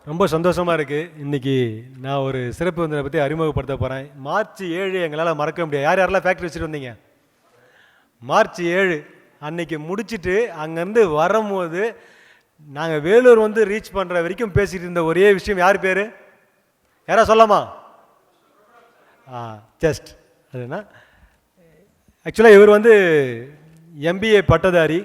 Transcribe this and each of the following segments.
ரொம்ப சந்தோஷமாக இருக்குது. இன்றைக்கி நான் ஒரு சிறப்பு விருந்தினரை பற்றி அறிமுகப்படுத்த போகிறேன். மார்ச் 7 எங்களால் மறக்க முடியாது. யார் யாரெல்லாம் ஃபேக்ட்ரி வச்சுட்டு வந்தீங்க? மார்ச் 7 அன்றைக்கி முடிச்சுட்டு அங்கேருந்து வரும்போது நாங்கள் வேலூர் வந்து ரீச் பண்ணுற வரைக்கும் பேசிகிட்டு இருந்த ஒரே விஷயம் யார் பேர்? யாரா சொல்லாமா? ஜஸ்ட் அதுனா ஆக்சுவலாக இவர் வந்து எம்பிஏ பட்டதாரி.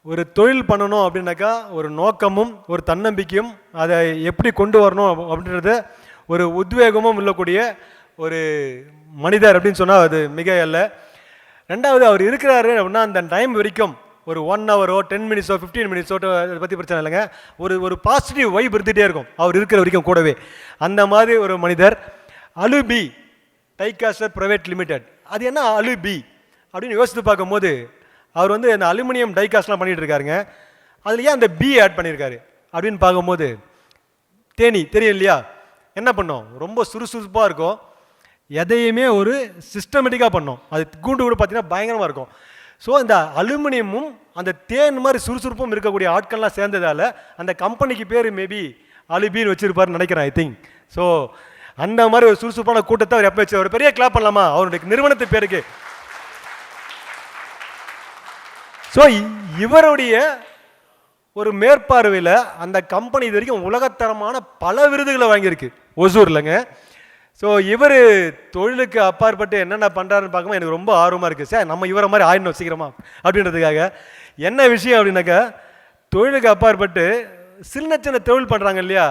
ஒரு தொழில் பண்ணணும் அப்படின்னாக்கா ஒரு நோக்கமும் ஒரு தன்னம்பிக்கையும் அதை எப்படி கொண்டு வரணும் அப்படின்றத ஒரு உத்வேகமும் உள்ளக்கூடிய ஒரு மனிதர் அப்படின்னு சொன்னால் அது மிக அல்ல. ரெண்டாவது அவர் இருக்கிறாரு அப்படின்னா அந்த டைம் வரைக்கும் ஒரு 1 ஹவரோ 10 மினிட்ஸோ 15 மினிட்ஸோ அதை பற்றி பிரச்சனை இல்லைங்க. ஒரு பாசிட்டிவ் வைப் இருந்துகிட்டே இருக்கும் அவர் இருக்கிற வரைக்கும் கூடவே. அந்த மாதிரி ஒரு மனிதர். அலுபி டைகாஸ்டர் பிரைவேட் லிமிடெட். அது என்ன அலுபி அப்படின்னு யோசித்து பார்க்கும்போது அவர் வந்து அந்த அலுமினியம் டைகாஸ்ட்லாம் பண்ணிகிட்டு இருக்காருங்க. அதில் ஏன் அந்த பி ஆட் பண்ணியிருக்காரு அப்படின்னு பார்க்கும்போது தேனி தெரியும் இல்லையா? என்ன பண்ணோம்? ரொம்ப சுறுசுறுப்பாக இருக்கும். எதையுமே ஒரு சிஸ்டமேட்டிக்காக பண்ணோம். அது கூண்டு கூட பார்த்தீங்கன்னா பயங்கரமாக இருக்கும். ஸோ இந்த அலுமினியமும் அந்த தேன் மாதிரி சுறுசுறுப்பும் இருக்கக்கூடிய ஆட்கள்லாம் சேர்ந்ததால் அந்த கம்பெனிக்கு பேர் மேபி அலுபின்னு வச்சுருப்பாருன்னு நினைக்கிறேன், ஐ திங்க். ஸோ அந்த மாதிரி ஒரு சுறுசுறுப்பான கூட்டத்தை அவர் எப்போ வச்சு ஒரு பெரிய கிளாப் பண்ணலாமா அவருடைய நிறுவனத்து பேருக்கு? ஸோ இவருடைய ஒரு மேற்பார்வையில் அந்த கம்பெனி இது வரைக்கும் உலகத்தரமான பல விருதுகளை வாங்கியிருக்கு ஒசூர்லங்க. ஸோ இவர் தொழிலுக்கு அப்பாற்பட்டு என்னென்ன பண்ணுறாருன்னு பார்க்கும்போது எனக்கு ரொம்ப ஆர்வமாக இருக்குது. சார் நம்ம இவரை மாதிரி ஆயிடணும் சீக்கிரமா அப்படின்றதுக்காக. என்ன விஷயம் அப்படின்னாக்கா, தொழிலுக்கு அப்பாற்பட்டு சின்ன சின்ன தொழில் பண்ணுறாங்க இல்லையா,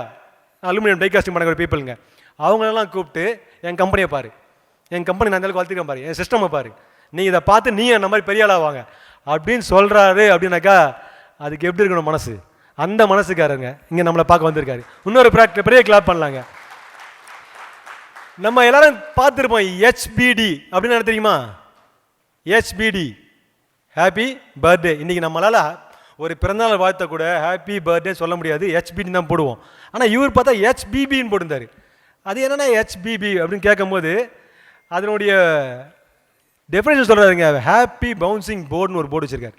அலுமினியம் டைகாஸ்டிங் பண்ணக்கூடிய பீப்புளுங்க, அவங்களெல்லாம் கூப்பிட்டு என் கம்பெனியை பாரு, என் கம்பெனி நான் இருந்தாலும் வளர்த்துக்கிறேன் பாரு, என் சிஸ்டமை பாரு, நீ இதை பார்த்து நீ அந்த மாதிரி பெரிய ஆளாக வாங்க அப்படின்னு சொல்கிறாரு. அப்படின்னாக்கா அதுக்கு எப்படி இருக்கணும் மனசு? அந்த மனசுக்காரங்க இங்கே நம்மளை பார்க்க வந்திருக்காரு. இன்னொரு பெரிய கிளாப் பண்ணலாங்க. நம்ம எல்லாரும் பார்த்துருப்போம் ஹெச்பிடி அப்படின்னு என்ன தெரியுமா? HBD happy birthday. இன்றைக்கி நம்மளால் ஒரு பிறந்தநாள் வாழ்த்த கூட ஹாப்பி பர்த்டே சொல்ல முடியாது, ஹெச்பிடி தான் போடுவோம். ஆனால் இவர் பார்த்தா ஹெச்பிபின்னு போட்டிருந்தார். அது என்னென்னா ஹெச்பிபி அப்படின்னு கேட்கும்போது அதனுடைய டெஃபினேஷன் சொல்கிறாருங்க. ஹாப்பி பவுன்சிங் போர்டுன்னு ஒரு போர்டு வச்சுருக்காரு.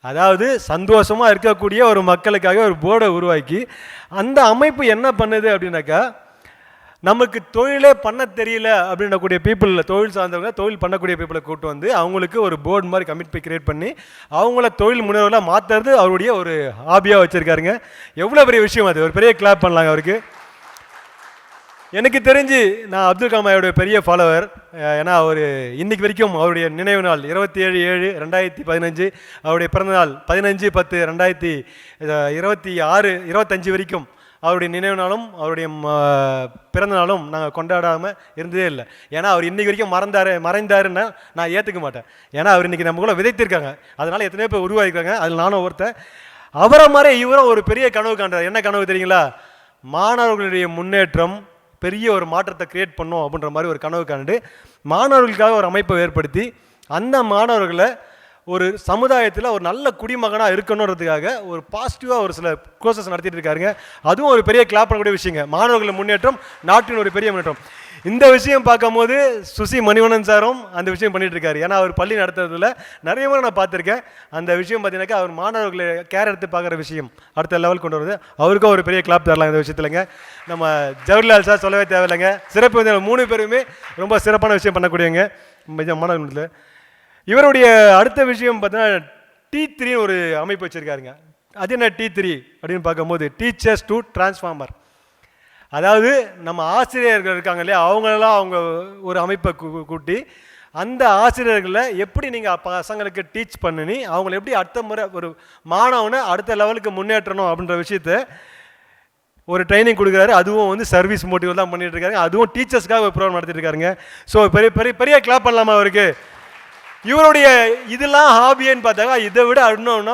அதாவது சந்தோஷமாக இருக்கக்கூடிய ஒரு மக்களுக்காக ஒரு போர்டை உருவாக்கி அந்த அமைப்பு என்ன பண்ணுது அப்படின்னாக்கா, நமக்கு தொழிலே பண்ண தெரியல அப்படின்னக்கூடிய பீப்புளில் தொழில் சார்ந்தவங்க தொழில் பண்ணக்கூடிய பீப்புளை கூப்பிட்டு வந்து அவங்களுக்கு ஒரு போர்டு மாதிரி கமிட்மெண்ட் கிரியேட் பண்ணி அவங்கள தொழில் முனைவர்களாக மாற்றுறது அவருடைய ஒரு ஹாபியாக வச்சுருக்காருங்க. எவ்வளோ பெரிய விஷயம் அது! ஒரு பெரிய கிளாப் பண்ணலாங்க அவருக்கு. எனக்கு தெரிஞ்சு நான் அப்துல் கலாமையோட பெரிய ஃபாலோவர். ஏன்னா அவர் இன்னைக்கு வரைக்கும் அவருடைய நினைவு நாள் 27/7/2015, அவருடைய பிறந்தநாள் 15/10/2026-25 வரைக்கும் அவருடைய நினைவு நாளும் அவருடைய பிறந்த நாளும் நாங்கள் கொண்டாடாமல் இருந்ததே இல்லை. ஏன்னா அவர் இன்றைக்கி வரைக்கும் மறைந்தாருன்னா நான் ஏற்றுக்க மாட்டேன். ஏன்னா அவர் இன்றைக்கி நம்ம கூட விதைத்திருக்காங்க, அதனால் எத்தனையோ பேர் உருவாகிருக்காங்க, அதில் நானும் ஒருத்தன். அவரை மாதிரி இவரும் ஒரு பெரிய கனவு காண்றார். என்ன கனவு தெரியுங்களா? மாணவர்களுடைய முன்னேற்றம், பெரிய ஒரு மாற்றத்தை கிரியேட் பண்ணோம் அப்படின்ற மாதிரி ஒரு கனவு காண்டு மாணவர்களுக்காக ஒரு அமைப்பை ஏற்படுத்தி அந்த மாணவர்களை ஒரு சமுதாயத்தில் ஒரு நல்ல குடிமகனாக இருக்கணுன்றதுக்காக ஒரு பாசிட்டிவாக ஒரு சில கோர்சஸ் நடத்திட்டு இருக்காருங்க. அதுவும் ஒரு பெரிய கிளாப் பண்ணக்கூடிய விஷயங்க. மாணவர்கள் முன்னேற்றம் நாட்டின் ஒரு பெரிய முன்னேற்றம். இந்த விஷயம் பார்க்கும்போது சுசி மணிவண்ணன் சாரும் அந்த விஷயம் பண்ணிட்டு இருக்காரு. ஏன்னா அவர் பள்ளி நடத்துறதுல நிறைய முறை நான் பார்த்துருக்கேன். அந்த விஷயம் பார்த்தீங்கன்னாக்கா அவர் மாணவர்களை கேர் எடுத்து பார்க்குற விஷயம் அடுத்த லெவல் கொண்டு வருது. அவருக்கும் ஒரு பெரிய கிளாப் தரலாம் இந்த விஷயத்துலங்க. நம்ம ஜவஹர்லால் சார் சொல்லவே தேவையில்லைங்க. சிறப்பு 3 பேருமே ரொம்ப சிறப்பான விஷயம் பண்ணக்கூடியவங்க மாணவர்கள். இவருடைய அடுத்த விஷயம் பார்த்தீங்கன்னா T3 ஒரு அமைப்பு வச்சுருக்காருங்க. அது என்ன T3 அப்படின்னு பார்க்கும்போது டீச்சர்ஸ் டு டிரான்ஸ்ஃபார்மர். அதாவது நம்ம ஆசிரியர்கள் இருக்காங்க இல்லையா, அவங்களெல்லாம் அவங்க ஒரு அமைப்பை கூட்டி அந்த ஆசிரியர்களை எப்படி நீங்கள் பசங்களுக்கு டீச் பண்ணி அவங்களை எப்படி அடுத்த முறை ஒரு மாணவனை அடுத்த லெவலுக்கு முன்னேற்றணும் அப்படின்ற விஷயத்த ஒரு ட்ரைனிங் கொடுக்குறாரு. அதுவும் வந்து சர்வீஸ் மோட்டிவ் தான் பண்ணிட்டு இருக்காங்க. அதுவும் டீச்சர்ஸ்க்காக ஒரு ப்ரோக்ராம் நடத்திட்டு இருக்காருங்க. ஸோ பெரிய பெரிய பெரிய கிளாப் பண்ணலாமா அவருக்கு? இவருடைய இதெல்லாம் ஹாபின்னு பார்த்தாங்க. இதை விட இன்னொன்னா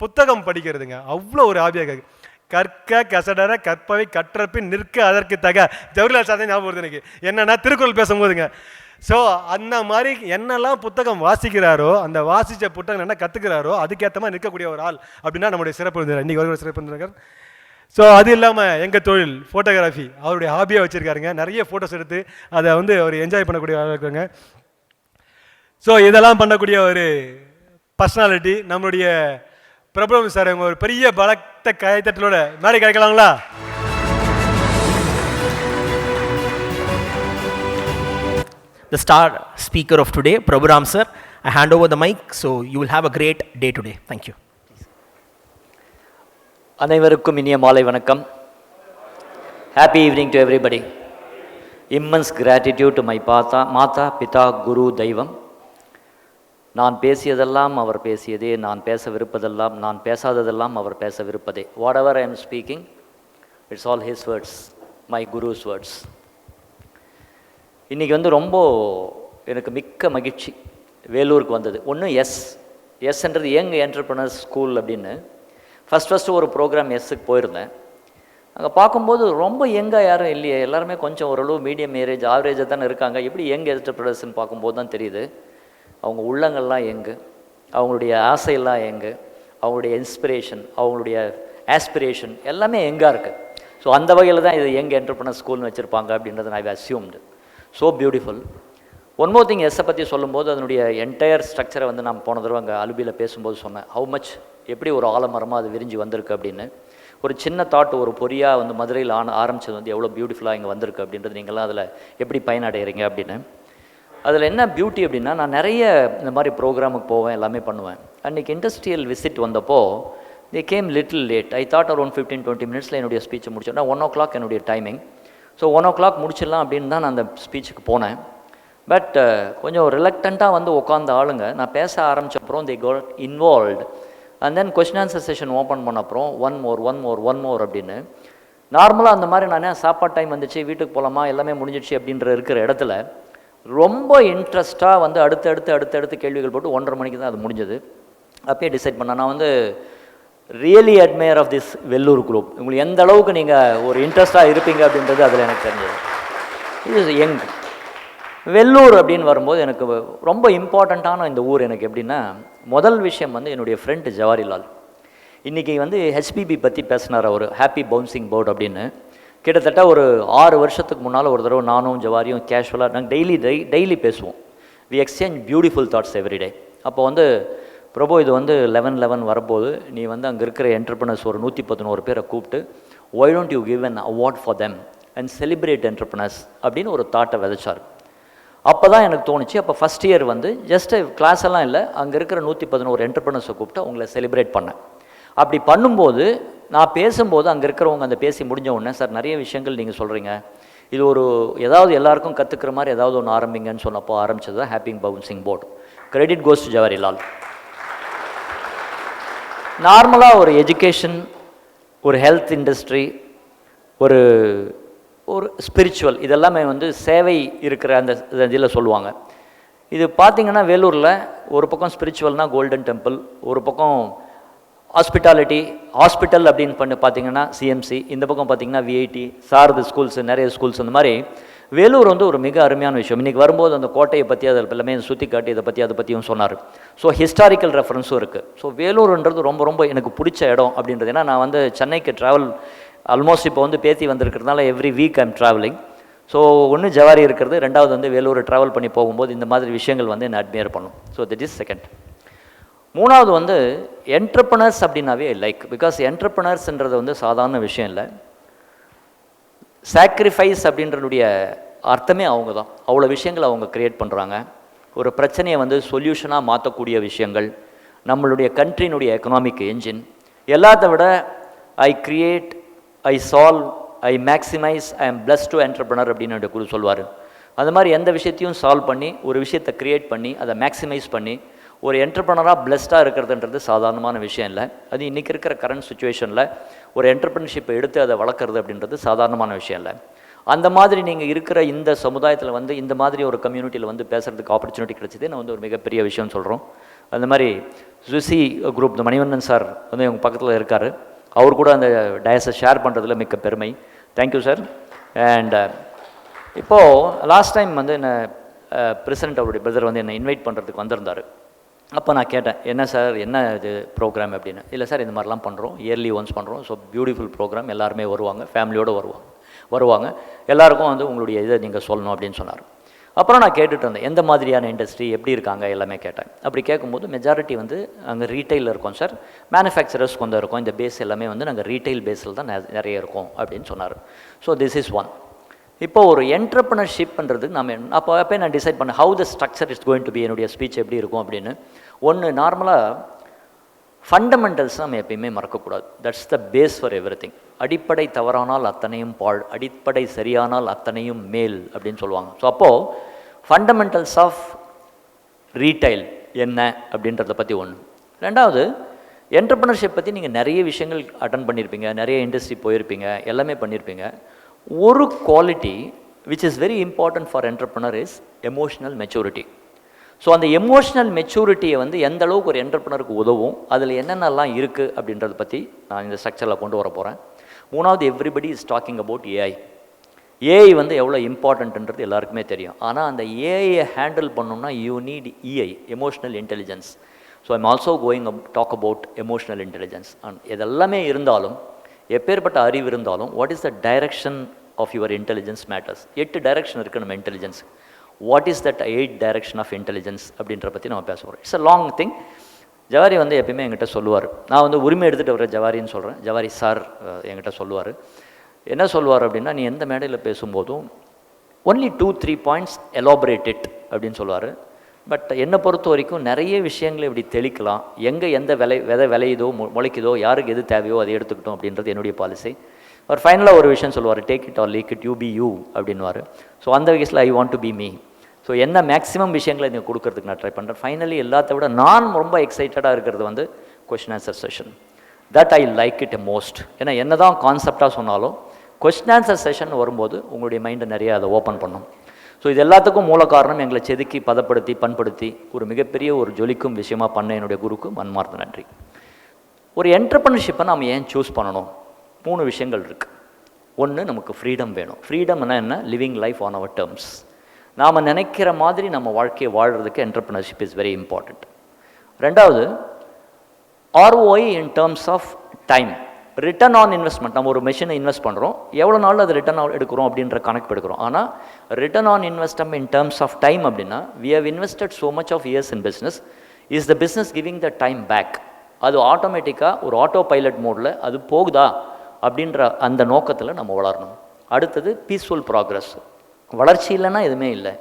புத்தகம் படிக்கிறதுங்க. அவ்வளோ ஒரு ஹாபியாக இருக்கு. கற்க கசடர கற்பவை கற்றப்பின் நிற்க அதற்கு தக. ஜவஹர்லால் சார் ஞாபகம் வருது எனக்கு. என்னன்னா திருக்குறள் பேசும்போதுங்க. ஸோ அந்த மாதிரி என்னெல்லாம் புத்தகம் வாசிக்கிறாரோ, அந்த வாசித்த புத்தகம் என்ன கற்றுக்கிறாரோ அதுக்கேற்ற மாதிரி நிற்கக்கூடிய ஒரு ஆள் அப்படின்னா நம்முடைய சிறப்பு விருந்தினர், இன்றைக்கி ஒரு சிறப்பு விருந்தினர். ஸோ அது இல்லாமல் எங்கள் தொழில் ஃபோட்டோகிராஃபி அவருடைய ஹாபியாக வச்சுருக்காருங்க. நிறைய ஃபோட்டோஸ் எடுத்து அதை வந்து அவர் என்ஜாய் பண்ணக்கூடிய ஆளாக இருக்காங்க. ஸோ இதெல்லாம் பண்ணக்கூடிய ஒரு பர்சனாலிட்டி நம்மளுடைய பிரபுரம் சார் உங்க ஒரு பெரிய பலத்த கைத்தட்டலோட மேடை கிடைக்கலாங்களா? The star speaker of today, Praburam sir. I hand over the mic, so you will have a great day today. Thank you. அனைவருக்கும் இனிய மாலை வணக்கம். Happy evening to everybody. Immense gratitude to my Mata, Pita, Guru, Daivam. நான் பேசியதெல்லாம் அவர் பேசியதே, நான் பேசவிருப்பதெல்லாம், நான் பேசாததெல்லாம் அவர் பேசவிருப்பதே. Whatever I am speaking, it's all his words, my Guru's words. இன்றைக்கி ரொம்ப எனக்கு மிக்க மகிழ்ச்சி வேலூருக்கு வந்தது. ஒன்று எஸ்ன்றது யங் என்டர்பிரனர்ஸ் ஸ்கூல் அப்படின்னு ஃபஸ்ட்டு ஒரு ப்ரோக்ராம் எஸ்ஸுக்கு போயிருந்தேன். அங்கே பார்க்கும்போது ரொம்ப யங்காக யாரும் இல்லையே, எல்லாருமே கொஞ்சம் ஓரளவு மீடியம் ஏரேஜ் ஆவரேஜாக தானே இருக்காங்க. எப்படி யங் என்டர்பிரனர்ஸ்ன்னு பார்க்கும்போது தான் தெரியுது அவங்க உள்ளங்கள்லாம் எங்கு, அவங்களுடைய ஆசையெல்லாம் எங்கு, அவங்களுடைய இன்ஸ்பிரேஷன், அவங்களுடைய ஆஸ்பிரேஷன் எல்லாமே எங்காக இருக்குது. ஸோ அந்த வகையில் தான் இது யங் என்டர்பிரனர் ஸ்கூல்னு வச்சுருப்பாங்க அப்படின்றத நான் assumed. So beautiful. One more thing, எஸ்ஸை பற்றி சொல்லும்போது அதனுடைய என்டையர் ஸ்ட்ரக்சரை நான் போன தடவை அங்கே அலுபியில் பேசும்போது சொன்னேன். ஹவு மச் எப்படி ஒரு ஆலமரமாக அது விரிஞ்சு வந்திருக்கு அப்படின்னு. ஒரு சின்ன தாட், ஒரு பொறியாக மதுரையில் ஆரம்பித்தது எவ்வளோ பியூட்டிஃபுல்லாக இங்கே வந்திருக்கு அப்படின்றது நீங்களாம் அதில் எப்படி பயனடைகிறீங்க அப்படின்னு. அதில் என்ன பியூட்டி அப்படின்னா, நான் நிறைய இந்த மாதிரி ப்ரோக்ராமுக்கு போவேன், எல்லாமே பண்ணுவேன். அன்றைக்கி இண்டஸ்ட்ரியல் விசிட் வந்தப்போ they came little late. I thought around 15-20 மினிட்ஸில் என்னுடைய ஸ்பீச்சை முடிச்சோன்னா 1 o'clock என்னுடைய டைமிங். ஸோ 1 o'clock முடிச்சிடலாம் அப்படின்னு தான் நான் அந்த ஸ்பீச்சுக்கு போனேன். பட் கொஞ்சம் ரிலக்டண்ட்டாக உட்காந்த ஆளுங்க நான் பேச ஆரம்பித்தப்பறம் they got involved. And then question answer session open பண்ண அப்புறம் ஒன் மோர் அப்படின்னு நார்மலாக அந்த மாதிரி நான் சாப்பாடு டைம் வந்துச்சு, வீட்டுக்கு போகலாமா, எல்லாமே முடிஞ்சிடுச்சு அப்படின்ற இருக்கிற இடத்துல ரொம்ப இன்ட்ரெஸ்ட்டாக அடுத்தடுத்து கேள்விகள் போட்டு 1:30 மணிக்கு தான் அது முடிஞ்சது. அப்பயே டிசைட் பண்ணேன், நான் really admire of this Vellore group. உங்களுக்கு எந்த அளவுக்கு நீங்கள் ஒரு இன்ட்ரெஸ்ட்டாக இருப்பீங்க அப்படின்றது அதில் எனக்கு தெரிஞ்சது. இது யங் வெல்லூர் அப்படின்னு வரும்போது எனக்கு ரொம்ப இம்பார்ட்டண்ட்டான இந்த ஊர் எனக்கு எப்படின்னா, முதல் விஷயம் என்னுடைய ஃப்ரெண்டு ஜவாரிலால் இன்றைக்கி ஹெச்பிபி பற்றி பேசினார். அவர் ஹாப்பி பவுன்சிங் போர்டு அப்படின்னு. கிட்டத்தட்ட ஒரு 6 வருஷத்துக்கு முன்னால் ஒரு தடவை நானும் ஜவாரியும் கேஷுவலாக நாங்கள் டெய்லி பேசுவோம். We exchange beautiful thoughts everyday. அப்போ பிரபு இது 11/11 வரும்போது நீ அங்கே இருக்கிற என்டர்பிரனர்ஸ் ஒரு 111 பேரை கூப்பிட்டு why don't you give an award for them and celebrate entrepreneurs அப்படின்னு ஒரு தாட்டை விதைச்சார். அப்போ தான் எனக்கு தோணுச்சு. அப்போ ஃபஸ்ட் இயர் ஜஸ்ட்டு கிளாஸ் எல்லாம் இல்லை, அங்கே இருக்கிற 111 என்டர்பிரனர்ஸை கூப்பிட்டு அவங்கள செலிப்ரேட் பண்ணேன். அப்படி பண்ணும்போது நான் பேசும்போது அங்கே இருக்கிறவங்க அந்த பேசி முடிஞ்ச உடனே, சார் நிறைய விஷயங்கள் நீங்கள் சொல்கிறீங்க, இது ஏதாவது எல்லாருக்கும் கற்றுக்கிற மாதிரி ஏதாவது ஒன்று ஆரம்பிங்கன்னு சொன்னப்போ ஆரம்பித்தது தான் happy bouncing board. Credit goes to Jawaharlal. நார்மலாக ஒரு எஜுகேஷன், ஒரு ஹெல்த் இண்டஸ்ட்ரி, ஒரு ஸ்பிரிச்சுவல், இதெல்லாமே சேவை இருக்கிற அந்த இதில் சொல்லுவாங்க. இது பார்த்திங்கன்னா வேலூரில் ஒரு பக்கம் ஸ்பிரிச்சுவல்னால் கோல்டன் டெம்பிள், ஒரு பக்கம் ஹாஸ்பிட்டல் அப்படின்னு பார்த்தீங்கன்னா சிஎம்சி, இந்த பக்கம் பார்த்திங்கன்னா விஐடி, சாரது ஸ்கூல்ஸு, நிறைய ஸ்கூல்ஸ், அந்த மாதிரி வேலூர் ஒரு மிக அருமையான விஷயம். இன்றைக்கி வரும்போது அந்த கோட்டையை பற்றி அதில் எல்லாமே சுற்றி காட்டி அதை பற்றியும் சொன்னார். ஸோ ஹிஸ்டாரிக்கல் ரெஃபரன்ஸும் இருக்குது. ஸோ வேலூர்ன்றது ரொம்ப எனக்கு பிடிச்ச இடம் அப்படின்றது. ஏன்னா நான் சென்னைக்கு ட்ராவல் ஆல்மோஸ்ட் இப்போ பேத்தி வந்திருக்கிறதுனால every week I'm travelling. So ஒன்று ஜவாரி இருக்கிறது, ரெண்டாவது வேலூர் ட்ராவல் பண்ணி போகும்போது இந்த மாதிரி விஷயங்கள் என்னை அட்மையர் பண்ணும். So that is second. மூணாவது என்டர்பிரனர்ஸ் அப்படின்னாவே லைக், பிகாஸ் என்டர்பிரனர்ஸ்ன்றது சாதாரண விஷயம் இல்லை. சாக்ரிஃபைஸ் அப்படின்றதுடைய அர்த்தமே அவங்க தான். அவ்வளோ விஷயங்களை அவங்க க்ரியேட் பண்ணுறாங்க. ஒரு பிரச்சனையை சொல்யூஷனாக மாற்றக்கூடிய விஷயங்கள், நம்மளுடைய கண்ட்ரியினுடைய எக்கனாமிக் என்ஜின். எல்லாத்த விட I create, I solve, I maximise, I am plus to entrepreneur அப்படின்னு என்னுடைய குரு சொல்வார். அந்த மாதிரி எந்த விஷயத்தையும் சால்வ் பண்ணி, ஒரு விஷயத்தை க்ரியேட் பண்ணி, அதை மேக்ஸிமைஸ் பண்ணி ஒரு என்டர்பிரனராக பிளஸ்டாக இருக்கிறதுன்றது சாதாரணமான விஷயம் இல்லை. அது இன்றைக்கி இருக்கிற கரண்ட் சுச்சுவேஷனில் ஒரு என்டர்பிரனர்ஷிப்பை எடுத்து அதை வளர்க்குறது அப்படின்றது சாதாரணமான விஷயம் இல்லை. அந்த மாதிரி நீங்கள் இருக்கிற இந்த சமுதாயத்தில் இந்த மாதிரி ஒரு கம்யூனிட்டியில் பேசுகிறதுக்கு ஆப்பர்ச்சுனிட்டி கிடைச்சதே நான் ஒரு மிகப்பெரிய விஷயம் சொல்கிறோம். அந்த மாதிரி சுசி குரூப், இந்த மணிவண்ணன் சார் எங்கள் பக்கத்தில் இருக்கார். அவர் கூட அந்த டயஸை ஷேர் பண்ணுறதுல மிக்க பெருமை. Thank you sir. அண்ட் இப்போது லாஸ்ட் டைம் என்ன பிரசிடென்ட் அவருடைய பிரதர் என்னை இன்வைட் பண்ணுறதுக்கு வந்திருந்தார். அப்போ நான் கேட்டேன், என்ன சார் என்ன இது ப்ரோக்ராம் அப்படின்னு. இல்லை சார், இந்த மாதிரிலாம் பண்ணுறோம், இயர்லி ஒன்ஸ் பண்ணுறோம். ஸோ பியூட்டிஃபுல் ப்ரோக்ராம், எல்லாருமே வருவாங்க, ஃபேமிலியோடு வருவாங்க. எல்லாருக்கும் உங்களுடைய இதை நீங்கள் சொல்லணும் அப்படின்னு சொன்னார். அப்புறம் நான் கேட்டுட்டு இருந்தேன் எந்த மாதிரியான இண்டஸ்ட்ரி எப்படி இருக்காங்க எல்லாமே கேட்டேன். அப்படி கேட்கும்போது மெஜாரிட்டி வந்து அங்கே ரீட்டைலில் இருக்கோம் சார், மேனுஃபேக்சரர்ஸ் கொஞ்சம் இருக்கும், இந்த பேஸ் எல்லாமே வந்து நாங்கள் ரீட்டைல் பேஸில் தான் நிறைய இருக்கும் அப்படின்னு சொன்னார். So this is one. இப்போ ஒரு என்டர்ப்ரனர்ஷிப்ன்றது நம்ம அப்போ நான் டிசைட் பண்ணேன் how the structure is going to be, என்னுடைய ஸ்பீச் எப்படி இருக்கும் அப்படின்னு. ஒன்று நார்மலாக ஃபண்டமெண்டல்ஸ் நம்ம எப்பயுமே மறக்கக்கூடாது. That's the base for every thing. அடிப்படை தவறானால் அத்தனையும் பாழ், அடிப்படை சரியானால் அத்தனையும் மேல் அப்படின்னு சொல்லுவாங்க. ஸோ அப்போது ஃபண்டமெண்டல்ஸ் ஆஃப் ரீட்டைல் என்ன அப்படின்றத பற்றி ஒன்று. ரெண்டாவது, என்டர்ப்ரனர்ஷிப் பற்றி நீங்கள் நிறைய விஷயங்கள் அட்டன் பண்ணியிருப்பீங்க, நிறைய இண்டஸ்ட்ரி போயிருப்பீங்க, எல்லாமே பண்ணியிருப்பீங்க. ஒரு quality which is very important for entrepreneur is emotional maturity. So அந்த எமோஷ்னல் மெச்சூரிட்டியை வந்து எந்த அளவுக்கு ஒரு என்டர்ப்ரனருக்கு உதவும், அதில் என்னென்னலாம் இருக்குது அப்படின்றத பற்றி நான் இந்த ஸ்ட்ரக்சரில் கொண்டு வர போகிறேன். மூணாவது, everybody is talking about AI. AI வந்து எவ்வளோ இம்பார்ட்டன்ட்ன்றது எல்லாருக்குமே தெரியும். ஆனால் அந்த ஏஐயை ஹேண்டில் பண்ணணும்னா you need EI, emotional intelligence. So I'm also going talk about emotional intelligence. And இதெல்லாமே இருந்தாலும், எப்பேற்பட்ட அறிவு இருந்தாலும், what is the direction of your intelligence matters. 8 direction இருக்குது நம்ம intelligence. What is that 8 direction of intelligence அப்படின்ற பற்றி நம்ம பேச போகிறோம். It's a long thing. ஜவாரி வந்து எப்பயுமே என்கிட்ட சொல்லுவார், நான் வந்து உரிமை எடுத்துகிட்டு வர ஜவாரின்னு சொல்கிறேன், ஜவாரி சார் என்கிட்ட சொல்லுவார். என்ன சொல்லுவார் அப்படின்னா, நீ எந்த மேடையில் பேசும்போதும் ஒன்லி 2-3 பாயிண்ட்ஸ் எலாபரேட் இட் அப்படின்னு சொல்லுவார். பட் என்னை பொறுத்த வரைக்கும் நிறைய விஷயங்களை இப்படி தெளிக்கலாம், எங்கே எந்த விதை விளையுதோ முளைக்குதோ, யாருக்கு எது தேவையோ அதை எடுத்துக்கிட்டோம் அப்படின்றது என்னுடைய பாலிசி. அவர் ஃபைனலாக ஒரு விஷயம் சொல்லுவார், take it or leave it, you be you அப்படின்வார். ஸோ அந்த வயசில் I want to be me. So என்ன மேக்ஸிமம் விஷயங்களை நீங்கள் கொடுக்கறதுக்கு நான் ட்ரை பண்ணுறேன். ஃபைனலி எல்லாத்த விட நான் ரொம்ப எக்ஸைட்டடாக இருக்கிறது வந்து question answer session. That I like it most. ஏன்னா என்ன தான் கான்செப்டாக சொன்னாலும் கொஸ்டின் ஆன்சர் செஷன் வரும்போது உங்களுடைய மைண்டை நிறைய அதை ஓப்பன் பண்ணும். ஸோ இது எல்லாத்துக்கும் மூல காரணம் எங்களை செதுக்கி பதப்படுத்தி பண்படுத்தி ஒரு மிகப்பெரிய ஒரு ஜொலிக்கும் விஷயமாக பண்ண என்னுடைய குருக்கு மன்மார்ந்த நன்றி. ஒரு என்டர்ப்ரனர்ஷிப்பை நாம் ஏன் சூஸ் பண்ணணும்? 3 விஷயங்கள் இருக்குது. ஒன்று, நமக்கு ஃப்ரீடம் வேணும். ஃப்ரீடம்னா என்ன? Living life on our terms. நாம் நினைக்கிற மாதிரி நம்ம வாழ்க்கையை வாழ்கிறதுக்கு என்டர்ப்ரனர்ஷிப் இஸ் வெரி இம்பார்ட்டண்ட். ரெண்டாவது, ROI in terms of time, return on investment. நம்ம ஒரு மெஷினை இன்வெஸ்ட் பண்ணுறோம், எவ்வளோ நாள் அது ரிட்டர்ன் எடுக்கிறோம் அப்படின்ற கணக்கு எடுக்கிறோம். ஆனால் return on investment in terms of time அப்படின்னா, we have invested so much of years in business, is the business giving the time back. அது ஆட்டோமேட்டிக்காக ஒரு ஆட்டோ பைலட் மோடில் அது போகுதா அப்படின்ற அந்த நோக்கத்தில் நம்ம வளரணும். அடுத்தது, பீஸ்ஃபுல் ப்ராக்ரஸ். வளர்ச்சி இல்லைன்னா எதுவுமே இல்லை.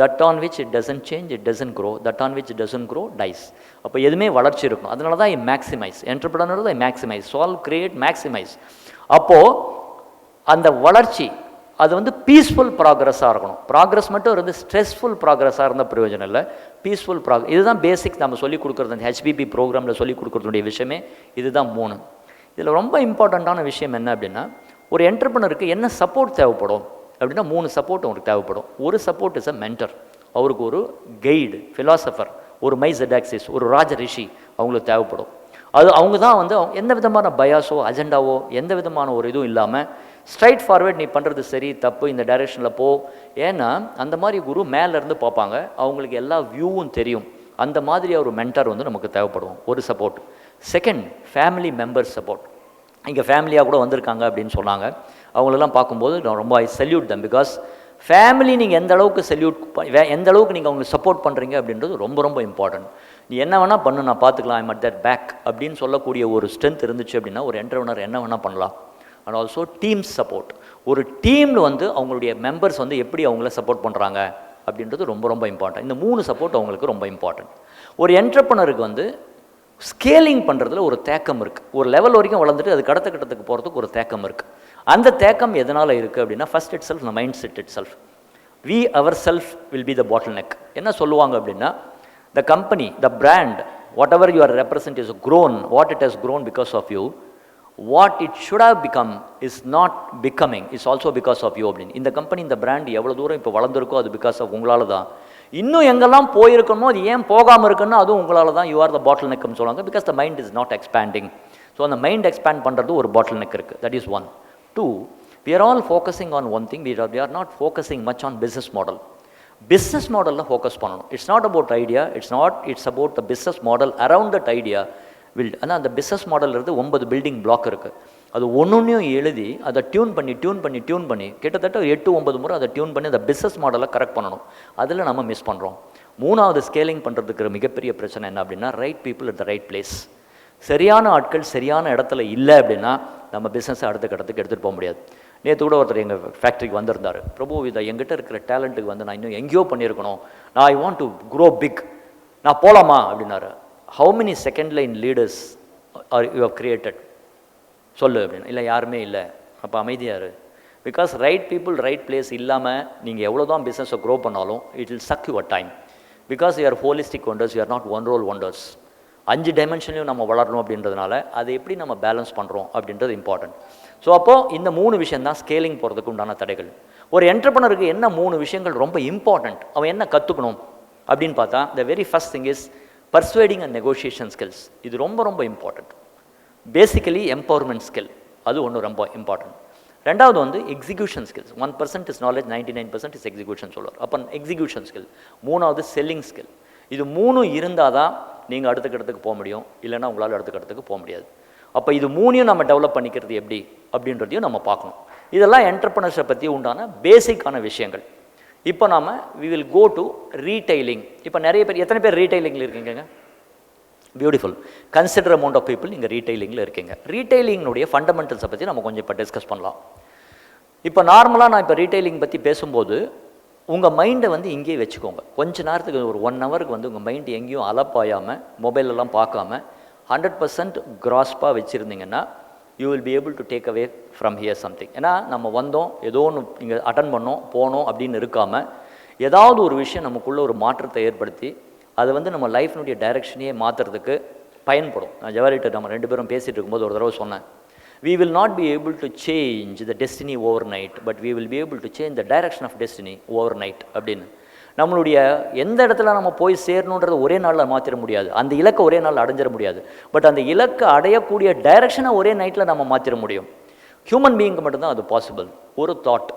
That on which it doesn't change, it doesn't grow. That on which doesn't grow dies. அப்போ எதுவுமே வளர்ச்சி இருக்கும். அதனால தான் I maximise. Entrepreneur I maximise, solve, create, maximise. அப்போது அந்த வளர்ச்சி அது வந்து பீஸ்ஃபுல் ப்ராக்ரஸாக இருக்கணும். ப்ராக்ரஸ் மட்டும் இருந்து ஸ்ட்ரெஸ்ஃபுல் ப்ராக்ரஸாக இருந்தால் பிரயோஜனம் இல்லை. பீஸ்ஃபுல் இதுதான் பேசிக் நம்ம சொல்லிக் கொடுக்குறது. அந்த ஹெச்பிபி ப்ரோக்ராமில் சொல்லிக் கொடுக்குறதுடைய விஷயமே இதுதான் 3. இதில் ரொம்ப இம்பார்ட்டண்ட்டான விஷயம் என்ன அப்படின்னா, ஒரு என்டர்ப்ரனருக்கு என்ன சப்போர்ட் தேவைப்படும் அப்படின்னா 3 சப்போர்ட் அவருக்கு தேவைப்படும். ஒரு சப்போர்ட் இஸ் அ மென்டர். அவருக்கு ஒரு கைடு, ஃபிலாசபர், ஒரு மைசடாக்சிஸ், ஒரு ராஜ ரிஷி அவங்களுக்கு தேவைப்படும். அது அவங்க தான் வந்து எந்த விதமான பயாஸோ அஜெண்டாவோ எந்த விதமான ஒரு இதுவும் இல்லாமல் ஸ்ட்ரைட் ஃபார்வேர்ட், நீ பண்ணுறது சரி தப்பு, இந்த டைரெக்ஷனில் போ. ஏன்னா அந்த மாதிரி குரு மேலேருந்து பார்ப்பாங்க, அவங்களுக்கு எல்லா வியூவும் தெரியும். அந்த மாதிரி ஒரு மென்டர் வந்து நமக்கு தேவைப்படுவோம். ஒரு support. Second, family members support. இங்கே ஃபேமிலியாக கூட வந்திருக்காங்க அப்படின்னு சொன்னாங்க. அவங்களெல்லாம் பார்க்கும்போது நான் ரொம்ப ஐ சல்யூட் தம். பிகாஸ் ஃபேமிலி நீங்கள் எந்த அளவுக்கு எந்த அளவுக்கு நீங்கள் அவங்களுக்கு சப்போர்ட் பண்ணுறீங்க அப்படின்றது ரொம்ப ரொம்ப இம்பார்ட்டன்ட். நீ என்ன வேணால் பண்ணு, நான் பார்த்துக்கலாம், ஐ மட் தட் பேக் அப்படின்னு சொல்லக்கூடிய ஒரு ஸ்ட்ரென்த் இருந்துச்சு அப்படின்னா ஒரு என்டர்ப்ரனர் என்ன வேணால் பண்ணலாம். And also team support. ஒரு டீமில் வந்து அவங்களுடைய மெம்பர்ஸ் வந்து எப்படி அவங்கள சப்போர்ட் பண்ணுறாங்க அப்படின்றது ரொம்ப ரொம்ப இம்பார்ட்டன்ட். இந்த 3 சப்போர்ட் அவங்களுக்கு ரொம்ப இம்பார்ட்டன்ட். ஒரு என்டர்ப்ரனருக்கு வந்து ஸ்கேலிங் பண்ணுறதுல ஒரு தேக்கம் இருக்குது. ஒரு லெவல் வரைக்கும் வளர்ந்துட்டு அது கடத்த கட்டத்துக்கு போகிறதுக்கு ஒரு தேக்கம் இருக்குது. அந்த தேக்கம் எதனால் இருக்குது அப்படின்னா, first it self, mind set it self. We our self will be the bottle neck. என்ன சொல்லுவாங்க அப்படின்னா, the company, the brand, what ever you are represent is grown, what it has grown because of you. What it should have become is not becoming, is also because of you அப்படின்னு. இந்த company, இந்த brand எவ்வளோ தூரம் இப்போ வளர்ந்துருக்கோ அது because of உங்களால் தான். இன்னும் எங்கெல்லாம் போயிருக்கணுமோ அது ஏன் போகாமல் இருக்குன்னு அதுவும் உங்களால் தான். யூ ஆர் த பாட்டில் நெக்னு சொல்லுவாங்க. Because the mind is not expanding. So அந்த மைண்ட் எக்ஸ்பேண்ட் பண்ணுறது ஒரு பாட்டில் நெக் இருக்குது. That is 1. 2, we are all focusing on one thing. We are not focusing much on business model. Business model la focus பண்ணணும். It's not about idea. It's about the business model around that idea will. ஆனால் அந்த business model இருந்து 9 building block இருக்குது. அது ஒன்னொன்னையும் எழுதி அதை tune பண்ணி கிட்டத்தட்ட 8-9 முறை அதை டியூன் பண்ணி அந்த பிஸ்னஸ் மாடலை கரெக்ட் பண்ணணும். அதில் நம்ம மிஸ் பண்ணுறோம். மூணாவது ஸ்கேலிங் பண்ணுறதுக்கு மிகப்பெரிய பிரச்சனை என்ன அப்படின்னா, right people at the right place. சரியான ஆட்கள் சரியான இடத்துல இல்லை அப்படின்னா நம்ம பிஸ்னஸை அடுத்த கடத்துக்கு எடுத்துகிட்டு போக முடியாது. நேற்று கூட ஒருத்தர் எங்கள் ஃபேக்ட்ரிக்கு வந்திருந்தார். பிரபு, இதை எங்கிட்ட இருக்கிற டேலண்ட்டுக்கு வந்து நான் இன்னும் எங்கேயோ பண்ணியிருக்கணும், நான் I want to grow big, நான் போகலாமா அப்படின்னாரு. How many second line leaders are you have created சொல்லு அப்படின்னு. இல்லை யாருமே இல்லை. அப்போ அமைதியாரு. Because right people right place இல்லாமல் நீங்கள் எவ்வளோ தான் பிஸ்னஸை க்ரோ பண்ணாலும் it will suck your time. Because you are holistic wonders, you are not one role wonders. 5 டைமென்ஷன்லையும் நம்ம வளரணும் அப்படின்றதுனால அதை எப்படி நம்ம பேலன்ஸ் பண்ணுறோம் அப்படின்றது இம்பார்ட்டன்ட். ஸோ அப்போது இந்த 3 விஷயம் தான் ஸ்கேலிங் போகிறதுக்கு உண்டான தடைகள். ஒரு என்டர்ப்ரனருக்கு என்ன 3 விஷயங்கள் ரொம்ப இம்பார்ட்டண்ட், அவன் என்ன கற்றுக்கணும் அப்படின்னு பார்த்தா, the very first thing is persuading and negotiation skills. இது ரொம்ப ரொம்ப இம்பார்ட்டண்ட். பேசிக்கலி எம்பவர்மெண்ட் ஸ்கில், அது ஒன்று ரொம்ப இம்பார்ட்டன்ட். ரெண்டாவது வந்து execution skills. 1% is knowledge, 99% is execution சொல்லுவார். அப்போ எக்ஸிக்யூஷன் ஸ்கில். மூணாவது செல்லிங் ஸ்கில். இது 3 இருந்தால் தான் நீங்கள் அடுத்த கட்டத்துக்கு போக முடியும், இல்லைன்னா உங்களால் அடுத்த கட்டத்துக்கு போக முடியாது. அப்போ இது 3ஐயும் நம்ம டெவலப் பண்ணிக்கிறது எப்படி அப்படின்றதையும் நம்ம பார்க்கணும். இதெல்லாம் என்டர்ப்ரனர்ஷிப்பை பற்றி உண்டான பேசிக்கான விஷயங்கள். இப்போ நாம் we will go to retailing. இப்போ நிறைய பேர், எத்தனை பேர் ரீட்டைலிங்கில் இருக்கீங்க? Beautiful. Consider amount of people நீங்கள் ரீட்டைலிங்கில் இருக்கீங்க. ரீட்டைலிங்கினுடைய ஃபண்டமெண்டல்ஸை பற்றி நம்ம கொஞ்சம் இப்போ டிஸ்கஸ் பண்ணலாம். இப்போ நார்மலாக நான் இப்போ ரீட்டைலிங் பற்றி பேசும்போது உங்கள் மைண்டை வந்து இங்கேயே வச்சுக்கோங்க. கொஞ்ச நேரத்துக்கு ஒரு 1 ஹவருக்கு வந்து உங்கள் மைண்டு எங்கேயும் அலப்பாயாமல், மொபைலெல்லாம் பார்க்காம 100% கிராஸ்பாக வச்சுருந்தீங்கன்னா you will B able to take away from here something. ஏன்னா நம்ம வந்தோம், ஏதோ ஒன்று இங்கே அட்டன் பண்ணோம், போனோம் அப்படின்னு இருக்காமல் ஏதாவது ஒரு விஷயம் நமக்குள்ளே ஒரு மாற்றத்தை ஏற்படுத்தி அது வந்து நம்ம லைஃப்னுடைய டைரக்ஷனையே மாற்றுறதுக்கு பயன்படும். நான் ஜவாரிட்ட நம்ம 2 பேரும் பேசிகிட்டு இருக்கும்போது ஒரு தடவை சொன்னேன், we will not be able to change the destiny overnight, but we will be able to change the direction of destiny overnight அப்படின்னு. நம்மளுடைய எந்த இடத்துல நம்ம போய் சேரணுன்றது ஒரே நாளில் மாற்றிட முடியாது, அந்த இலக்கை ஒரே நாளில் அடைஞ்சிட முடியாது. பட் அந்த இலக்கை அடையக்கூடிய டைரக்ஷனை ஒரே நைட்டில் நம்ம மாற்றிட முடியும். ஹியூமன் பீயிங்க்கு மட்டும்தான் அது பாசிபிள். ஒரு தாட்,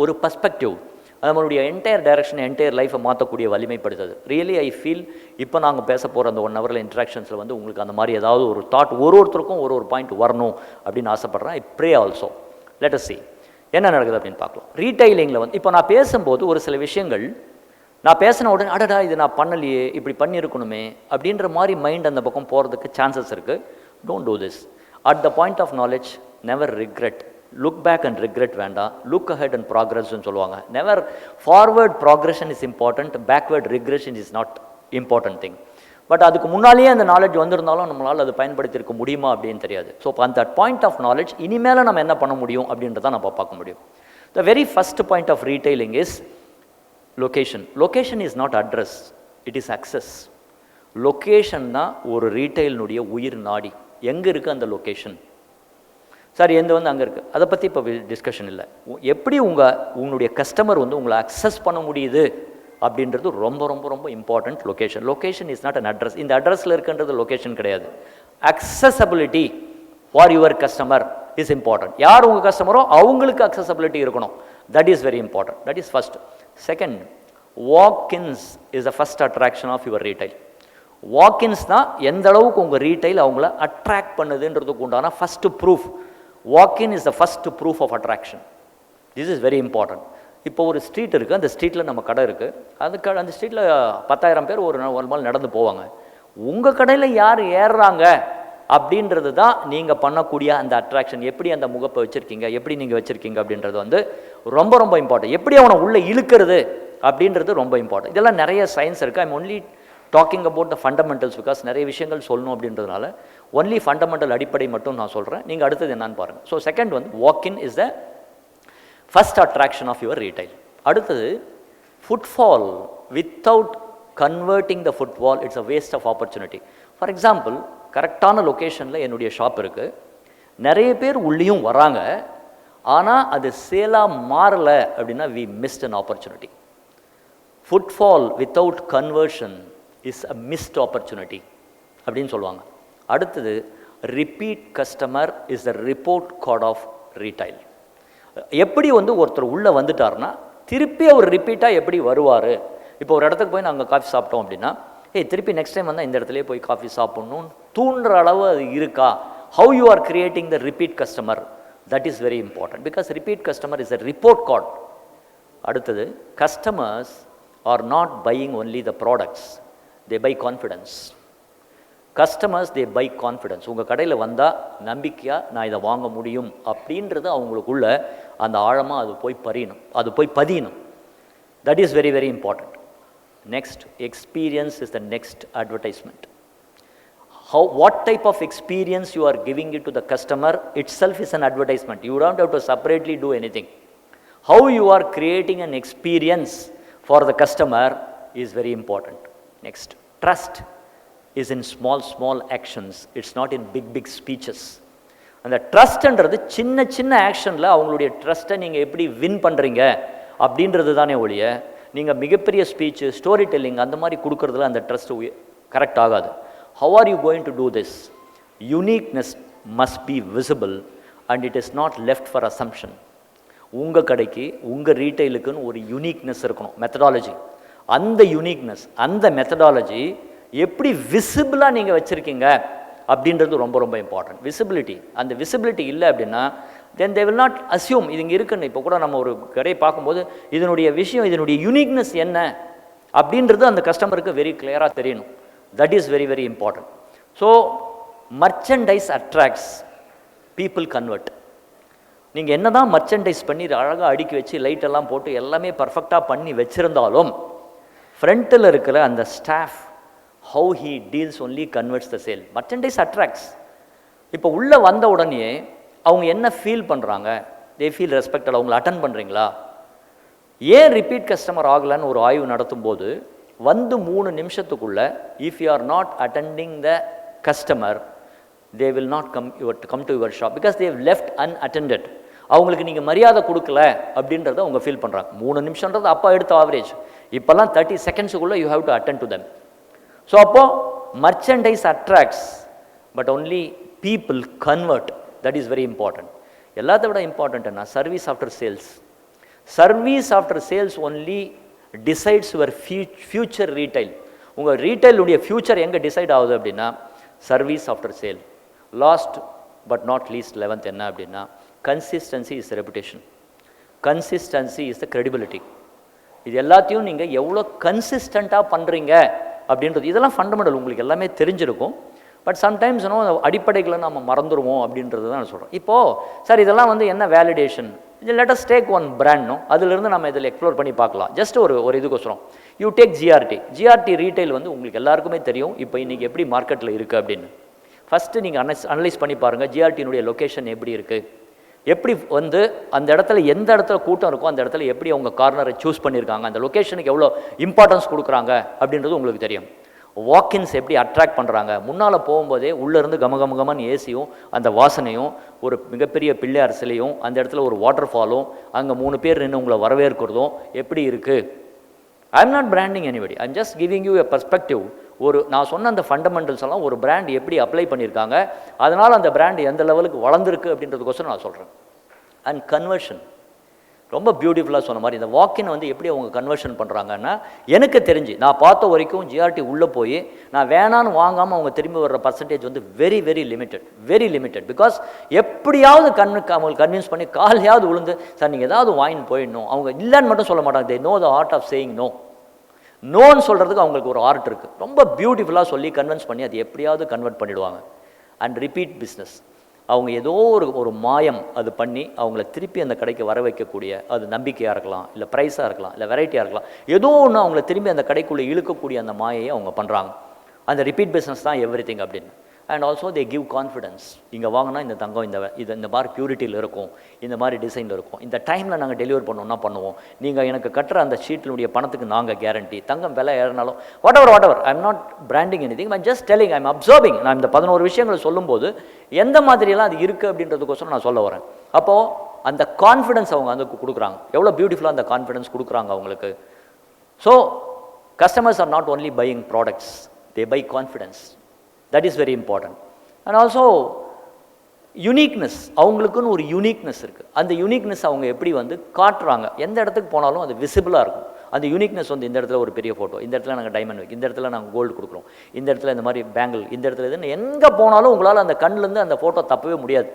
ஒரு பர்ஸ்பெக்டிவ் நம்மளுடைய என்டையர் டைரக்ஷன், என்டையர் லைஃப்பை மாற்றக்கூடிய வலிமைப்படுத்துது. ரியலி ஐ ஃபீல் இப்போ நாங்கள் பேச போகிற அந்த 1 ஹவரில் இன்ட்ராக்ஷன்ஸில் வந்து உங்களுக்கு அந்த மாதிரி ஏதாவது ஒரு தாட் ஒருத்தருக்கும் ஒரு பாயிண்ட் வரணும் அப்படின்னு ஆசைப்பட்றேன். I pray also. Let us see என்ன நடக்குது அப்படின்னு பார்க்கலாம். ரீட்டைலிங்கில் வந்து இப்போ நான் பேசும்போது ஒரு சில விஷயங்கள் நான் பேசின உடனே அடடா இது நான் பண்ணலையே, இப்படி பண்ணியிருக்கணுமே அப்படின்ற மாதிரி மைண்ட் அந்த பக்கம் போகிறதுக்கு சான்சஸ் இருக்குது. Don't do this. At the point of knowledge never regret. Look back and regret வேண்டாம், லுக் அஹெட் அண்ட் ப்ராக்ரஸ்ன்னு சொல்லுவாங்க. Never forward progression is important, backward regression is not important thing. But அதுக்கு முன்னாலேயே அந்த நாலேஜ் வந்திருந்தாலும் நம்மளால் அது பயன்படுத்தியிருக்க முடியுமா அப்படின்னு தெரியாது. ஸோ அந்த பாயிண்ட் ஆஃப் நாலேஜ் இனிமேல் நம்ம என்ன பண்ண முடியும் அப்படின்றத நம்ம பார்க்க முடியும். The very first point of retailing is location. Location is not address, it is access. Location தான் ஒரு ரீட்டைலினுடைய உயிர் நாடி. எங்கே இருக்குது அந்த லொக்கேஷன்? சார் எந்த வந்து அங்கே இருக்குது, அதை பற்றி இப்போ டிஸ்கஷன் இல்லை. எப்படி உங்களுடைய கஸ்டமர் வந்து உங்களை அக்சஸ் பண்ண முடியுது அப்படின்றது ரொம்ப ரொம்ப ரொம்ப important. Location. Location is not an address. இந்த அட்ரஸில் இருக்கின்றது லொக்கேஷன் கிடையாது. Accessibility for your customer is important. யார் உங்கள் கஸ்டமரோ அவங்களுக்கு அக்சசபிலிட்டி இருக்கணும். That is very important. That is first. Second, walk-ins is the first attraction of your retail. Walk-ins தான் எந்த அளவுக்கு உங்கள் ரீட்டைல் அவங்கள அட்ராக்ட் பண்ணுதுன்றதுக்கு உண்டான first proof. Walk-in is the first proof of attraction. This is very important. இப்போ ஒரு street இருக்குது, அந்த ஸ்ட்ரீட்டில் நம்ம கடை இருக்குது. அந்த ஸ்ட்ரீட்டில் 10,000 பேர் ஒரு நாள் நடந்து போவாங்க. உங்கள் கடையில் யார் ஏறுறாங்க அப்படின்றது தான் நீங்கள் பண்ணக்கூடிய அந்த அட்ராக்ஷன். எப்படி அந்த முகப்பை வச்சுருக்கீங்க, எப்படி நீங்கள் வச்சுருக்கீங்க அப்படின்றது வந்து ரொம்ப ரொம்ப இம்பார்ட்டன்ட். எப்படி அவனை உள்ளே இழுக்கிறது அப்படின்றது ரொம்ப இம்பார்ட்டன்ட். இதெல்லாம் நிறைய சயின்ஸ் இருக்குது. I'm only talking about the fundamentals because நிறைய விஷயங்கள் சொல்லணும் அப்படின்றதுனால ஒன்லி ஃபண்டமெண்டல் அடிப்படை மட்டும் நான் சொல்கிறேன். நீங்கள் அடுத்தது என்னன்னு பாருங்கள். ஸோ செகண்ட் வந்து walk-in is the first attraction of your retail. அடுத்தது footfall. Without converting the footfall it's a waste of opportunity. For example, கரெக்டான லொக்கேஷனில் என்னுடைய ஷாப் இருக்குது, நிறைய பேர் உள்ளேயும் வராங்க, ஆனால் அது சேலாக மாறலை அப்படின்னா we missed an opportunity. Footfall without conversion is a missed opportunity அப்படின்னு சொல்லுவாங்க. அடுத்தது repeat customer is the report card of retail. எப்படி வந்து ஒருத்தர் உள்ளே வந்துட்டார்னா திருப்பி அவர் ரிப்பீட்டாக எப்படி வருவார். இப்போ ஒரு இடத்துக்கு போய் நாங்கள் காஃபி சாப்பிட்டோம் அப்படின்னா திருப்பி நெக்ஸ்ட் டைம் வந்தால் இந்த இடத்துலேயே போய் காஃபி சாப்பிட்ணுன்னு தூண்டுற அளவு அது இருக்கா? How you are creating the repeat customer, that is very important. Because repeat customer is a report card. அடுத்தது, customers are not buying only the products, they buy confidence. Customers they buy confidence. உங்கள் கடையில் வந்தால் நம்பிக்கையாக நான் இதை வாங்க முடியும் அப்படின்றது அவங்களுக்குள்ள அந்த ஆழமாக அது போய் பதியணும். That is very very important. Next, experience is the next advertisement. What type of experience you are giving it to the customer itself is an advertisement. You don't have to separately do anything. How you are creating an experience for the customer is very important. Next, trust is in small actions. It's not in big speeches. And the trust என்றது சின்ன ஆக்ஷனில் அவங்களுடைய ட்ரஸ்ட்டை நீங்கள் எப்படி win பண்ணுறீங்க அப்படின்றது தானே ஒழிய, நீங்கள் மிகப்பெரிய ஸ்பீச்சு, ஸ்டோரி டெல்லிங் அந்த மாதிரி கொடுக்குறதுல அந்த ட்ரஸ்ட் கரெக்ட் ஆகாது. How are you going to do this? Uniqueness must be visible and it is not left for assumption. உங்கள் கடைக்கு, உங்கள் ரீட்டைலுக்குன்னு ஒரு யூனிக்னஸ் இருக்கணும், மெத்தடாலஜி. அந்த யூனிக்னஸ், அந்த மெத்தடாலஜி எப்படி விசிபிளாக நீங்கள் வச்சுருக்கீங்க அப்படின்றது ரொம்ப ரொம்ப இம்பார்ட்டன்ட். விசிபிலிட்டி, அந்த விசிபிலிட்டி இல்லை அப்படின்னா then they will not assume இது இங்கே இருக்குன்னு. இப்போ கூட நம்ம ஒரு கடையை பார்க்கும்போது இதனுடைய விஷயம், இதனுடைய யூனிக்னஸ் என்ன அப்படின்றது அந்த கஸ்டமருக்கு வெரி கிளியராக தெரியணும். That is very very important. So merchandise attracts, people convert. நீங்கள் என்ன தான் மர்ச்சன்டைஸ் பண்ணி அழகாக அடுக்கி வச்சு லைட்டெல்லாம் போட்டு எல்லாமே பர்ஃபெக்டாக பண்ணி வச்சுருந்தாலும் ஃப்ரண்ட்டில் இருக்கிற அந்த staff, how he deals only converts the sale. Merchandise attracts. இப்போ உள்ளே வந்த உடனே அவங்க என்ன ஃபீல் பண்ணுறாங்க? They feel respected. அவங்கள அட்டன் பண்ணுறீங்களா? ஏன் ரிப்பீட் கஸ்டமர் ஆகலைன்னு ஒரு ஆய்வு நடத்தும் போது வந்து 3 நிமிஷத்துக்குள்ள if you are not attending the customer they will not come to your shop because they've left unattended. அவங்களுக்கு நீங்கள் மரியாதை கொடுக்கல அப்படின்றத அவங்க ஃபீல் பண்ணுறாங்க. 3 நிமிஷன்றது அப்போ எடுத்த ஆவரேஜ். இப்போல்லாம் 30 செகண்ட்ஸுக்குள்ளே you have to attend to them. So அப்போது merchandise attracts but only people convert. That is very important. எல்லாத்த விட இம்பார்ட்டன்ட் என்ன? Service after sales. Service after sales only decides your future retail. உங்கள் ரீட்டைலுடைய ஃபியூச்சர் எங்கே decide ஆகுது அப்படின்னா service after sale. Last but not least 11th என்ன அப்படின்னா consistency is reputation. Consistency is the credibility. இது எல்லாத்தையும் நீங்கள் எவ்வளோ கன்சிஸ்டண்ட்டாக பண்ணுறீங்க அப்படின்றது, இதெல்லாம் ஃபண்டமெண்டல், உங்களுக்கு எல்லாமே தெரிஞ்சிருக்கும். பட் சம்டைம்ஸ் அடிப்படைகளை நம்ம மறந்துடுவோம் அப்படின்றது தான் நான் சொல்கிறேன். இப்போது சார் இதெல்லாம் வந்து என்ன வேலிடேஷன், இது let us take one brand. அதுலேருந்து நம்ம இதில் எக்ஸ்ப்ளோர் பண்ணி பார்க்கலாம். ஜஸ்ட் ஒரு இதுக்கோசரம் யூ டேக் ஜிஆர்டி ரீட்டைல் வந்து உங்களுக்கு எல்லாருக்குமே தெரியும் இப்போ இன்றைக்கி எப்படி மார்க்கெட்டில் இருக்குது அப்படின்னு. ஃபஸ்ட்டு நீங்கள் அனலைஸ் பண்ணி பாருங்கள் ஜிஆர்டியினுடைய லொக்கேஷன் எப்படி இருக்குது, எப்படி வந்து அந்த இடத்துல எந்த இடத்துல கூட்டம் இருக்கோ அந்த இடத்துல எப்படி அவங்க கார்னரை சூஸ் பண்ணியிருக்காங்க, அந்த லொக்கேஷனுக்கு எவ்வளோ இம்பார்ட்டன்ஸ் கொடுக்குறாங்க அப்படின்றது உங்களுக்கு தெரியும். வாக்கின்ஸ் எப்படி அட்ராக்ட் பண்ணுறாங்க, முன்னால் போகும்போதே உள்ளேருந்து கமகமகமன் ஏசியும் அந்த வாசனையும் ஒரு மிகப்பெரிய பிள்ளையார் சிலையும் அந்த இடத்துல ஒரு வாட்டர் ஃபாலும் அங்கே 3 பேர் நின்று உங்களை வரவேற்கிறதும் எப்படி இருக்குது. ஐ am not branding anybody, I am just giving you a perspective. நான் சொன்ன அந்த ஃபண்டமெண்டல்ஸ் எல்லாம் ஒரு பிராண்ட் எப்படி அப்ளை பண்ணியிருக்காங்க, அதனால் அந்த பிராண்ட் எந்த லெவலுக்கு வளர்ந்துருக்கு அப்படின்றதுக்கோசரம் நான் சொல்கிறேன். அண்ட் கன்வர்ஷன் ரொம்ப பியூட்டிஃபுல்லாக சொன்ன மாதிரி இந்த வாக்கின் வந்து எப்படி அவங்க கன்வர்ஷன் பண்ணுறாங்கன்னா எனக்கு தெரிஞ்சு நான் பார்த்த வரைக்கும் ஜிஆர்டி உள்ளே போய் நான் வேணான்னு வாங்காமல் அவங்க திரும்பி வர்ற பர்சன்டேஜ் வந்து வெரி வெரி லிமிட்டட். பிகாஸ் எப்படியாவது அவங்களுக்கு கன்வின்ஸ் பண்ணி காலையாவது விழுந்து சார் நீங்கள் ஏதாவது வாங்கின்னு போயிடணும், அவங்க இல்லைன்னு மட்டும் சொல்ல மாட்டாங்க. They know the art of saying no. நோன்னு சொல்கிறதுக்கு அவங்களுக்கு ஒரு ஆர்ட் இருக்குது. ரொம்ப பியூட்டிஃபுல்லாக சொல்லி கன்வின்ஸ் பண்ணி அது எப்படியாவது கன்வெர்ட் பண்ணிவிடுவாங்க. அண்ட் ரிப்பீட் பிஸ்னஸ், அவங்க ஏதோ ஒரு மாயம் அது பண்ணி அவங்கள திருப்பி அந்த கடைக்கு வர வைக்கக்கூடிய, அது நம்பிக்கையாக இருக்கலாம், இல்லை ப்ரைஸாக இருக்கலாம், இல்லை வெரைட்டியாக இருக்கலாம், ஏதோ ஒன்று அவங்கள திரும்பி அந்த கடைக்குள்ளே இழுக்கக்கூடிய அந்த மாயையை அவங்க பண்ணுறாங்க. அந்த ரிப்பீட் பிஸ்னஸ் தான் எவ்ரி திங் அப்படின்னு. And also they give confidence. இங்கே வாங்கினா இந்த தங்கம் இந்த மாதிரி பியூரிட்டியில் இருக்கும், இந்த மாதிரி டிசைனில் இருக்கும், இந்த டைமில் நாங்கள் டெலிவர் பண்ணோம்னா பண்ணுவோம், நீங்கள் எனக்கு கட்டுற அந்த ஷீட்டினுடைய பணத்துக்கு நாங்கள் கேரண்டி, தங்கம் விலை ஏறினாலும் whatever. I am not branding anything, I just telling, I am observing. நான் இந்த 11 விஷயங்களை சொல்லும்போது எந்த மாதிரியெல்லாம் அது இருக்குது அப்படின்றதுக்கோசரம் நான் சொல்ல வரேன். அப்போது அந்த கான்ஃபிடன்ஸ் அவங்க வந்து கொடுக்குறாங்க. எவ்வளோ பியூட்டிஃபுல்லாக அந்த கான்ஃபிடன்ஸ் கொடுக்குறாங்க அவங்களுக்கு. So customers are not only buying products, they buy confidence. That is very important. And also uniqueness, அவங்களுக்குன்னு ஒரு யூனிக்னஸ் இருக்குது. அந்த யூனிக்னஸ் அவங்க எப்படி வந்து காட்டுறாங்க, எந்த இடத்துக்கு போனாலும் அது விசிபிளாக இருக்கும். அந்த யூனிக்னஸ் வந்து இந்த இடத்துல ஒரு பெரிய ஃபோட்டோ, இந்த இடத்துல நாங்கள் டைமண்ட் வைக்கும், இந்த இடத்துல நாங்கள் கோல்டு கொடுக்குறோம், இந்த இடத்துல இந்த மாதிரி பேங்கிள், இந்த இடத்துல இதுன்னு எங்கே போனாலும் உங்களால் அந்த கண்ணிலேருந்து அந்த ஃபோட்டோ தப்பவே முடியாது.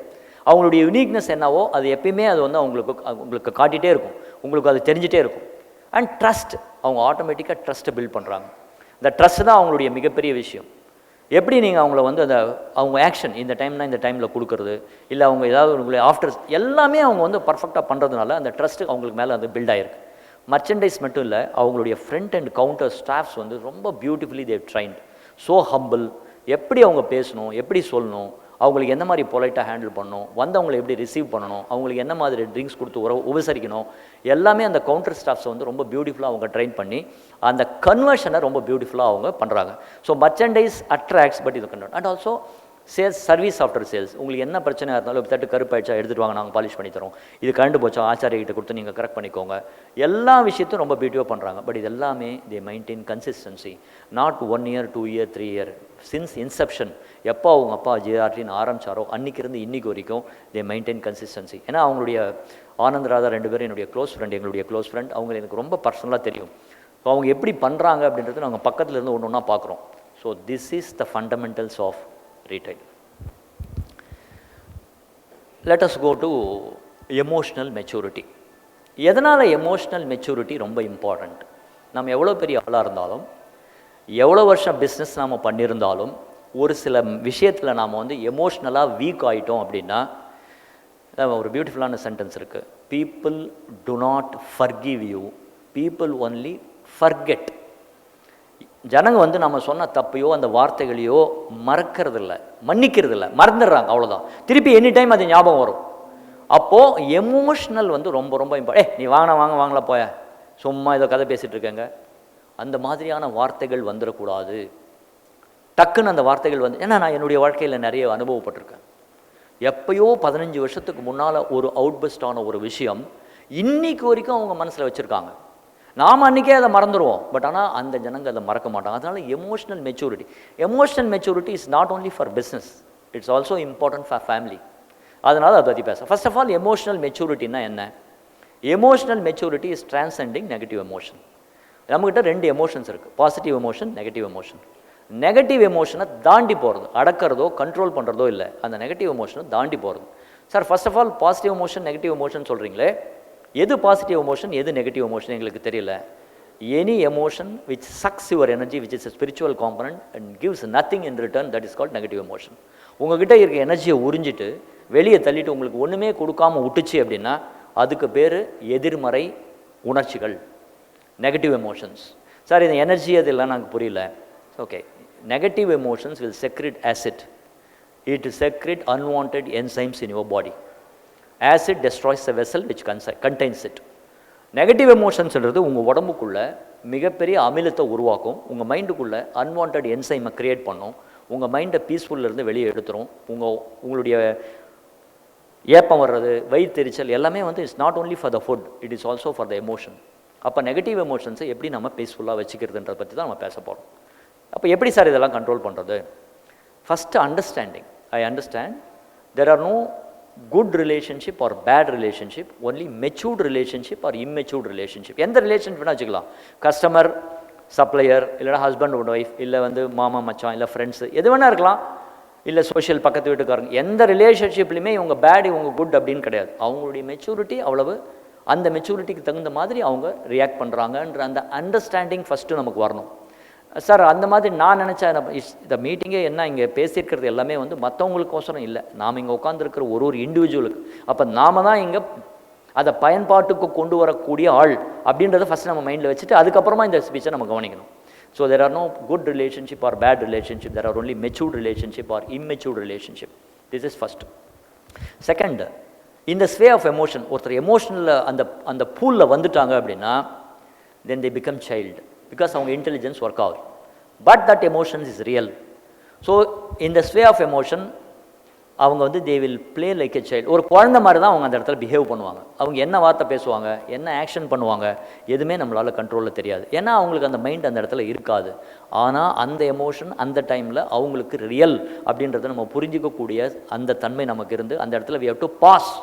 அவங்களுடைய யூனிக்னஸ் என்னவோ அது எப்பயுமே அது வந்து உங்களுக்கு காட்டிகிட்டே இருக்கும், உங்களுக்கு அது தெரிஞ்சிட்டே இருக்கும். அண்ட் ட்ரஸ்ட், அவங்க ஆட்டோமேட்டிக்காக ட்ரஸ்ட்டை பில்ட் பண்ணுறாங்க. இந்த ட்ரஸ்ட் தான் அவங்களுடைய மிகப்பெரிய விஷயம். எப்படி நீங்கள் அவங்கள வந்து அந்த அவங்க ஆக்ஷன் இந்த டைம்னா இந்த டைமில் கொடுக்குறது, இல்லை அவங்க ஏதாவது உங்களை ஆஃப்டர் எல்லாமே அவங்க வந்து பர்ஃபெக்டாக பண்ணுறதுனால அந்த ட்ரஸ்ட்டு அவங்களுக்கு மேலே அது பில்ட் ஆகிருக்கு. மர்ச்சன்டைஸ் மட்டும் இல்லை, அவங்களுடைய ஃப்ரண்ட் அண்ட் கவுண்டர் ஸ்டாஃப்ஸ் வந்து ரொம்ப beautifully they trained, so humble. எப்படி அவங்க பேசணும், எப்படி சொல்லணும், அவங்களுக்கு என்ன மாதிரி பொலைட்டாக ஹேண்டில் பண்ணணும், வந்தவங்களை எப்படி ரிசீவ் பண்ணணும், அவங்களுக்கு என்ன மாதிரி ட்ரிங்க்ஸ் கொடுத்து உபசரிக்கணும், எல்லாமே அந்த கவுண்டர் ஸ்டாஃப்ஸை வந்து ரொம்ப பியூட்டிஃபுல்லாக அவங்க ட்ரெயின் பண்ணி அந்த கன்வர்ஷனை ரொம்ப பியூட்டிஃபுல்லாக அவங்க பண்ணுறாங்க. ஸோ மர்ச்சன்டைஸ் அட்ராக்ட்ஸ், பட் இது convert. And also sales, service after sales. உங்களுக்கு என்ன பிரச்சனையாக இருந்தாலும் தட்டு கருப்பாயிடுச்சா எடுத்துகிட்டு வாங்க, நாங்கள் பாலிஷ் பண்ணி தரோம், இது கரண்டு போச்சா ஆச்சாரியகிட்ட கொடுத்து நீங்கள் கரெக்ட் பண்ணிக்கோங்க, எல்லா விஷயத்தையும் ரொம்ப பியூட்டிஃபாக பண்ணுறாங்க. பட் இது எல்லாமே தே maintain consistency, not 1 year 2 year 3 year, since Inception. எப்போ அவங்க அப்பா ஜேஆர்டின்னு ஆரம்பித்தாரோ அன்றைக்கி இருந்து இன்றைக்கி வரைக்கும் தே மெயின்டைன் கன்சிஸ்டன்சி. ஏன்னா அவங்களுடைய ஆனந்த் ராதா 2 பேரும் என்னுடைய க்ளோஸ் ஃப்ரெண்ட், எங்களுடைய க்ளோஸ் ஃப்ரெண்ட். அவங்க எனக்கு ரொம்ப பர்சனலாக தெரியும். ஸோ அவங்க எப்படி பண்ணுறாங்க அப்படின்றது நாங்கள் பக்கத்தில் இருந்து ஒன்று ஒன்றா பார்க்குறோம். So this is the fundamentals of retail. Let us go to emotional maturity. எதனால் எமோஷ்னல் மெச்சூரிட்டி ரொம்ப இம்பார்ட்டண்ட்? நம்ம எவ்வளோ பெரிய ஆளாக இருந்தாலும், எவ்வளோ வருஷம் பிஸ்னஸ் நாம் பண்ணியிருந்தாலும், ஒரு சில விஷயத்தில் நாம் வந்து எமோஷ்னலாக வீக் ஆகிட்டோம் அப்படின்னா, ஒரு பியூட்டிஃபுல்லான சென்டென்ஸ் இருக்குது, people do not forgive you, people only forget. ஜனங்க வந்து நம்ம சொன்ன தப்பையோ அந்த வார்த்தைகளையோ மறக்கிறது இல்லை, மன்னிக்கிறது இல்லை, மறந்துடுறாங்க, அவ்வளோதான். திருப்பி எனி டைம் அது ஞாபகம் வரும். அப்போது எமோஷ்னல் வந்து ரொம்ப ரொம்ப இம்பார்ட்டன்ட். நீ வாங்கலாம் போய, சும்மா ஏதோ கதை பேசிகிட்டு இருக்கேங்க, அந்த மாதிரியான வார்த்தைகள் வந்துடக்கூடாது. டக்குன்னு அந்த வார்த்தைகள் வந்து, ஏன்னா நான் என்னுடைய வாழ்க்கையில் நிறைய அனுபவப்பட்டிருக்கேன். எப்பயோ 15 வருஷத்துக்கு முன்னால் ஒரு அவுட்பஸ்டான ஒரு விஷயம் இன்னைக்கு வரைக்கும் அவங்க மனசில் வச்சுருக்காங்க. நாம் அன்றைக்கே அதை மறந்துடுவோம், பட் ஆனால் அந்த ஜனங்க அதை மறக்க மாட்டாங்க. அதனால் emotional maturity is not only for business, it's also important for family. அதனால் அதை பற்றி பேச. ஃபர்ஸ்ட் ஆஃப் ஆல் எமோஷ்னல் மெச்சூரிட்டின்னா என்ன? Emotional maturity is transcending negative emotion. நம்மகிட்ட 2 எமோஷன்ஸ் இருக்குது, positive emotion, negative emotion. Negative எமோஷனை தாண்டி போகிறது, அடக்கிறதோ கண்ட்ரோல் பண்ணுறதோ இல்லை, அந்த நெகட்டிவ் எமோஷனை தாண்டி போகிறது. Sir first of all positive emotion negative emotion சொல்கிறீங்களே, எது பாசிட்டிவ் எமோஷன் எது நெகட்டிவ் எமோஷன் எங்களுக்கு தெரியல. Any emotion which sucks your energy, which is a spiritual component and gives nothing in return, that is called negative emotion. உங்ககிட்ட இருக்க எனர்ஜியை உறிஞ்சிட்டு வெளியே தள்ளிட்டு உங்களுக்கு ஒன்றுமே கொடுக்காம விட்டுச்சு அப்படின்னா அதுக்கு பேர் எதிர்மறை உணர்ச்சிகள், நெகட்டிவ் எமோஷன்ஸ். சார் இந்த எனர்ஜி அதெல்லாம் எனக்கு புரியல. Okay, negative emotions will secrete acid. It will secrete unwanted enzymes in your body. Acid destroys the vessel which contains it. Negative எமோஷன்ஸ்ன்றது உங்கள் உடம்புக்குள்ளே மிகப்பெரிய அமிலத்தை உருவாக்கும், உங்கள் மைண்டுக்குள்ளே அன்வான்ட் என்சைமை க்ரியேட் பண்ணும், உங்கள் மைண்டை பீஸ்ஃபுல்லேருந்து வெளியே எடுத்துரும். உங்களுடைய ஏப்பம் வர்றது, வயிற்றெரிச்சல் எல்லாமே வந்து it's not only for the food, it is also for the emotion. அப்போ நெகட்டிவ் எமோஷன்ஸை எப்படி நம்ம பீஸ்ஃபுல்லாக வச்சுக்கிறதுன்றதை பற்றி தான் நம்ம பேச போகிறோம். அப்போ எப்படி சார் இதெல்லாம் கண்ட்ரோல் பண்ணுறது? First understanding. I understand there are no good relationship or bad relationship, only matured relationship or immatured relationship. எந்த ரிலேஷன்ஷிப் வேணால் வச்சுக்கலாம், கஸ்டமர் சப்ளையர், இல்லைனா ஹஸ்பண்ட் அண்ட் ஒய்ஃப், இல்லை வந்து மாமா மச்சான், இல்லை ஃப்ரெண்ட்ஸு, எது வேணா இருக்கலாம், இல்லை சோஷியல் பக்கத்து வீட்டுக்காரங்க. எந்த ரிலேஷன்ஷிப்லையுமே இவங்க பேட் இவங்க குட் அப்படின்னு கிடையாது. அவங்களுடைய மெச்சூரிட்டி அவ்வளவு, அந்த மெச்சூரிட்டிக்கு தகுந்த மாதிரி அவங்க ரியாக்ட் பண்ணுறாங்கன்ற அந்த அண்டர்ஸ்டாண்டிங் ஃபஸ்ட்டு நமக்கு வரணும். சார் அந்த மாதிரி நான் நினச்சேன், இந்த மீட்டிங்கே என்ன இங்கே பேசியிருக்கிறது எல்லாமே வந்து மற்றவங்களுக்கோசரம் இல்லை, நாம் இங்கே உட்காந்துருக்கிற ஒரு இண்டிவிஜுவலுக்கு. அப்போ நாம் தான் இங்கே அதை பயன்பாட்டுக்கு கொண்டு வரக்கூடிய ஆள் அப்படின்றத ஃபஸ்ட் நம்ம மைண்டில் வச்சுட்டு அதுக்கப்புறமா இந்த ஸ்பீச்சை நம்ம கவனிக்கணும். So there are no good relationship or bad relationship, there are only matured relationship or immatured relationship. This is first. Second, இந்த ஸ்வே ஆஃப் எமோஷன், ஒருத்தர் எமோஷனில் அந்த பூலில் வந்துட்டாங்க அப்படின்னா then they become child, because அவங்க இன்டெலிஜென்ஸ் ஒர்க் ஆகுது. But that emotions is real. So இந்த ஸ்வே ஆஃப் எமோஷன் அவங்க வந்து they will play like a child. ஒரு குழந்தை மாதிரி தான் அவங்க அந்த இடத்துல பிஹேவ் பண்ணுவாங்க. அவங்க என்ன வார்த்தை பேசுவாங்க, என்ன ஆக்ஷன் பண்ணுவாங்க, எதுவுமே நம்மளால் கண்ட்ரோலில் தெரியாது. ஏன்னா அவங்களுக்கு அந்த மைண்ட் அந்த இடத்துல இருக்காது. ஆனால் அந்த எமோஷன் அந்த டைமில் அவங்களுக்கு ரியல் அப்படின்றத நம்ம புரிஞ்சிக்கக்கூடிய அந்த தன்மை நமக்கு இருந்து அந்த இடத்துல we have to பாஸ்,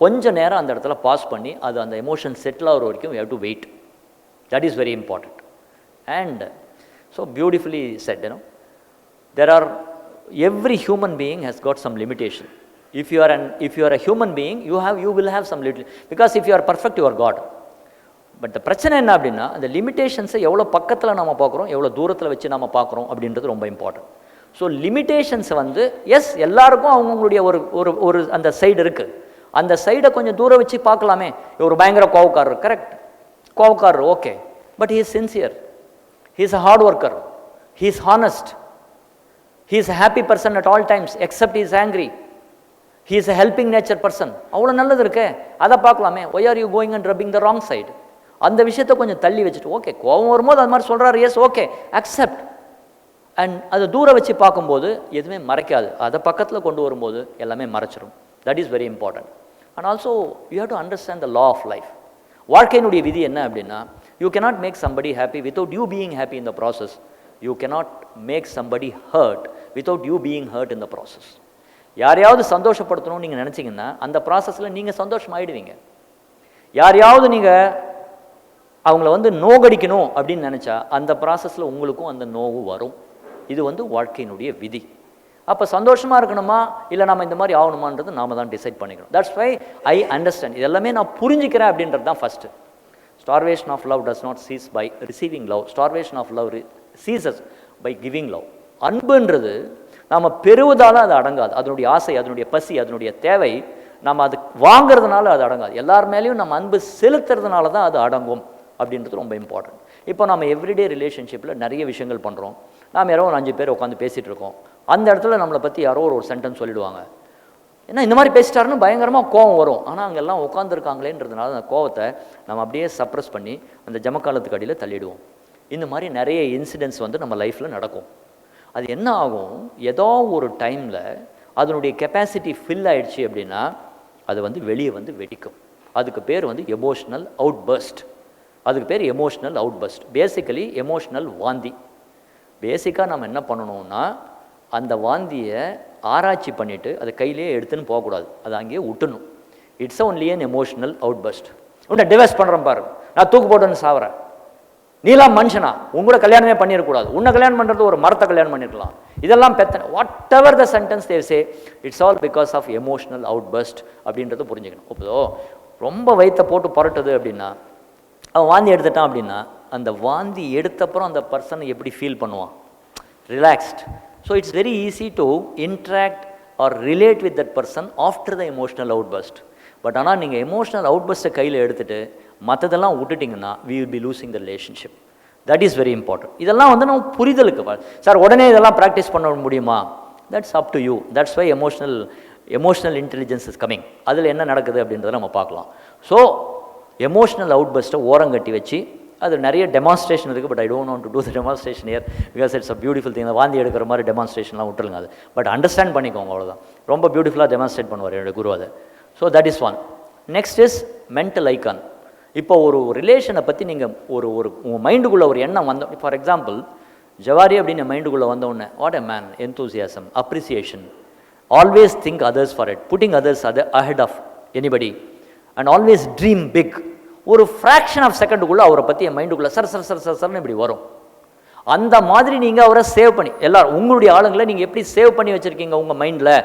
கொஞ்சம் நேரம் அந்த இடத்துல பாஸ் பண்ணி அது அந்த எமோஷன் செட்டில் ஆகிற வரைக்கும் we have to wait. That is very important. And so beautifully said, there are, every human being has got some limitation. If you are a human being, you will have some little, because if you are perfect, you are God. But பிரச்சனை என்ன அப்படின்னா, அந்த லிமிட்டேஷன்ஸை எவ்வளோ பக்கத்தில் நம்ம பார்க்குறோம், எவ்வளோ தூரத்தில் வச்சு நம்ம பார்க்குறோம் அப்படின்றது ரொம்ப இம்பார்ட்டன்ட். ஸோ லிமிட்டேஷன்ஸை வந்து எஸ் எல்லாருக்கும் அவங்களுடைய ஒரு அந்த சைடு இருக்குது. அந்த சைடை கொஞ்சம் தூரம் வச்சு பார்க்கலாமே. ஒரு பயங்கர கோவக்காரர், கரெக்ட், கோவக்காரர் okay, but he is sincere, he is a hard worker, he is honest, he is a happy person at all times except he is angry, he is a helping nature person. அவ்வளோ நல்லது இருக்கே, அதை பார்க்கலாமே. Why are you going and rubbing the wrong side? அந்த விஷயத்தை கொஞ்சம் தள்ளி வச்சுட்டு, ஓகே கோபம் வரும்போது அது மாதிரி சொல்கிறாரு, எஸ் ஓகே அக்செப்ட். அண்ட் அதை தூரம் வச்சு பார்க்கும்போது எதுவுமே மறைக்காது, அதை பக்கத்தில் கொண்டு வரும்போது எல்லாமே மறைச்சிடும். That is very important. And also you have to understand the law of life. வாழ்க்கையினுடைய விதி என்ன அப்படின்னா, you cannot make somebody happy without you being happy in the process. You cannot make somebody hurt without you being hurt in the process. யாரையாவது சந்தோஷப்படுத்தணும்னு நீங்கள் நினச்சிங்கன்னா அந்த ப்ராசஸில் நீங்கள் சந்தோஷமாயிடுவீங்க. யாரையாவது நீங்கள் அவங்கள வந்து நோகடிக்கணும் அப்படின்னு நினச்சா அந்த ப்ராசஸில் உங்களுக்கும் அந்த நோவு வரும். இது வந்து வாழ்க்கையினுடைய விதி. அப்போ சந்தோஷமாக இருக்கணுமா இல்லை நம்ம இந்த மாதிரி ஆகணுமான்றது நாம தான் டிசைட் பண்ணிக்கணும். That's why I understand. இது எல்லாமே நான் புரிஞ்சுக்கிறேன் அப்படின்றது தான் first. Starvation of love does not cease by receiving love. Starvation of love ceases by giving love. அன்புன்றது நாம் பெறுவதால் அது அடங்காது. அதனுடைய ஆசை, அதனுடைய பசி, அதனுடைய தேவை நம்ம அது வாங்கிறதுனால அது அடங்காது. எல்லார் மேலேயும் நம்ம அன்பு செலுத்துறதுனால தான் அது அடங்கும் அப்படின்றது ரொம்ப இம்பார்ட்டன்ட். இப்போ நம்ம எவ்ரிடே ரிலேஷன்ஷிப்பில் நிறைய விஷயங்கள் பண்ணுறோம். நாம் யாரோ ஒரு 5 பேர் உட்காந்து பேசிகிட்டு இருக்கோம். அந்த இடத்துல நம்மளை பற்றி யாரோ ஒரு சென்டென்ஸ் சொல்லிடுவாங்க. ஏன்னா இந்த மாதிரி பேசிட்டாருன்னு பயங்கரமாக கோவம் வரும். ஆனால் அங்கெல்லாம் உட்காந்துருக்காங்களேன்றதுனால அந்த கோவத்தை நம்ம அப்படியே சப்ரஸ் பண்ணி அந்த ஜமக்காலத்துக்கு அடியில் தள்ளிடுவோம். இந்த மாதிரி நிறைய இன்சிடென்ட்ஸ் வந்து நம்ம லைஃப்பில் நடக்கும். அது என்ன ஆகும், ஏதோ ஒரு டைமில் அதனுடைய கெப்பாசிட்டி ஃபில் ஆயிடுச்சு அப்படின்னா அது வந்து வெளியே வந்து வெடிக்கும். அதுக்கு பேர் வந்து எமோஷ்னல் அவுட் பர்ஸ்ட். அதுக்கு பேர் emotional outburst. Basically emotional வாந்தி. பேசிக்காக நம்ம என்ன பண்ணணும்னா அந்த வாந்தியை ஆராய்ச்சி பண்ணிவிட்டு அதை கையிலே எடுத்துன்னு போகக்கூடாது, அதை அங்கேயே விட்டுணும். It's only an emotional outburst. உன்னை டிவைஸ் பண்ணுறேன் பாரு, நான் தூக்கு போட்டுன்னு சாவறேன், நீலாம் மனுஷனா, உங்களோட கல்யாணமே பண்ணிடக்கூடாது, உன்னை கல்யாணம் பண்ணுறது ஒரு மரத்தை கல்யாணம் பண்ணிருக்கலாம், இதெல்லாம் பெத்தனை, whatever the sentence they say, it's all because of emotional outburst அப்படின்றத புரிஞ்சுக்கணும். இப்போ ரொம்ப வயிற்றை போட்டு புரட்டுது அப்படின்னா, அவன் வாந்தி எடுத்துட்டான் அப்படின்னா அந்த வாந்தி எடுத்தப்புறம் அந்த பர்சனை எப்படி ஃபீல் பண்ணுவான்? Relaxed. So it's very easy to interact or relate with that person after the emotional outburst. But ஆனால் நீங்கள் எமோஷ்னல் அவுட் பர்ஸ்ட்டை கையில் எடுத்துகிட்டு மற்றதெல்லாம் விட்டுட்டிங்கன்னா we will be losing the relationship. That is very important. இதெல்லாம் வந்து நம்ம புரிதலுக்கு சார் உடனே இதெல்லாம் ப்ராக்டிஸ் பண்ண முடியுமா? That's up to you. That's why emotional intelligence is coming. அதில் என்ன நடக்குது அப்படின்றத நம்ம பார்க்கலாம். ஸோ எமோஷ்னல் அவுட் பர்ஸ்ட்டை ஓரங்கட்டி வச்சு, அது நிறைய டெமான்ஸ்ட்ரேஷன் இருக்குது. But I don't want to do the demonstration here because it's a beautiful thing. வாந்தி எடுக்கிற மாதிரி டெமான்ஸ்ட்ரேஷன்லாம் விட்டுருங்க. அது பட் அண்டர்ஸ்டாண்ட் பண்ணிக்கோங்க, அவ்வளோதான். ரொம்ப பியூட்டிஃபுல்லாக டெமான்ஸ்ட்ரேட் பண்ணுவார் என்னோட குரு அதை. So that is one. Next is mental icon. இப்போ ஒரு ரிலேஷனை பற்றி நீங்கள் உங்கள் மைண்டுக்குள்ளே ஒரு எண்ணம் வந்த, ஃபார் எக்ஸாம்பிள் ஜவாரி அப்படின்னு மைண்டுக்குள்ளே வந்தவுடனே, what a man, enthusiasm, appreciation, always think others for it, putting others ahead of anybody and always dream big. ஒரு ஃப்ராக்ஷன் ஆஃப் செகண்டுக்குள்ளே அவரை பற்றி என் மைண்டுக்குள்ளே சர்னு இப்படி வரும். அந்த மாதிரி நீங்கள் அவரை சேவ் பண்ணி, எல்லாரும் உங்களுடைய ஆளுங்களை நீங்கள் எப்படி சேவ் பண்ணி வச்சுருக்கீங்க உங்கள் மைண்டில்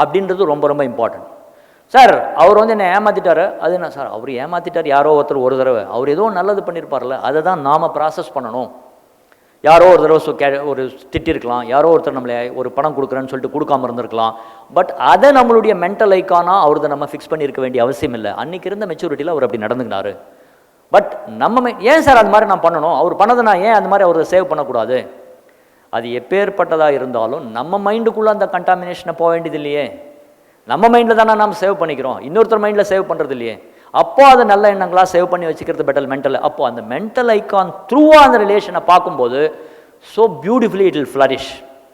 அப்படின்றது ரொம்ப ரொம்ப இம்பார்ட்டன்ட். சார் அவர் வந்து என்னை ஏமாற்றிட்டாரு, அது என்ன சார், அவர் ஏமாற்றிட்டார் யாரோ ஒருத்தர் ஒரு தடவை, அவர் ஏதோ நல்லது பண்ணியிருப்பார்ல, அதை தான் நாம் ப்ராசஸ் பண்ணணும். யாரோ ஒரு தடவை ஒரு திட்டிருக்கலாம், யாரோ ஒருத்தர் நம்மளை ஒரு பணம் கொடுக்குறேன்னு சொல்லிட்டு கொடுக்காம இருந்திருக்கலாம். பட் அதை நம்மளுடைய மென்டல் ஐக்கானா அவரதை நம்ம ஃபிக்ஸ் பண்ணியிருக்க வேண்டிய அவசியம் இல்லை. அன்றைக்கி இருந்த மெச்சூரிட்டியில் அவர் அப்படி நடந்துக்கினாரு. பட் நம்ம ஏன் சார் அது மாதிரி நான் பண்ணணும், அவர் பண்ணதை நான் ஏன் அந்த மாதிரி அவரை சேவ் பண்ணக்கூடாது? அது எப்பேற்பட்டதாக இருந்தாலும் நம்ம மைண்டுக்குள்ளே அந்த கண்டாமினேஷனை போக வேண்டியது இல்லையே. நம்ம மைண்டில் தானே நம்ம சேவ் பண்ணிக்கிறோம், இன்னொருத்தர் மைண்டில் சேவ் பண்ணுறது இல்லையே. அப்போ அதை நல்ல எண்ணங்களாக சேவ் பண்ணி வச்சுக்கிறது பெட்டர் மென்டல். அப்போ அந்த மென்டல் ஐக்கான் த்ரூவாக அந்த ரிலேஷனை பார்க்கும்போது so beautifully it will flourish.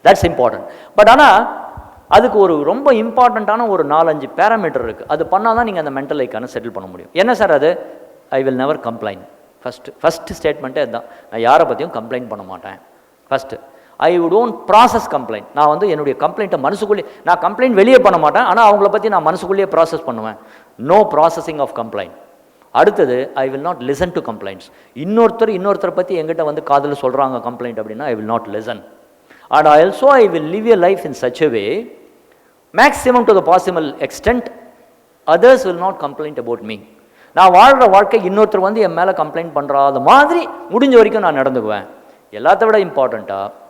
That's important. But ஆனால் அதுக்கு ஒரு ரொம்ப இம்பார்ட்டண்ட்டான ஒரு 4-5 பேராமீட்டர் இருக்குது. அது பண்ணால் தான் நீங்கள் அந்த மென்டல் ஐக்கானை செட்டில் பண்ண முடியும். என்ன சார் அது? I will never complaint. First ஸ்டேட்மெண்ட்டே அதுதான். நான் யாரை பற்றியும் கம்ப்ளைண்ட் பண்ண மாட்டேன். First I don't process complaint. நான் வந்து என்னுடைய கம்ப்ளைண்ட்டை மனசுக்குள்ளே, நான் கம்ப்ளைண்ட் வெளியே பண்ண மாட்டேன், ஆனால் அவங்கள பற்றி நான் மனசுக்குள்ளேயே ப்ராசஸ் பண்ணுவேன். No processing of complaint. அடுத்தது I will not listen to complaints. இன்னொருத்தரை பற்றி எங்கிட்ட வந்து காதில் சொல்கிறாங்க கம்ப்ளைண்ட் அப்படின்னா I will not listen. And also I will live a life in such a way maximum to the possible extent others will not complaint about me. நான் வாழ்கிற வாழ்க்கை இன்னொருத்தர் வந்து என் மேலே கம்ப்ளைண்ட் பண்ணுறாத மாதிரி முடிஞ்ச வரைக்கும் நான் நடந்துக்குவேன். எல்லாத்த விட இம்பார்ட்டண்ட்டாக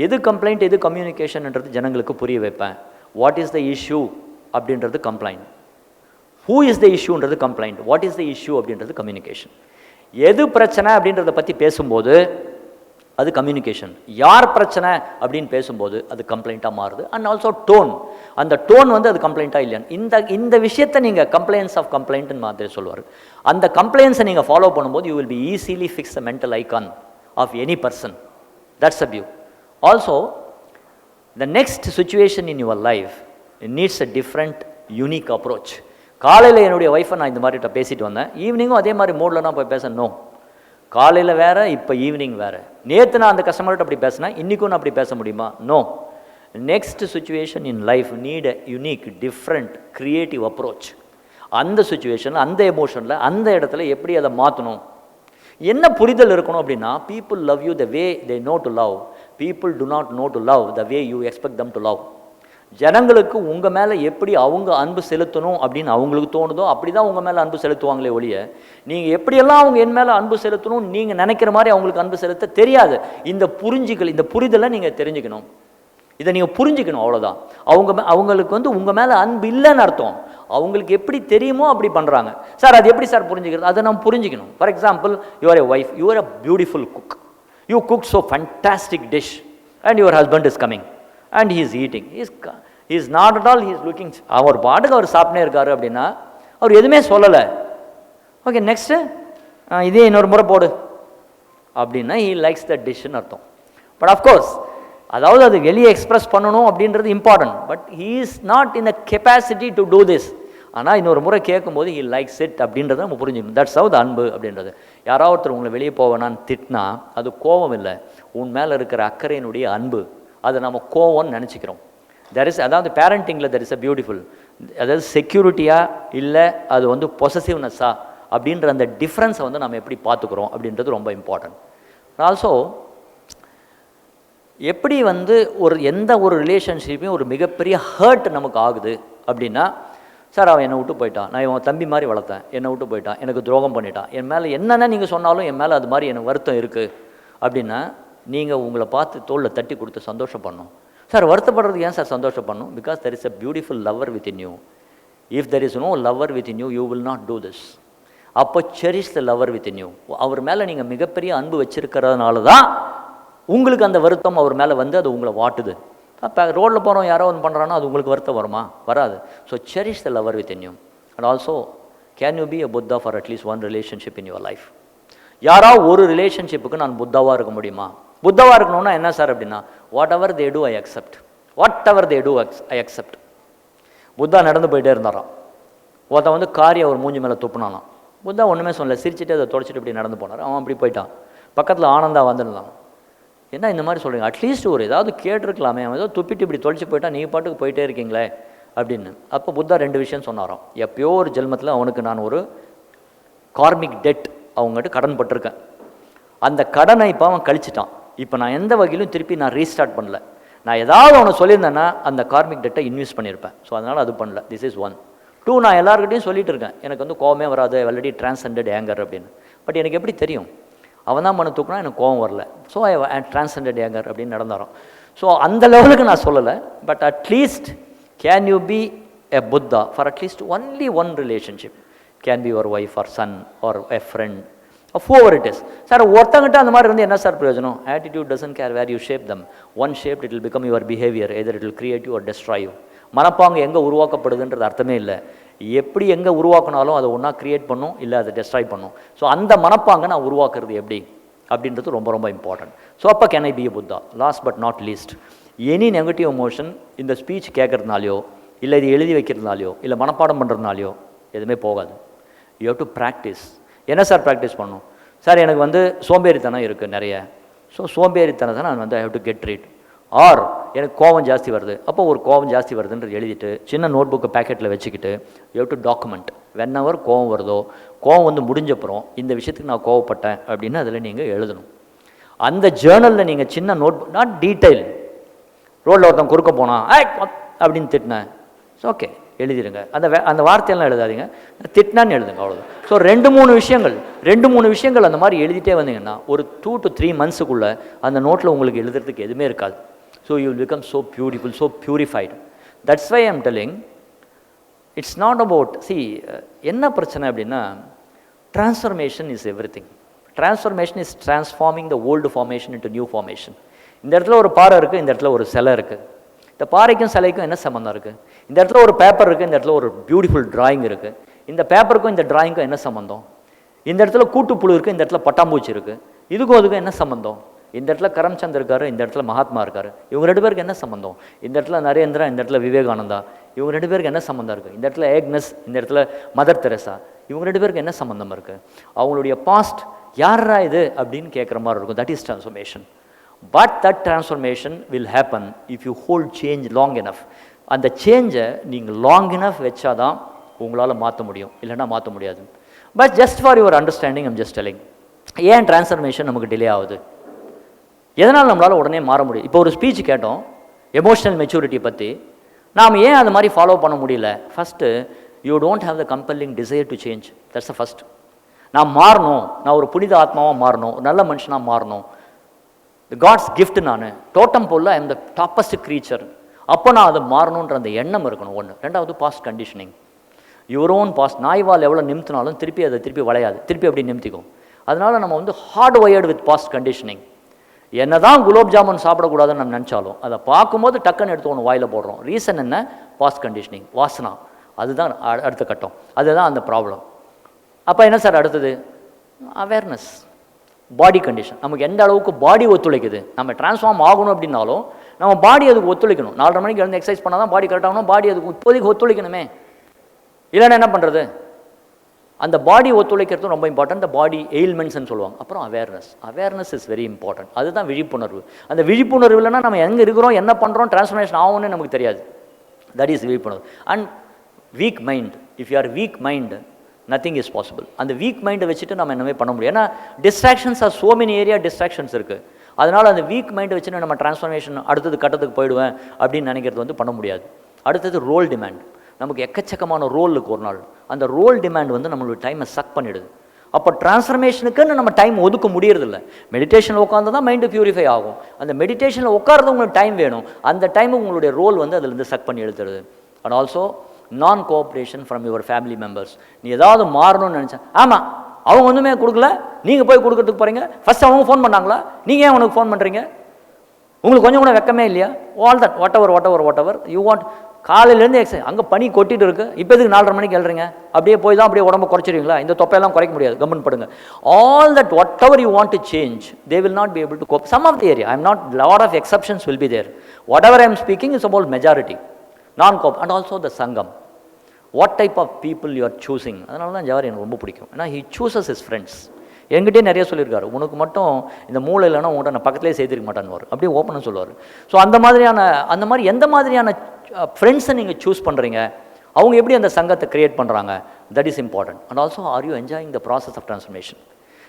எது கம்ப்ளைண்ட் எது கம்யூனிகேஷன்ன்றது ஜனங்களுக்கு புரிய வைப்பேன். வாட் இஸ் த இஷ்யூ அப்படின்றது கம்ப்ளைண்ட், ஹூ இஸ் த இஷ்யூன்றது complaint, what is the issue அப்படின்றது கம்யூனிகேஷன். எது பிரச்சனை அப்படின்றத பற்றி பேசும்போது அது கம்யூனிகேஷன், யார் பிரச்சனை அப்படின்னு பேசும்போது அது கம்ப்ளைண்ட்டாக மாறுது. அண்ட் ஆல்சோ டோன், அந்த டோன் வந்து அது கம்ப்ளைண்ட்டாக இல்லையான்னு இந்த விஷயத்தை நீங்கள் கம்ப்ளைண்ட்ஸ் ஆஃப் கம்ப்ளைண்ட்னு மாதிரி சொல்லுவார். அந்த கம்ப்ளைண்ட்ஸை நீங்கள் ஃபாலோ பண்ணும்போது you will be easily fix the mental icon of any person. That's a view. Also the next situation in your life, it needs a different unique approach. காலையில் என்னுடைய ஒய்ஃபை நான் இந்த மாதிரி பேசிட்டு வந்தேன், ஈவினிங்கும் அதே மாதிரி மோடில் நான் போய் பேசணும். காலையில் வேறு, இப்போ ஈவினிங் வேறு. நேற்று நான் அந்த கஸ்டமர்கிட்ட அப்படி பேசினேன், இன்றைக்கும் நான் அப்படி பேச முடியுமா? No. Next situation in life need a unique different creative approach. அந்த சுச்சுவேஷனில், அந்த எமோஷனில், அந்த இடத்துல எப்படி அதை மாற்றணும், என்ன புரிதல் இருக்கணும் அப்படின்னா, people love you the way they know to love, people do not know to love the way you expect them to love. ஜனங்களுக்கு உங்கள் மேலே எப்படி அவங்க அன்பு செலுத்தணும் அப்படின்னு அவங்களுக்கு தோணுதோ அப்படி தான் உங்கள் மேலே அன்பு செலுத்துவாங்களே ஒழிய, நீங்கள் எப்படியெல்லாம் அவங்க என் மேலே அன்பு செலுத்தணும் நீங்கள் நினைக்கிற மாதிரி அவங்களுக்கு அன்பு செலுத்த தெரியாது. இந்த புரிதலை நீங்கள் தெரிஞ்சுக்கணும், இதை நீங்கள் புரிஞ்சுக்கணும், அவ்வளோதான். அவங்களுக்கு வந்து உங்கள் மேலே அன்பு இல்லைன்னு அர்த்தம். அவங்களுக்கு எப்படி தெரியுமோ அப்படி பண்ணுறாங்க. சார் அது எப்படி சார் புரிஞ்சுக்கிறது? அதை நம்ம புரிஞ்சுக்கணும். For example, your a wife, your a beautiful cook, you cook so fantastic dish and your husband is coming and he is eating, he is not at all, he is looking, அவர் பாட்டுக்கு அவர் சாப்பிட்டே இருக்காரு அப்படின்னா அவர் எதுவுமே சொல்லலை. Okay, next இதே இன்னொரு முறை போடு அப்படின்னா ஹீ லைக்ஸ் த டிஷ்ன்னு அர்த்தம். பட் அஃப்கோர்ஸ் அதாவது அது வெளியே எக்ஸ்பிரஸ் பண்ணணும் அப்படின்றது important, but he is not in the capacity to do this. ஆனால் இன்னொரு முறை கேட்கும்போது ஹீ லைக்ஸ் இட் அப்படின்றத நம்ம புரிஞ்சுக்கணும். தட்ஸ் ஹவ் த அன்பு அப்படின்றது. யாராவது ஒருத்தர் உங்களை வெளியே போவேனான்னு திட்டினா அது கோபம் இல்லை, உன் மேலே இருக்கிற அக்கறையினுடைய அன்பு. அதை நம்ம கோவம்னு நினச்சிக்கிறோம். அதாவது பேரண்டிங்கில் தெர் இஸ் அ பியூட்டிஃபுல், அதாவது செக்யூரிட்டியாக இல்லை அது வந்து பொசசிவ்னஸ்ஸா அப்படின்ற அந்த டிஃப்ரென்ஸை வந்து நம்ம எப்படி பார்த்துக்குறோம் அப்படின்றது ரொம்ப இம்பார்ட்டன்ட். ஆல்சோ எப்படி வந்து எந்த ஒரு ரிலேஷன்ஷிப்பையும் ஒரு மிகப்பெரிய ஹர்ட் நமக்கு ஆகுது அப்படின்னா, சார் அவன் என்னை விட்டு போயிட்டான், நான் இவன் தம்பி மாதிரி வளர்த்தேன், என்னை விட்டு போயிட்டான், எனக்கு துரோகம் பண்ணிட்டான், என் மேலே என்னென்ன நீங்கள் சொன்னாலும் என் மேலே அது மாதிரி எனக்கு வருத்தம் இருக்குது அப்படின்னா, நீங்கள் உங்களை பார்த்து தோளில் தட்டி கொடுத்து சந்தோஷப்படணும். சார் வருத்தப்படுறது ஏன் சார் சந்தோஷப்படணும்? Because there is a beautiful lover with in you. If there is no lover with in you, you will not do this. அப்போ cherish the lover with in you. அவர் மேலே நீங்கள் மிகப்பெரிய அன்பு வச்சிருக்கிறதுனால தான் உங்களுக்கு அந்த வருத்தம் அவர் மேலே வந்து அது உங்களை வாட்டுது. அப்போ ரோட்டில் போகிறோம் யாரோ ஒன்று பண்ணுறான்னா அது உங்களுக்கு வருத்தம் வருமா? வராது. So cherish the lover with in you. And also can you be a Buddha for at least one relationship in your life? யாராவது ஒரு ரிலேஷன்ஷிப்புக்கு நான் புத்தாவாக இருக்க முடியுமா? புத்தாவாக இருக்கணும்னா என்ன சார் அப்படின்னா, what ever they do I accept, what ever they do I accept. Buddha நடந்து போயிட்டே இருந்தாராம். ஒருத்தன் வந்து காரியை அவர் மூஞ்சி மேலே துப்புனாலாம். புத்தா ஒன்றுமே சொல்லலை, சிரிச்சுட்டு அதை தொடச்சிட்டு இப்படி நடந்து போனார். அவன் அப்படி போயிட்டான். பக்கத்தில் ஆனந்தா வந்துருந்தான். என்ன இந்த மாதிரி சொல்கிறீங்க? அட்லீஸ்ட் ஒரு ஏதாவது கேட்டிருக்கலாமே, அவன் ஏதோ துப்பிட்டு இப்படி தொலைச்சி போயிட்டா நீங்கள் பாட்டுக்கு போயிட்டே இருக்கீங்களே அப்படின்னு. அப்போ புத்தா 2 விஷயம் சொன்னாராம். எப்பயோ ஒரு ஜென்மத்தில் அவனுக்கு நான் ஒரு கார்மிக் டெட் அவங்ககிட்ட கடன் பட்டிருக்கேன், அந்த கடனை இப்போ அவன் கழிச்சிட்டான். இப்போ நான் எந்த வகையிலும் திருப்பி நான் ரீஸ்டார்ட் பண்ணல. நான் ஏதாவது அவனை சொல்லியிருந்தேன்னா அந்த கார்மிக் டெட்டை இன்வெஸ்ட் பண்ணியிருப்பேன். ஸோ அதனால் அது பண்ணல. This is 1. 2, நான் எல்லாருக்கிட்டையும் சொல்லிட்டு இருக்கேன் எனக்கு வந்து கோவமே வராது, ஆல்ரெடி டிரான்செண்டட் ஏங்கர் அப்படின்னு. பட் எனக்கு எப்படி தெரியும்? அவன் தான் மனு தூக்குனா எனக்கு கோவம் வரல. ஸோ ஐ டிரான்செண்டட் ஏங்கர் அப்படின்னு நடந்தாரோம். ஸோ அந்த லெவலுக்கு நான் சொல்லலை. But at least can you be a Buddha for at least only one relationship? Can be your wife or son or a friend or whoever it is. Sir ஒருத்தங்கிட்ட அந்த மாதிரி இருந்து என்ன சார் பிரயோஜனம்? Attitude doesn't care where you shape them. One shape it will become your behaviour, either it will create you or destroy you. மனப்பாங்கு எங்கே உருவாக்கப்படுதுன்றது அர்த்தமே இல்லை. எப்படி எங்கே உருவாக்கினாலும் அதை ஒன்றா க்ரியேட் பண்ணும், இல்லை அதை டெஸ்ட்ராய் பண்ணும். ஸோ அந்த மனப்பாங்கை நான் உருவாக்குறது எப்படி அப்படின்றது ரொம்ப ரொம்ப இம்பார்ட்டன்ட். ஸோ அப்போ can I be a Buddha? Last but not least, any negative emotion இந்த ஸ்பீச் கேட்கறதுனாலையோ இல்லை இது எழுதி வைக்கிறதுனாலையோ இல்லை மனப்பாடம் பண்ணுறதுனாலையோ எதுவுமே போகாது. You have to practice. என்ன சார் ப்ராக்டிஸ் பண்ணணும்? சார் எனக்கு வந்து சோம்பேறித்தனம் இருக்குது நிறைய. ஸோ சோம்பேறித்தனத்தை நான் வந்து I have to get rid. Or எனக்கு கோவம் ஜாஸ்தி வருது, அப்போ ஒரு கோவம் ஜாஸ்தி வருதுன்றது எழுதிட்டு சின்ன நோட் புக்கை பேக்கெட்டில் வச்சுக்கிட்டு you have to document. Whenever கோவம் வருதோ, கோவம் வந்து முடிஞ்சப்புறம் இந்த விஷயத்துக்கு நான் கோவப்பட்டேன் அப்படின்னு அதில் நீங்கள் எழுதணும். அந்த ஜேர்னலில் நீங்கள் சின்ன நோட், நாட் டீட்டெயில், ரோட்டில் ஒருத்தன் குறுக்க போனான் அப்படின்னு திட்டினேன், இட்ஸ் ஓகே, எழுதிடுங்க. அந்த வார்த்தையெல்லாம் எழுதாதீங்க, திட்டினான்னு எழுதுங்க, அவ்வளோதான். ஸோ 2-3 விஷயங்கள் அந்த மாதிரி எழுதிட்டே வந்தீங்கன்னா ஒரு 2 to 3 monthsக்குள்ளே அந்த நோட்டில் உங்களுக்கு எழுதுறதுக்கு எதுவுமே இருக்காது. So you will become so beautiful, so purified. That's why I'm telling, it's not about என்ன பிரச்சனை அப்படின்னா, transformation is everything. Transformation is transforming the old formation into new formation. இந்த இடத்துல ஒரு பாறை இருக்குது, இந்த இடத்துல ஒரு சிலை இருக்குது. இந்த பாறைக்கும் சிலைக்கும் என்ன சம்மந்தம் இருக்குது? இந்த இடத்துல ஒரு பேப்பர் இருக்குது, இந்த இடத்துல ஒரு பியூட்டிஃபுல் டிராயிங் இருக்குது. இந்த பேப்பருக்கும் இந்த டிராயிங்க்கும் என்ன சம்மந்தம்? இந்த இடத்துல கூட்டுப்புழு இருக்குது, இந்த இடத்துல பட்டாம்பூச்சி இருக்குது. இதுக்கும் அதுக்கும் என்ன சம்மந்தம்? இந்த இடத்துல கரம்சந்த் இருக்காரு, இந்த இடத்துல மகாத்மா இருக்காரு. இவங்க 2 பேருக்கு என்ன சம்மந்தம்? இந்த இடத்துல நரேந்திரா, இந்த இடத்துல விவேகானந்தா. இவங்க 2 பேருக்கு என்ன சம்மந்தம் இருக்குது? இந்த இடத்துல ஏக்னஸ், இந்த இடத்துல மதர் தெரேசா. இவங்க 2 பேருக்கு என்ன சம்மந்தம் இருக்குது? அவங்களுடைய பாஸ்ட் யாரா இது அப்படின்னு கேட்குற மாதிரி இருக்கும். That is transformation. But that transformation will happen if you hold change long enough. அந்த சேஞ்சை நீங்கள் லாங் எனஃப் வச்சாதான் உங்களால் மாற்ற முடியும், இல்லைன்னா மாற்ற முடியாது. But just for your understanding I'm just telling, ஏன் டிரான்ஸ்ஃபர்மேஷன் நமக்கு டிலே ஆகுது, எதனால் நம்மளால் உடனே மாற முடியும்? இப்போ ஒரு ஸ்பீச் கேட்டோம் எமோஷனல் மெச்சூரிட்டியை பற்றி, நாம் ஏன் அது மாதிரி ஃபாலோ பண்ண முடியல? First, you don't have the compelling desire to change. That's the first. நான் மாறணும், நான் ஒரு புனித ஆத்மாவாக மாறணும், ஒரு நல்ல மனுஷனாக மாறணும், காட்ஸ் கிஃப்ட், நான் totem pole I am the toppest creature, அப்போ நான் அதை மாறணுன்ற அந்த எண்ணம் இருக்கணும். ஒன்று. ரெண்டாவது, past conditioning. Your own past. நாய்வால் எவ்வளோ நிமித்தினாலும் திருப்பி வளையாது, திருப்பி அப்படி நிமித்திக்கும். அதனால் நம்ம வந்து hard wired with past conditioning. என்ன தான் குலோப் ஜாமுன் சாப்பிடக்கூடாதுன்னு நம்ம நினச்சாலும் அதை பார்க்கும்போது டக்குன்னு எடுத்து ஒன்று வாயில் போடுறோம். ரீசன் என்ன? பாஸ்ட் கண்டிஷனிங், வாசனா. அதுதான் அடுத்த கட்டம், அதுதான் அந்த ப்ராப்ளம். அப்போ என்ன சார் அடுத்தது? Awareness, body condition. நமக்கு எந்த அளவுக்கு பாடி ஒத்துழைக்குது. நம்ம டிரான்ஸ்ஃபார்ம் ஆகணும் அப்படின்னாலும் நம்ம பாடி அதுக்கு ஒத்துழைக்கணும். 4:30 மணிக்கு எழுந்து எக்ஸசைஸ் பண்ணால் தான் பாடி கரெக்டாகணும். பாடி அதுக்கு இப்போதைக்கு ஒத்துழைக்கணுமே, இல்லைன்னா என்ன பண்ணுறது? அந்த பாடி ஒத்துழைக்கிறது ரொம்ப இம்பார்ட்டன்ட். இந்த பாடி எயில்மெண்ட்ஸ்ன்னு சொல்லுவாங்க. அப்புறம் அவேர்னஸ் இஸ் வெரி இம்பார்ட்டன்ட். அதுதான் விழிப்புணர்வு. அந்த விழிப்புணர்வு இல்லைன்னா நம்ம எங்கே இருக்கிறோம், என்ன பண்ணுறோம், டிரான்ஸ்ஃபர்மேஷன் ஆகும்னு நமக்கு தெரியாது. தட் இஸ் விழிப்புணர்வு. And week mind. If you R week mind, nothing is possible. அந்த வீக் மைண்டை வச்சுட்டு நம்ம என்னவே பண்ண முடியும். ஏன்னா distractions are so many area distractions இருக்குது. அதனால் அந்த வீக் மைண்டை வச்சுட்டு நம்ம டிரான்ஸ்ஃபர்மேஷன் அடுத்தது கட்டத்துக்கு போயிடுவேன் அப்படின்னு நினைக்கிறது வந்து பண்ண முடியாது. அடுத்தது ரோல் டிமாண்ட். நமக்கு எக்கச்சக்கமான ரோல் இருக்குது ஒரு நாள். அந்த ரோல் டிமாண்ட் வந்து நம்மளுடைய டைமை சக் பண்ணிடுது. அப்போ டிரான்ஸ்ஃபர்மேஷனுக்குன்னு நம்ம டைம் ஒதுக்க முடியறதில்ல. மெடிடேஷனில் உட்காந்து தான் மைண்டு பியூரிஃபை ஆகும். அந்த மெடிடேஷனில் உட்கார்றது உங்களுக்கு டைம் வேணும். அந்த டைமுக்கு உங்களுடைய ரோல் வந்து அதுலேருந்து சக் பண்ணி எடுத்துருது. And also non cooperation from your family members. நீ ஏதாவது மாறணும்னு நினச்சேன், ஆமாம் அவங்க ஒன்றுமே கொடுக்கல, நீங்கள் போய் கொடுக்கறதுக்கு போகிறீங்க. ஃபஸ்ட் அவங்க ஃபோன் பண்ணாங்களா, நீங்கள் ஏன் உனக்கு ஃபோன் பண்ணுறீங்க? உங்களுக்கு கொஞ்சம் கூட வெக்கமே இல்லையா? All that what ever you want. காலையிலேருந்து எக்ஸசைஸ், அங்கே பனி கொட்டிட்டு இருக்கு, இப்போ எதுக்கு 4:30 மணிக்கு எழுறீங்க? அப்படியே போய் தான் அப்படியே உடம்பு குறைச்சிருவீங்களா? இந்த தொப்பையெல்லாம் குறைக்க முடியாது, கம்மன் படுங்க. All that what ever you want to change, they will not be able to cope. Some of the area, I am not, lot of exceptions will be there. Whatever I am speaking is about majority, நான் cope. And also the சங்கம். What type of people you are choosing. அதனால தான் ஜவாரி எனக்கு ரொம்ப பிடிக்கும். ஏன்னா he சூசஸ் his friends. என்கிட்டே நிறைய சொல்லியிருக்காரு, உனக்கு மட்டும் இந்த மூளை இல்லைன்னா உங்கள்கிட்ட நான் பக்கத்துலேயே சேர்த்துருக்க மாட்டான்னு அப்படியே ஓப்பனாக சொல்லுவார். ஸோ அந்த மாதிரி எந்த மாதிரியான ஃப்ரெண்ட்ஸை நீங்கள் சூஸ் பண்ணுறீங்க, அவங்க எப்படி அந்த சங்கத்தை கிரியேட் பண்ணுறாங்க, that is important. And also are you enjoying the process of transformation?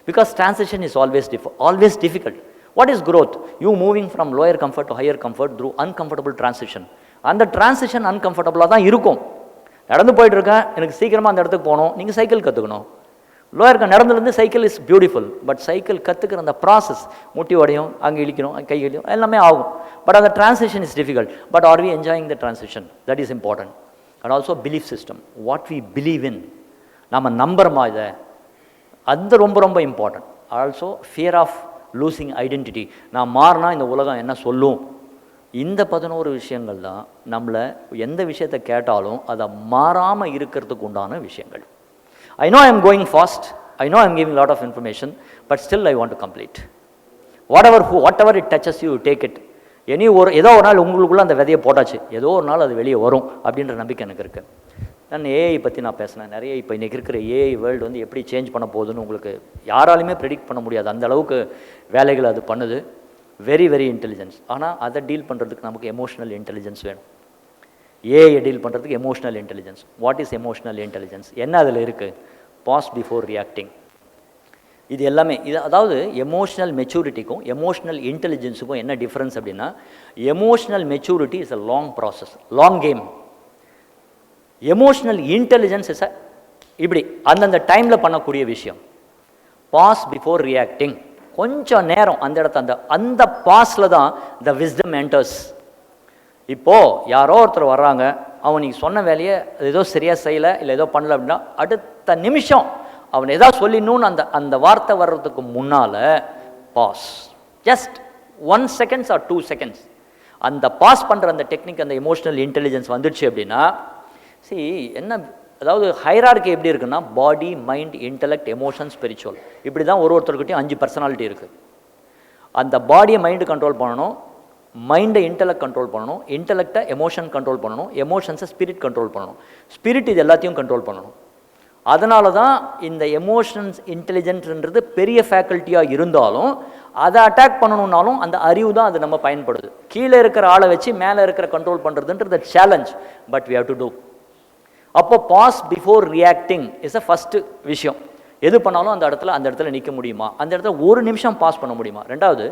Because transition is always difficult. What is growth? You moving from lower comfort to higher comfort through uncomfortable transition. அந்த transition அன்கம்ஃபர்டபுளாக தான் இருக்கும். நடந்து போயிட்டு இருக்கேன், எனக்கு சீக்கிரமாக அந்த இடத்துக்கு போகணும், நீங்கள் சைக்கிள் கற்றுக்கணும். லோயர் நடந்துலேருந்து cycle is beautiful. But cycle கற்றுக்கிற அந்த ப்ராசஸ், முட்டி உடையும், அங்கே இழிக்கணும், கை இழியும், எல்லாமே ஆகும். பட் அந்த transition is difficult. But are we enjoying the transition? That is important. And also belief system, what we believe in, நம்ம நம்புறோமா இதை, அது ரொம்ப ரொம்ப important. Also fear of losing identity. நான் மாறினா இந்த உலகம் என்ன சொல்லும்? இந்த 11 விஷயங்கள் தான் நம்மளை எந்த விஷயத்தை கேட்டாலும் அதை மாறாமல் இருக்கிறதுக்கு உண்டான விஷயங்கள். I know I am going fast, I know I am giving a lot of information, but still I want to complete. Whatever it touches you, take it. ஏதோ ஒரு நாள் உங்களுக்குள்ள அந்த விதையை போட்டாச்சு, ஏதோ ஒரு நாள் அது வெளியே வரும் அப்படின்ற நம்பிக்கை எனக்கு இருக்குது. நான் ஏஐ பற்றி நான் பேசினேன் நிறைய. இப்போ இன்றைக்கி இருக்கிற ஏஐ வேர்ல்டு வந்து எப்படி சேஞ்ச் பண்ண போகுதுன்னு உங்களுக்கு யாராலுமே ப்ரெடிக்ட் பண்ண முடியாது. அந்த அளவுக்கு வேலைகள் அது பண்ணுது. Very very intelligence. ஆனால் அதை டீல் பண்ணுறதுக்கு நமக்கு எமோஷனல் இன்டெலிஜென்ஸ் வேணும். ஏஐ டீல் பண்ணுறதுக்கு emotional intelligence. What is emotional intelligence? என்ன அதில் இருக்குது? Pause before reacting. இது எல்லாமே இது அதாவது எமோஷனல் மெச்சூரிட்டிக்கும் எமோஷனல் இன்டெலிஜென்ஸுக்கும் என்ன டிஃப்ரென்ஸ் அப்படின்னா, emotional maturity is a long process, long game. Emotional intelligence is a இப்படி அந்தந்த டைமில் பண்ணக்கூடிய விஷயம். பாஸ் பிஃபோர் ரியாக்டிங், கொஞ்சம் நேரம் அந்த இடத்த அந்த பாஸில் தான் த விஸ்டம் என்டர்ஸ். இப்போது யாரோ ஒருத்தர் வர்றாங்க, அவன் நீங்கள் சொன்ன வேலையை ஏதோ சரியாக செய்யலை இல்லை ஏதோ பண்ணல அப்படின்னா அடுத்த நிமிஷம் அவன் ஏதாவது சொல்லிடணும்னு அந்த வார்த்தை வர்றதுக்கு முன்னால் pause, just 1 seconds or 2 seconds. அந்த பாஸ் பண்ணுற அந்த டெக்னிக், அந்த எமோஷனல் இன்டெலிஜென்ஸ் வந்துடுச்சு அப்படின்னா, என்ன அதாவது ஹைரார்கி எப்படி இருக்குன்னா, பாடி, மைண்ட், இன்டெலெக்ட், எமோஷன், ஸ்பிரிச்சுவல், இப்படி தான் ஒருத்தர்கிட்டையும் 5 பர்சனாலிட்டி இருக்குது. அந்த பாடியை மைண்டு கண்ட்ரோல் பண்ணணும், மைண்டை இன்டெலெக்ட் கண்ட்ரோல் பண்ணணும், இன்டெலெக்டை எமோஷன் கண்ட்ரோல் பண்ணணும், எமோஷன்ஸை ஸ்பிரிட் கண்ட்ரோல் பண்ணணும், ஸ்பிரிட் இது எல்லாத்தையும் கண்ட்ரோல் பண்ணணும். அதனால தான் இந்த எமோஷன்ஸ் இன்டெலிஜென்ட்ன்றது பெரிய ஃபேக்கல்ட்டியாக இருந்தாலும் அதை அட்டாக் பண்ணணுன்னாலும் அந்த அறிவு தான் அது நம்ம பயன்படுது. கீழே இருக்கிற ஆளை வச்சு மேலே இருக்கிற கண்ட்ரோல் பண்ணுறதுன்றது challenge, but we have to do. அப்போ pause before reacting is a first விஷயம். எது பண்ணாலும் அந்த இடத்துல நிற்க முடியுமா, அந்த இடத்துல ஒரு நிமிஷம் பாஸ் பண்ண முடியுமா. ரெண்டாவது,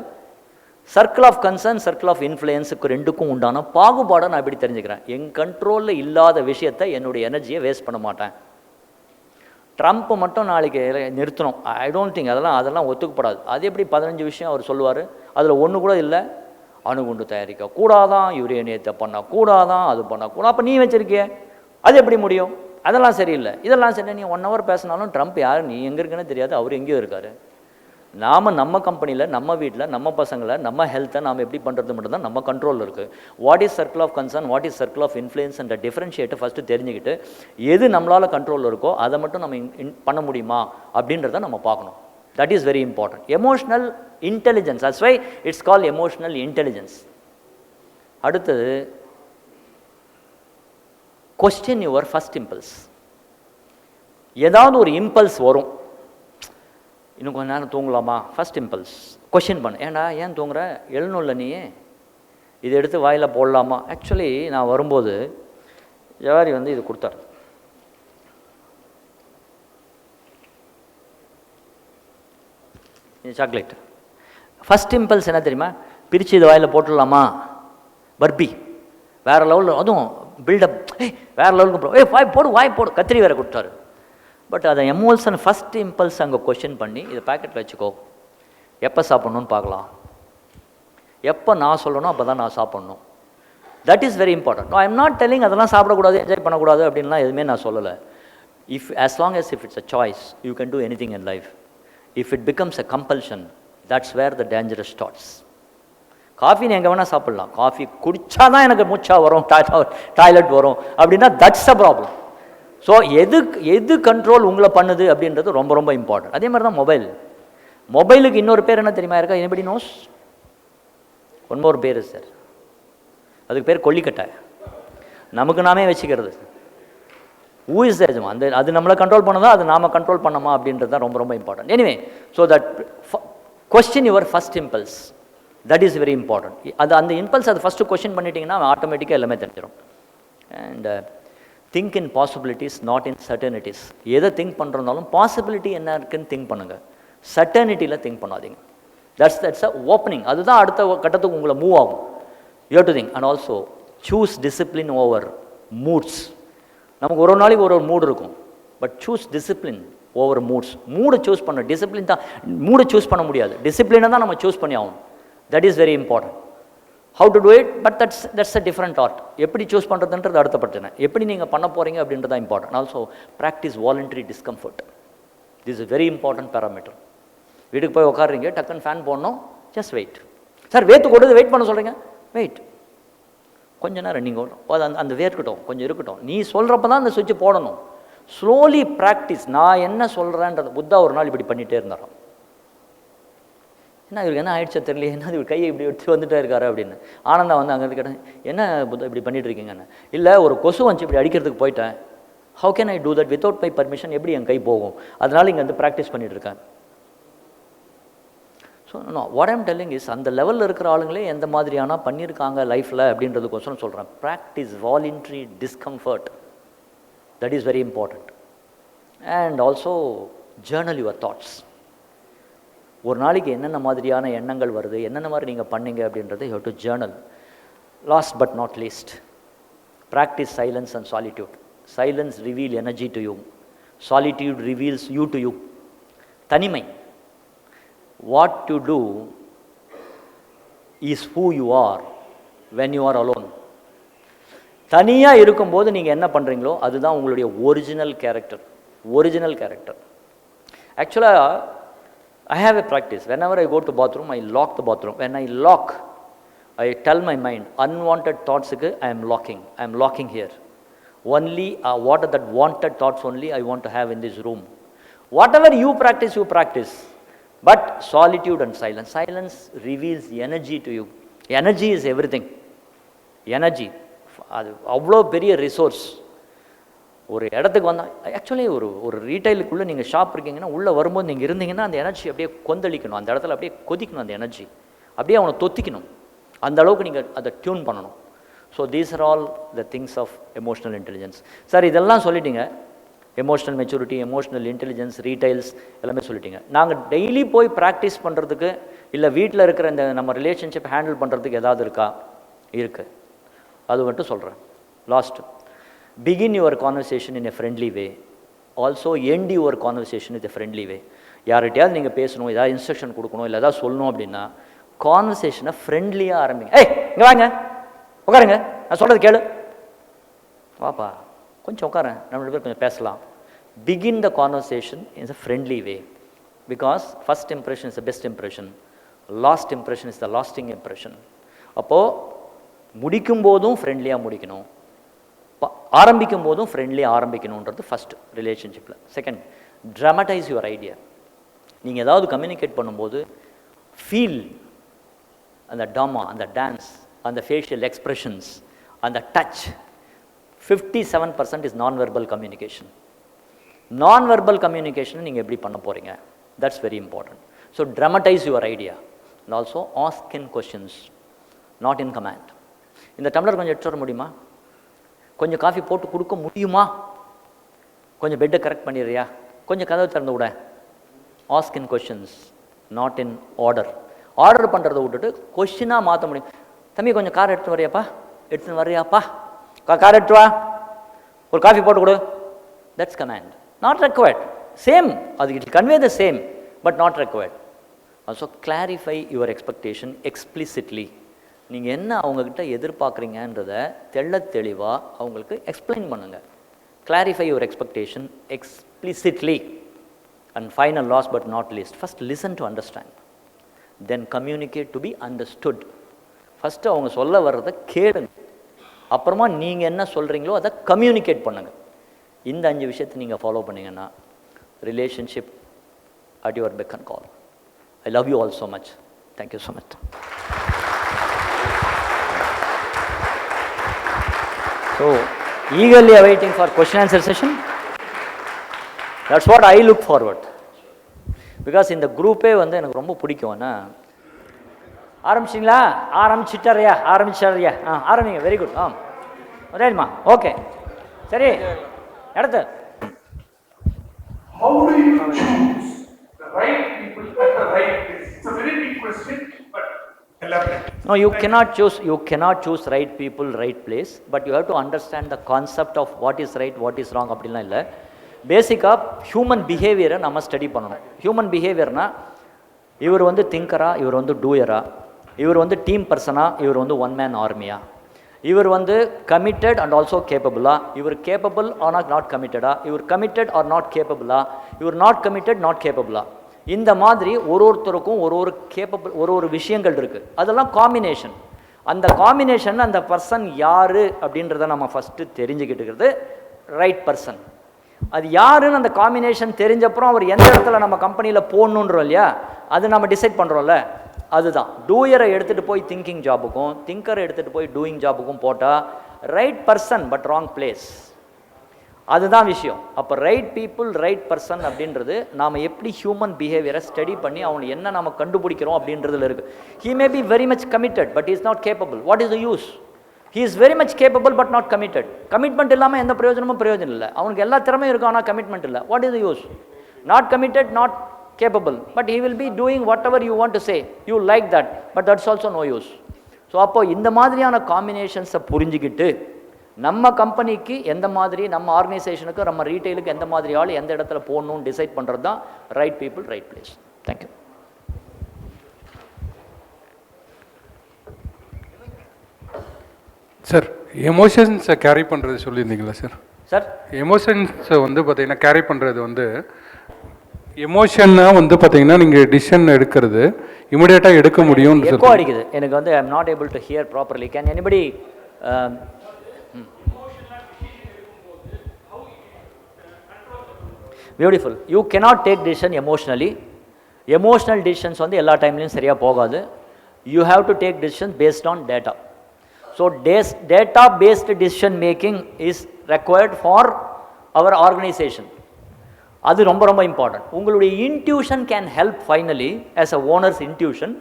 circle of concern, circle of இன்ஃப்ளூயன்ஸுக்கு ரெண்டுக்கும் உண்டான பாகுபாடை நான் எப்படி தெரிஞ்சுக்கிறேன். என் கண்ட்ரோலில் இல்லாத விஷயத்தை என்னுடைய எனர்ஜியை வேஸ்ட் பண்ண மாட்டேன். ட்ரம்ப் மட்டும் நாளைக்கு நிறுத்தணும், ஐ டோன்ட் திங்க், அதெல்லாம் ஒத்துக்கப்படாது. அது எப்படி 15 விஷயம் அவர் சொல்லுவார், அதில் ஒன்று கூட இல்லை. அணுகுண்டு தயாரிக்க கூடாதான், யுரேனியத்தை பண்ணக்கூடாதான், அது பண்ணக்கூடாது. அப்போ நீ வச்சிருக்கிய, அது எப்படி முடியும்? அதெல்லாம் சரியில்லை, இதெல்லாம் சரி. நீ 1 hour பேசினாலும் ட்ரம்ப் யார், நீ எங்கே இருக்குன்னு தெரியாது, அவர் எங்கேயோ இருக்கார். நாம் நம்ம கம்பெனியில், நம்ம வீட்டில், நம்ம பசங்களை, நம்ம ஹெல்த்தை நாம் எப்படி பண்ணுறது மட்டும்தான் நம்ம கண்ட்ரோலில் இருக்குது. What is circle of concern, what is circle of influence என்ற டிஃப்ரென்ஷியேட்டை ஃபஸ்ட்டு தெரிஞ்சுக்கிட்டு எது நம்மளால் கண்ட்ரோலில் இருக்கோ அதை மட்டும் நம்ம பண்ண முடியுமா அப்படின்றத நம்ம பார்க்கணும். That is very important. Emotional intelligence, that's why it's call emotional intelligence. அடுத்தது, கொஸ்டின் யுவர் ஃபர்ஸ்ட் இம்பல்ஸ். ஏதாவது ஒரு இம்பல்ஸ் வரும், இன்னும் கொஞ்சம் நேரம் தூங்கலாமா, ஃபஸ்ட் இம்பல்ஸ் கொஷின் பண்ணு. ஏன்டா ஏன் தூங்குற, எழுணும்ல நீ, இதை எடுத்து வாயில் போடலாமா. ஆக்சுவலி நான் வரும்போது ஜவாரி இது கொடுத்தார். இது சாக்லேட். ஃபஸ்ட் இம்பல்ஸ் என்ன தெரியுமா, பிரித்து இது வாயில் போட்டுடலாமா, பர்பி வேறு லெவலில், அதுவும் பில்டப், வேறு லெவலுக்கு வாய் போடு, வாய் போடு, கத்திரி வேறு கொடுத்தாரு. பட் அதை எமோஷன் ஃபஸ்ட் இம்பல்ஸ் அங்கே கொஷின் பண்ணி இதை பேக்கெட்டில் வச்சுக்கோ, எப்போ சாப்பிட்ணுன்னு பார்க்கலாம், எப்போ நான் சொல்லணும் அப்போ தான் நான் சாப்பிட்ணும். That is very important. I am not telling அதெல்லாம் சாப்பிடக்கூடாது, என்ஜாய் பண்ணக்கூடாது அப்படின்லாம் எதுவுமே நான் சொல்லலை. as long as if it's a choice, you can do anything in life. If it becomes a compulsion, that's where the danger starts. Coffee நீ எங்கே வேணால் சாப்பிட்லாம், காஃபி குடித்தா தான் எனக்கு மூச்சா வரும், டாய்லெட் வரும் அப்படின்னா தட்ஸ் அ ப்ராப்ளம். ஸோ எது கண்ட்ரோல் உங்களை பண்ணுது அப்படின்றது ரொம்ப ரொம்ப இம்பார்ட்டன்ட். அதே மாதிரி தான் மொபைலுக்கு இன்னொரு பேர் என்ன தெரியுமா இருக்கா, எனிபடி நோஸ்? ஒன் மோர் பேர் சார், அதுக்கு பேர் கொல்லிக்கட்டை. நமக்கு நாமே வச்சுக்கிறது. ஹூ இஸ் த எஜமான், அது நம்மளை கண்ட்ரோல் பண்ணதா, அது நாம கண்ட்ரோல் பண்ணமா அப்படின்றது தான் ரொம்ப ரொம்ப important. Anyway, so that question your first impulse, that is very important. அந்த இம்பல்ஸ் அது ஃபஸ்ட்டு கொஸ்டின் பண்ணிட்டீங்கன்னா ஆட்டோமேட்டிக்காக எல்லாமே தெரிஞ்சிடும். And think in possibilities, not in certainties. எதை திங்க் பண்ணுறதுனாலும் பாசிபிலிட்டி என்ன இருக்குன்னு திங்க் பண்ணுங்கள், சர்டனிட்டியில் திங்க் பண்ணாதீங்க. That's a opening. அதுதான் அடுத்த கட்டத்துக்கு உங்களை மூவ் ஆகும். You have to think and also choose discipline over moods. நமக்கு ஒரு நாளைக்கு ஒரு மூடு இருக்கும், but choose discipline over moods. மூடை சூஸ் பண்ண, டிசிப்ளின் தான் மூடை சூஸ் பண்ண முடியாது, டிசிப்ளினை தான் நம்ம சூஸ் பண்ணி ஆகணும். That is very important. How to do it, but that's a different art. எப்படி சூஸ் பண்ணுறதுன்றது அடுத்த பிரச்சனை. எப்படி நீங்கள் பண்ண போகிறீங்க அப்படின்றது தான் important. Also practice voluntary discomfort. This is very important parameter. வீட்டுக்கு போய் உட்காடுறீங்க, டக்குன்னு ஃபேன் போடணும், ஜஸ்ட் வெயிட். சார் வேத்து கொடுத்து வெயிட் பண்ண சொல்கிறீங்க, வெயிட் கொஞ்ச நேரம். நீங்கள் அந்த வேர்க்கட்டும், கொஞ்சம் இருக்கட்டும். நீ சொல்கிறப்ப தான் அந்த சுவிட்ச் போடணும். Slowly practice. நான் என்ன சொல்கிறேன்றது. புத்தா ஒரு நாள் இப்படி பண்ணிகிட்டே இருந்தாராம். என்ன இவருக்கு என்ன ஆயிடுச்சா தெரியல, என்ன இவர் கையை இப்படி எடுத்து வந்துட்டே இருக்காரு அப்படின்னு. ஆனந்தா அங்கே கேட்டேன், என்ன புத்தா இப்படி பண்ணிட்டு இருக்கீங்கன்னு. இல்லை, ஒரு கொசு வந்துச்சு இப்படி அடிக்கிறதுக்கு போயிட்டேன். How can I do that without my permission, எப்படி என் கை போகும், அதனால இங்கே ப்ராக்டிஸ் பண்ணிட்டு இருக்கேன். So what I'm telling is அந்த லெவலில் இருக்கிற ஆளுங்களே எந்த மாதிரியான பண்ணியிருக்காங்க லைஃப்பில் அப்படின்றதுக்கோசரம் சொல்கிறேன். Practice voluntary discomfort, that is very important. And also Journal your thoughts. ஒரு நாளைக்கு என்னென்ன மாதிரியான எண்ணங்கள் வருது, என்னென்ன மாதிரி நீங்கள் பண்ணீங்க அப்படின்றது you have to journal. Last but not least, practice silence and solitude. Silence reveal energy to you, solitude reveals you to you. தனிமை, what you do is who you are when you are alone. தனியாக இருக்கும்போது நீங்கள் என்ன பண்ணுறீங்களோ அதுதான் உங்களுடைய original character. Original character. ஆக்சுவலாக I have a practice. Whenever I go to bathroom, I lock the bathroom. When I lock, I tell my mind, unwanted thoughts, I am locking. I am locking here. Only what are that wanted thoughts only I want to have in this room. Whatever you practice. But solitude and silence. Silence reveals energy to you. Energy is everything. Energy. அது அவ்வளோ பெரிய resource. ஒரு இடத்துக்கு வந்தால் actually ஒரு ரீட்டைலுக்குள்ளே நீங்கள் shop இருக்கீங்கன்னா உள்ளே வரும்போது நீங்கள் இருந்தீங்கன்னா அந்த எனர்ஜி அப்படியே கொந்தளிக்கணும், அந்த இடத்துல அப்படியே கொதிக்கணும், அந்த எனர்ஜி அப்படியே அவனை தொத்திக்கணும். அந்த அளவுக்கு நீங்கள் அதை டியூன் பண்ணணும். So these are all the things of emotional intelligence. Sir இதெல்லாம் சொல்லிட்டீங்க, emotional maturity, emotional intelligence, details எல்லாமே சொல்லிட்டீங்க. நாங்கள் டெய்லி போய் ப்ராக்டிஸ் பண்ணுறதுக்கு இல்லை வீட்டில் இருக்கிற இந்த நம்ம ரிலேஷன்ஷிப் ஹேண்டில் பண்ணுறதுக்கு ஏதாவது இருக்கா? இருக்குது. அது மட்டும் சொல்கிறேன். Last, begin your conversation in a friendly way. Also end your conversation in a friendly way. யார்கிட்டையாவது நீங்கள் பேசணும், ஏதாவது இன்ஸ்ட்ரக்ஷன் கொடுக்கணும், இல்லை ஏதாவது சொல்லணும் அப்படின்னா கான்வர்சேஷனை ஃப்ரெண்ட்லியாக ஆரம்பிங்க. ஏய் இங்கே வாங்க, உட்காருங்க, நான் சொல்கிறது கேளு, வாப்பா கொஞ்சம் உட்காரேன், நம்ம ரெண்டு பேர் கொஞ்சம் பேசலாம். Begin the conversation in a friendly way. Because first impression is the best impression, last impression is the lasting impression. அப்போது முடிக்கும் போதும் ஃப்ரெண்ட்லியாக முடிக்கணும், ஆரம்பிக்கும் போதும் ஃப்ரெண்ட்லியாக ஆரம்பிக்கணுன்றது ஃபஸ்ட் ரிலேஷன்ஷிப்பில். Second, traumatised your idea. நீங்கள் ஏதாவது கம்யூனிகேட் பண்ணும்போது ஃபீல் அந்த டாமா, அந்த டான்ஸ், அந்த ஃபேஷியல் எக்ஸ்ப்ரெஷன்ஸ், அந்த touch. 57% is nonverbal communication. Nonverbal communication நீங்கள் எப்படி பண்ண போகிறீங்க? That's very important. So dramatise your idea and also ask in questions, not in command. இந்த டம்ளர் கொஞ்சம் எடுத்து வர முடியுமா? கொஞ்சம் காஃபி போட்டு கொடுக்க முடியுமா? கொஞ்சம் பெட்டை கரெக்ட் பண்ணிடுறியா? கொஞ்சம் கதவை திறந்து விட. Ask in questions, not in order. Order பண்ணுறதை விட்டுட்டு கொஷினாக மாற்ற முடியும். தம்பி கொஞ்சம் கார் எடுத்து வரையாப்பா, எடுத்துன்னு வர்றியாப்பா, கார் எடுத்து வா, ஒரு காஃபி போட்டு கொடு. That's command, not required. Same, அது it convey the same but not required. Also clarify your expectation explicitly. நீங்கள் என்ன அவங்கக்கிட்ட எதிர்பார்க்குறீங்கன்றதை தெளிவாக அவங்களுக்கு எக்ஸ்பிளைன் பண்ணுங்கள். Clarify your expectation explicitly. And final, last but not least, first listen to understand, then communicate to be understood. First அவங்க சொல்ல வர்றதை கேளுங்க, அப்புறமா நீங்கள் என்ன சொல்கிறீங்களோ அதை கம்யூனிகேட் பண்ணுங்கள். இந்த 5 விஷயத்தை நீங்கள் ஃபாலோ பண்ணிங்கன்னா relationship at your beck and call. I love you all so much. Thank you so much. So, eagerly awaiting for question answer session. That's what I look forward. Because இந்த குரூப்பே வந்து எனக்கு ரொம்ப பிடிக்கும்னா, ஆரம்பிச்சிங்களா? ஆரம்பிச்சிட்டாரியா? ஆரம்பிங்க. Very good. சரிம்மா, okay, சரி, அடுத்து. How do you choose the right people at the right place? It's a very big question, but elaborate. No, you cannot choose right people, right place, but you have to understand the concept of what is right, what is wrong அப்படிலாம் இல்லை. பேசிக்காக human பிஹேவியரை நம்ம study பண்ணணும். Human பிஹேவியர்னா, இவர் வந்து திங்கரா, இவர் வந்து டூயரா, இவர் வந்து டீம் பர்சனா, இவர் வந்து ஒன் மேன் ஆர்மியா, இவர் வந்து கமிட்டட் அண்ட் ஆல்சோ கேப்பபிளா, இவர் கேப்பபிள் ஆர் நாட் கமிட்டடா, இவர் கமிட்டட் ஆர் நாட் கேப்பபிளா, இவர் நாட் கமிட்டட் நாட் கேப்பபிளா. இந்த மாதிரி ஒருத்தருக்கும் ஒரு விஷயங்கள் இருக்குது. அதெல்லாம் காம்பினேஷன். அந்த காம்பினேஷன், அந்த பர்சன் யார் அப்படின்றத நம்ம ஃபஸ்ட்டு தெரிஞ்சுக்கிட்டுக்கிறது ரைட் பர்சன். அது யாருன்னு அந்த காம்பினேஷன் தெரிஞ்சப்புறம் அவர் எந்த இடத்துல நம்ம கம்பெனியில் போடணுன்றோம் இல்லையா, அது நம்ம டிசைட் பண்ணுறோம்ல, அதுதான். டூயரை எடுத்துகிட்டு போய் திங்கிங் ஜாபுக்கும், திங்கரை எடுத்துகிட்டு போய் டூயிங் ஜாபுக்கும் போட்டால் right person but wrong place. அதுதான் விஷயம். அப்போ ரைட் பீப்புள் ரைட் பர்சன் அப்படின்றது நாம் எப்படி ஹியூமன் பிஹேவியரை ஸ்டடி பண்ணி அவனை என்ன நம்ம கண்டுபிடிக்கிறோம் அப்படின்றதுல இருக்குது. He may be very much committed but is not capable. What is the use? He is very much capable but not committed. Commitment இல்லாமல் எந்த பிரயோஜனமும் பிரயோஜனம் இல்லை. அவனுக்கு எல்லா திறமையும் இருக்கும், ஆனால் கமிட்மெண்ட் இல்லை. What is the use? Not committed, not capable, but he will be doing whatever you want to say. You like that, but that's also no use. So அப்போ இந்த மாதிரியான காம்பினேஷன்ஸை புரிஞ்சுக்கிட்டு நம்ம கம்பெனிக்கு எந்த மாதிரி, நம்ம ஆர்கனைசேஷனுக்கு, நம்ம ரீட்டைலுக்கு எந்த மாதிரி ஆள் எந்த இடத்துல போகணும்னு டிசைட் பண்ணுறது தான் right people right place. Thank you. Sir, எமோஷன்ஸை கேரி பண்ணுறது சொல்லியிருந்தீங்களா சார்? சார், எமோஷன்ஸை வந்து பார்த்தீங்கன்னா கேரி பண்ணுறது வந்து எமோஷன்னா வந்து பார்த்தீங்கன்னா நீங்கள் டிசிஷன் எடுக்கிறது இமிடியேட்டாக எடுக்க முடியும். எக்கோ அடிக்குது எனக்கு வந்து. I am not able to hear properly. Can anybody? Beautiful. You cannot take decision emotionally. Emotional decisions வந்து எல்லா டைம்லையும் சரியாக போகாது. You have to take decision based on data. So data based decision making is required for our organization. அது ரொம்ப ரொம்ப important. உங்களுடைய intuition can help finally as a owners intuition,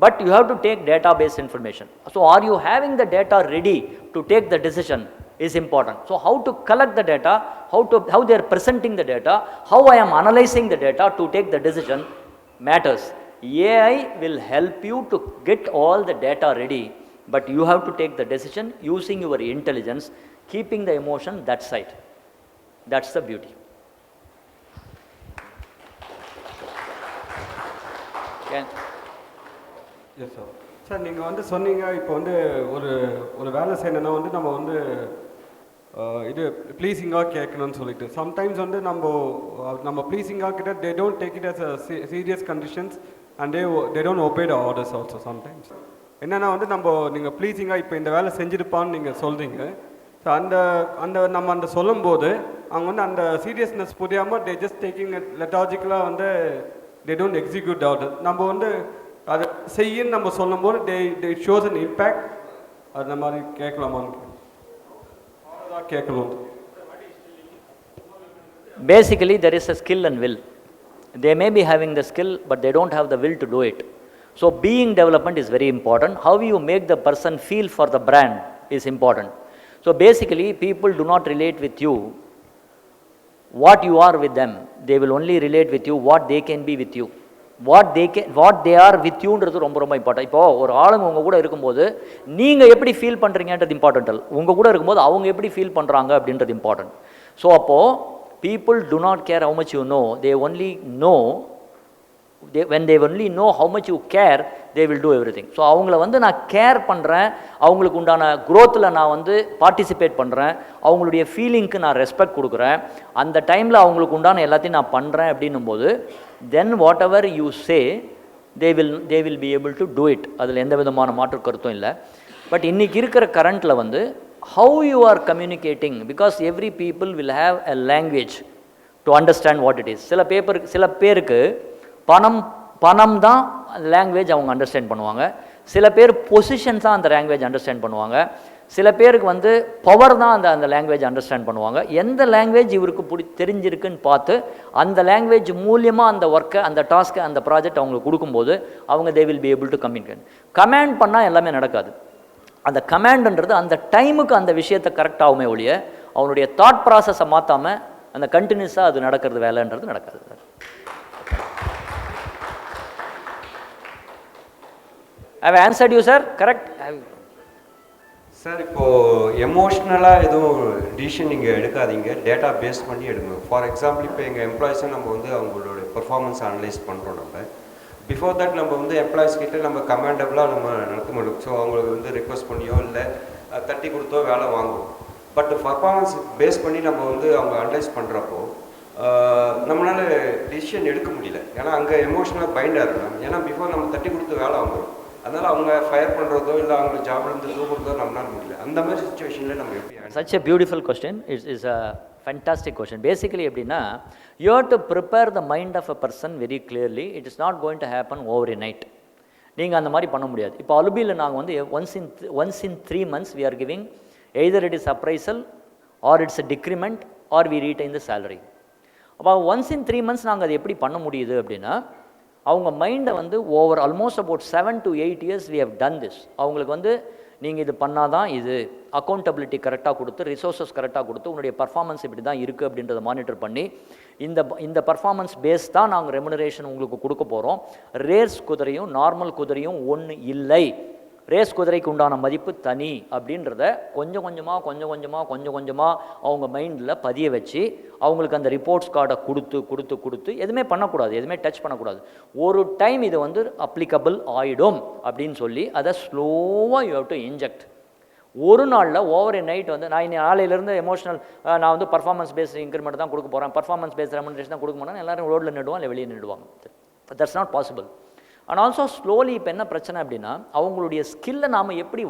but you have to take data based information. So are you having the data ready to take the decision is important. So how to collect the data, how they are presenting the data, how I am analyzing the data to take the decision matters. AI will help you to get all the data ready, but you have to take the decision using your intelligence, keeping the emotion that side. That's the beauty. Yes sir. Sir, நீங்கள் வந்து சொன்னீங்க இப்போ வந்து ஒரு வேலை செய்யணுன்னா வந்து நம்ம வந்து இது ப்ளீஸிங்காக கேட்கணும்னு சொல்லிட்டு, சம்டைம்ஸ் வந்து நம்ம ப்ளீஸிங்காக கிட்ட they don't take it as a serious conditions and they don't obey the orders also sometimes. என்னென்னா வந்து நீங்கள் ப்ளீஸிங்காக இப்போ இந்த வேலை செஞ்சுருப்பான்னு நீங்கள் சொல்கிறீங்க. ஸோ நம்ம சொல்லும்போது அவங்க வந்து அந்த சீரியஸ்னஸ் புரியாமல் தே ஜஸ்ட் டேக்கிங் லெட்டாஜிக்கலாக வந்து தே டோன்ட் எக்ஸிக்யூட் ஆர்டர். நம்ம வந்து அதை செய்யன்னு நம்ம சொல்லும்போது தே ஷோஸ் அன் இம்பேக்ட். அந்த மாதிரி கேட்கலாமான்னு கேட்கணும். Basically there is a skill and will. They may be having the skill but they don't have the will to do it. So being development is very important. How you make the person feel for the brand is important. So basically people do not relate with you what you are with them. They will only relate with you what they can be with you. what they are with youன்றது ரொம்ப ரொம்ப important. இப்போ ஒரு ஆளுங்க உங்கள் கூட இருக்கும்போது நீங்கள் எப்படி ஃபீல் பண்ணுறீங்கன்றது இம்பார்ட்டன்ட் இல்லை. உங்கள் கூட இருக்கும்போது அவங்க எப்படி ஃபீல் பண்ணுறாங்க அப்படின்றது இம்பார்ட்டன்ட். ஸோ அப்போது people do not care how much you know, they only know, when they only know how much you care, they will do everything. So அவங்கள வந்து நான் கேர் பண்ணுறேன், அவங்களுக்கு உண்டான க்ரோத்தில் நான் வந்து பார்ட்டிசிபேட் பண்ணுறேன், அவங்களுடைய ஃபீலிங்க்கு நான் ரெஸ்பெக்ட் கொடுக்குறேன், அந்த டைமில் அவங்களுக்கு உண்டான எல்லாத்தையும் நான் பண்ணுறேன் அப்படின்னும் போது then whatever you say they will be able to do it. அதில் எந்த விதமான மாற்று கருத்தும் இல்லை. பட் இன்றைக்கி இருக்கிற கரண்ட்டில் வந்து how you are communicating, because every people will have a language to understand what it is. சில பேருக்கு பணம் தான் லாங்குவேஜ் அவங்க அண்டர்ஸ்டாண்ட் பண்ணுவாங்க. சில பேர் பொசிஷன்ஸ் தான் அந்த லாங்குவேஜ் அண்டர்ஸ்டாண்ட் பண்ணுவாங்க. சில பேருக்கு வந்து பவர் தான் அந்த லாங்குவேஜ் அண்டர்ஸ்டாண்ட் பண்ணுவாங்க. எந்த லாங்குவேஜ் இவருக்கு தெரிஞ்சிருக்குன்னு பார்த்து அந்த லாங்குவேஜ் மூலியமாக அந்த ஒர்க்கை, அந்த டாஸ்க்கை, அந்த ப்ராஜெக்ட் அவங்களுக்கு கொடுக்கும்போது அவங்க they will be able to communicate. Command பண்ணால் எல்லாமே நடக்காது. அந்த கமாண்டுன்றது அந்த டைமுக்கு அந்த விஷயத்தை கரெக்டாகுமே ஒழிய அவனுடைய தாட் ப்ராசஸை மாற்றாமல் அந்த கண்டினியூஸாக அது நடக்கிறது வேலைன்றது நடக்காது. I have answered you sir. Correct sir. இப்போது எமோஷ்னலாக எதுவும் டிசிஷன் நீங்கள் எடுக்காதீங்க, டேட்டா பேஸ் பண்ணி எடுங்க. ஃபார் எக்ஸாம்பிள் இப்போ எங்கள் எம்ப்ளாயிஸை நம்ம வந்து அவங்களோட பெர்ஃபார்மன்ஸ் அனலைஸ் பண்ணுறோம். நம்ம பிஃபோர் தட் நம்ம வந்து எம்ப்ளாயிஸ் கிட்டே நம்ம கமாண்டபிளாக நம்ம நடத்த மாட்டோம். ஸோ அவங்களுக்கு வந்து ரிக்வஸ்ட் பண்ணியோ இல்லை தட்டி கொடுத்தோ வேலை வாங்குவோம். பட் பர்ஃபார்மன்ஸ் பேஸ் பண்ணி நம்ம வந்து அவங்க அனலைஸ் பண்ணுறப்போ நம்மளால் டிசிஷன் எடுக்க முடியல. ஏன்னா அங்கே எமோஷனலாக பைண்டாக இருக்கணும். ஏன்னா பிஃபோர் நம்ம தட்டி கொடுத்து வேலை வாங்குறோம், அதனால் அவங்க ஃபயர் பண்ணுறதோ இல்லை அவங்க ஜாப்லேருந்து தூக்குறதோ நம்மளால முடியல. அந்த மாதிரி சுச்சுவேஷனில் நம்ம எப்படி? Such a beautiful question. Is a fantastic question. Basically எப்படின்னா, you have to prepare the mind of a person very clearly. It is not going to happen overnight. நீங்கள் அந்த மாதிரி பண்ண முடியாது. இப்போ அலுபியில் நாங்கள் வந்து once in 3 months we are giving either it is appraisal or it's a decrement or we retain the salary. அப்போ once in 3 months நாங்கள் அதை எப்படி பண்ண முடியுது அப்படின்னா, அவங்க மைண்டை வந்து over almost about 7 to 8 years we have done this. அவங்களுக்கு வந்து நீங்கள் இது பண்ணாதான் இது அக்கௌண்டபிலிட்டி கரெக்டாக கொடுத்து, ரிசோர்ஸஸ் கரெக்டாக கொடுத்து, உன்னுடைய பர்ஃபார்மன்ஸ் இப்படி தான் இருக்குது அப்படின்றத மானிட்டர் பண்ணி, இந்த பர்ஃபார்மன்ஸ் பேஸ் தான் நாங்கள் ரெமுனரேஷன் உங்களுக்கு கொடுக்க போகிறோம். ரேஸ் குதிரையும் நார்மல் குதிரையும் ஒன்று இல்லை, ரேஸ் குதிரைக்கு உண்டான மதிப்பு தனி அப்படின்றத கொஞ்சம் கொஞ்சமாக அவங்க மைண்டில் பதிய வச்சு, அவங்களுக்கு அந்த ரிப்போர்ட்ஸ் கார்டை கொடுத்து எதுவுமே பண்ணக்கூடாது, எதுவுமே டச் பண்ணக்கூடாது. ஒரு டைம் இது வந்து அப்ளிகபிள் ஆகிடும் அப்படின்னு சொல்லி அதை ஸ்லோவாக யூ ஹவ் டு இன்ஜெக்ட். ஒரு நாளில் ஓவர் எ நைட் வந்து நான் நாளையிலேருந்து எமோஷனல் நான் வந்து பர்ஃபார்மன்ஸ் பேஸ்ட் இன்க்ரிமெண்ட் தான் கொடுக்க போகிறேன், பர்ஃபார்மன்ஸ் பேஸ்ட் ரெமுனரேஷன் தான் கொடுக்க போகிறேன், எல்லாரும் ரோட்டில் நிடுவாங்க இல்லை வெளியே நிடுவாங்க. That's not possible. And also slowly இப்போ என்ன பிரச்சனை அப்படின்னா, அவங்களுடைய ஸ்கில்லை நாம் எப்படி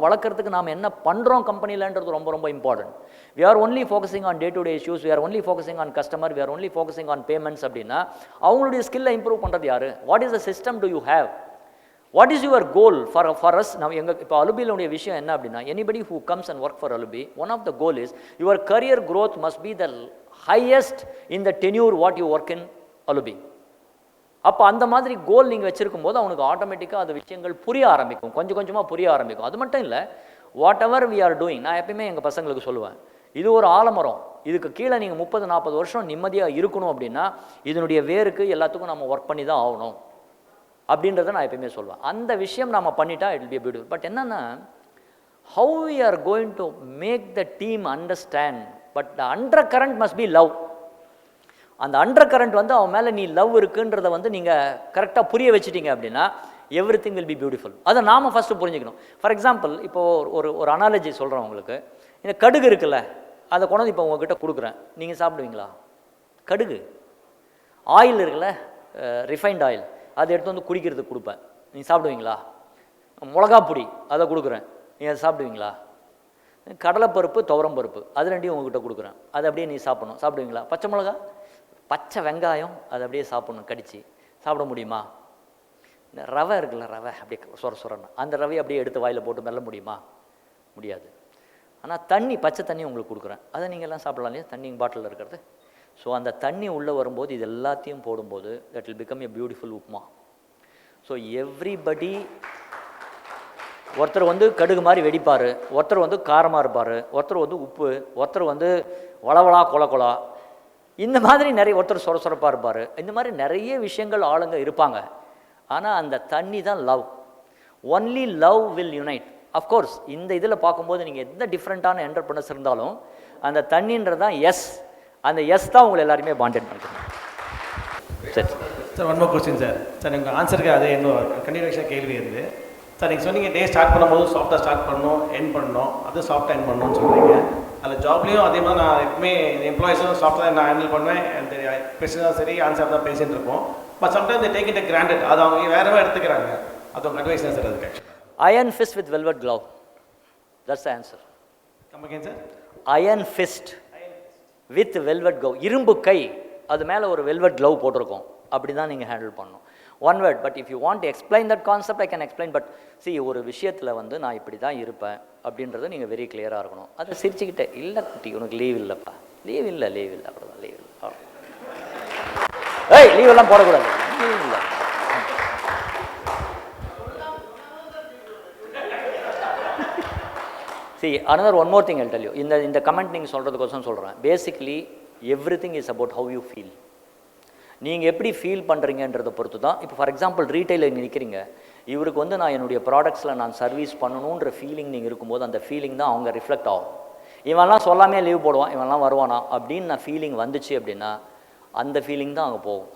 வளர்க்குறதுக்கு நாம் என்ன பண்ணுறோம் கம்பெனிலன்றது ரொம்ப ரொம்ப important. We are only focusing on day to day issues, we are only focusing on customer, we are only focusing on payments அப்படின்னா, அவங்களுடைய ஸ்கில்லை இம்ப்ரூவ் பண்ணுறது யார்? What is the system to you have? What is your goal for us? நம்ம இப்போ அலுபியிலுடைய விஷயம் என்ன அப்படின்னா, anybody who comes and work for Alubi, one of the goal is your career growth must be the highest in the tenure what you work in அலுபி. அப்போ அந்த மாதிரி கோல் நீங்கள் வச்சுருக்கும் போது அவனுக்கு ஆட்டோமேட்டிக்காக அந்த விஷயங்கள் புரிய ஆரம்பிக்கும், கொஞ்சம் கொஞ்சமாக புரிய ஆரம்பிக்கும். அது மட்டும் இல்லை, whatever we are doing, நான் எப்பயுமே எங்கள் பசங்களுக்கு சொல்லுவேன், இது ஒரு ஆலமரம், இதுக்கு கீழே நீங்கள் 30-40 வருஷம் நிம்மதியாக இருக்கணும் அப்படின்னா இதனுடைய வேருக்கு எல்லாத்துக்கும் நம்ம ஒர்க் பண்ணி தான் ஆகணும் அப்படின்றத நான் எப்பயுமே சொல்லுவேன். அந்த விஷயம் நம்ம பண்ணிட்டா it will be beautiful. But என்னென்னா, how we are going to make the team understand, but the undercurrent must be love. அந்த அண்டர் கரண்ட் வந்து அவன் மேலே நீ லவ் இருக்குன்றதை வந்து நீங்கள் கரெக்டாக புரிய வச்சுட்டீங்க அப்படின்னா every thing will be beautiful. அதை நாம் ஃபஸ்ட்டு புரிஞ்சுக்கணும். ஃபார் எக்ஸாம்பிள், இப்போது ஒரு அனாலஜி சொல்கிறேன் உங்களுக்கு. இந்த கடுகு இருக்குல்ல, அதை கொண்டு இப்போ உங்ககிட்ட கொடுக்குறேன், நீங்கள் சாப்பிடுவீங்களா? கடுகு. ஆயில் இருக்குல்ல, ரிஃபைண்ட் ஆயில், அதை எடுத்து வந்து குடிக்கிறதுக்கு கொடுப்பேன், நீங்கள் சாப்பிடுவீங்களா? மிளகா பொடி அதை கொடுக்குறேன், நீங்கள் அதை சாப்பிடுவீங்களா? கடலைப்பருப்பு, துவரம்பருப்பு, அது ரெண்டையும் உங்ககிட்ட கொடுக்குறேன், அதை அப்படியே நீ சாப்பிடுவீங்களா? பச்சை மிளகா, பச்சை வெங்காயம், அதை அப்படியே சாப்பிடணும், கடிச்சு சாப்பிட முடியுமா? இந்த ரவை இருக்குல்ல, ரவை அப்படியே சொரன்னு, அந்த ரவையை அப்படியே எடுத்து வாயில் போட்டு மெல்ல முடியுமா? முடியாது. ஆனால் தண்ணி, பச்சை தண்ணி உங்களுக்கு கொடுக்குறேன், அதை நீங்கள் எல்லாம் சாப்பிடலாம் இல்லையா, தண்ணி பாட்டிலில் இருக்கிறது. ஸோ அந்த தண்ணி உள்ளே வரும்போது இது எல்லாத்தையும் போடும்போது that will become a beautiful upma. So everybody, ஒருத்தர் வந்து கடுகு மாதிரி வெடிப்பார், ஒருத்தர் வந்து காரமாக இருப்பார், ஒருத்தர் வந்து உப்பு, ஒருத்தர் வந்து வளவளா கொலா, இந்த மாதிரி நிறைய, ஒருத்தர் சொரப்பாக இருப்பார், இந்த மாதிரி நிறைய விஷயங்கள் ஆளுங்க இருப்பாங்க. ஆனால் அந்த தண்ணி தான் love. Only love will unite. Of course இந்த இதில் பார்க்கும்போது நீங்கள் எந்த டிஃப்ரெண்ட்டான என்டர்பிரனர்ஸ் இருந்தாலும் அந்த தண்ணின்றது தான் எஸ், அந்த எஸ் தான் உங்களை எல்லாருமே பாண்டட் பண்ணுறோம். சரி sir, one more question sir. Sir உங்கள் ஆன்சருக்கு அதே இன்னும் கண்டினியூஷன் கேள்வி இருந்து சார், நீங்கள் சொன்னீங்க டே ஸ்டார்ட் பண்ணும்போது சாஃப்டாக ஸ்டார்ட் பண்ணணும், என் பண்ணணும், அது சாஃப்டாக என் பண்ணணும்னு சொல்கிறீங்க. அதில் ஜாப்லேயும் அதே மாதிரி நான் எப்பவுமே எம்ப்ளாயிஸும் சாஃப்டாக நான் ஹேண்டில் பண்ணுவேன், அந்த கொஸ்டின் தான் சரி, ஆன்சர் தான் பேசிகிட்டு இருப்போம். But sometimes take it granted, அது அவங்க வேறவே எடுத்துக்கிறாங்க. அது உங்கள் அட்வைஸ் தான் சார் அதுக்கு? Iron fist with velvet glove. That's the answer. Come again, sir? Iron fist with velvet glove. இரும்பு கை, அது மேலே ஒரு velvet glove போட்டிருக்கோம், அப்படி தான் நீங்கள் ஹேண்டில் பண்ணணும். One word, but if you want to explain that concept, I can explain. But see, ஒரு விஷயத்தில் வந்து நான் இப்படி தான் இருப்பேன் அப்படின்றத நீங்கள் வெரி கிளியராக இருக்கணும். அதை சிரிச்சுக்கிட்டே, இல்லை குட்டி உனக்கு லீவ் இல்லைப்பா, லீவ் இல்லை அவ்வளோதான், லீவ் இல்லை, ஏய் லீவ் எல்லாம் போடக்கூடாது, லீவ் இல்லை. See, one more thing I'll tell you. இந்த கமெண்ட் நீங்கள் சொல்கிறதுக்கோசம் சொல்கிறேன். Basically everything is about how you feel. நீங்கள் எப்படி ஃபீல் பண்ணுறீங்கன்றதை பொறுத்து தான். இப்போ ஃபார் எக்ஸாம்பிள் ரீட்டைலில் நீங்கள் நிற்கிறீங்க, இவருக்கு வந்து நான் என்னுடைய ப்ராடக்ட்ஸில் நான் சர்வீஸ் பண்ணணுன்ற ஃபீலிங் நீங்கள் இருக்கும்போது அந்த ஃபீலிங் தான் அவங்க ரிஃப்ளெக்ட் ஆகும். இவன்லாம் சொல்லாமே லீவ் போடுவான், இவன்லாம் வருவானா அப்படின்னு நான் ஃபீலிங் வந்துச்சு அப்படின்னா அந்த ஃபீலிங் தான் அங்கே போகும்.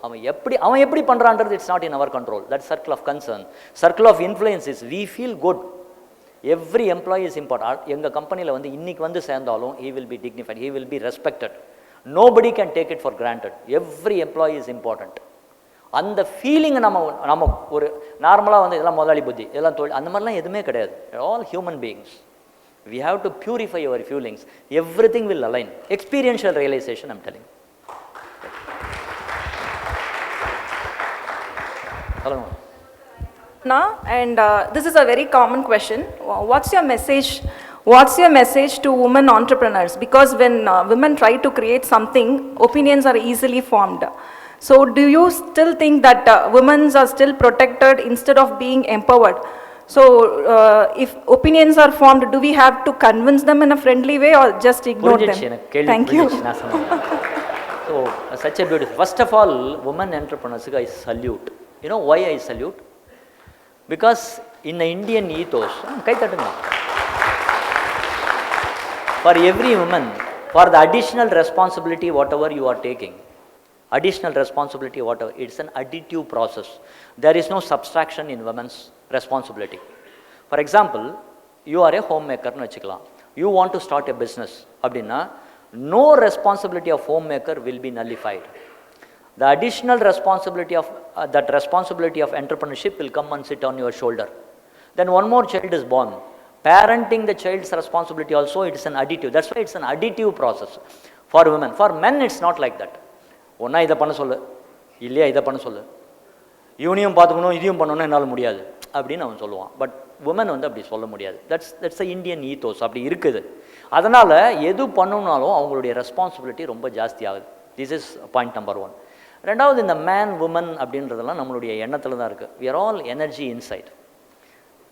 அவன் எப்படி பண்ணுறான்றது it's not in our control. That circle of concern, circle of influence is we feel good. Every employee is important. எங்கள் கம்பெனியில் வந்து இன்னைக்கு வந்து சேர்ந்தாலும் he will be dignified, he will be respected. Nobody can take it for granted. Every employee is important. அந்த ஃபீலிங்கை நம்ம ஒரு நார்மலாக வந்து இதெல்லாம் முதலாளி புத்தி, இதெல்லாம் தொழில், அந்த மாதிரிலாம் எதுவுமே கிடையாது. All human beings. We have to purify our feelings. Everything will align. Experiential realization, I'm telling you. Hello. And this is a very common question. What's your message? What's your message to women entrepreneurs? Because when women try to create something, opinions are easily formed. So do you still think that women are still protected instead of being empowered? So if opinions are formed, do we have to convince them in a friendly way or just ignore them? Thank you. So such a beautiful. First of all, women entrepreneurs, I salute. You know why I salute? Because in the Indian ethos, for every woman, for the additional responsibility whatever you are taking, additional responsibility whatever, it's an additive process. There is no subtraction in women's responsibility. For example, you are a homemaker nu vechikalam, you want to start a business அப்படின்னா no responsibility of homemaker will be nullified. The additional responsibility of that responsibility of entrepreneurship will come and sit on your shoulder. Then one more child is born. Parenting the child's responsibility also, it is an additive. That's why it's an additive process for women. For men, it's not like that. ஒன்றா இதை பண்ண சொல்லு, இல்லையா இதை பண்ண சொல்லு, இவனையும் பார்த்துக்கணும் இதையும் பண்ணணும்னு என்னால் முடியாது அப்படின்னு அவன் சொல்லுவான். பட் உமன் வந்து அப்படி சொல்ல முடியாது. தட்ஸ் அ இந்தியன் ஈத்தோஸ், அப்படி இருக்குது. அதனால் எது பண்ணணும்னாலும் அவங்களுடைய ரெஸ்பான்சிபிலிட்டி ரொம்ப ஜாஸ்தி ஆகுது. This is point number 1. ரெண்டாவது, இந்த மேன் உமன் அப்படின்றதெல்லாம் நம்மளுடைய எண்ணத்தில் தான் இருக்குது. We are all energy inside.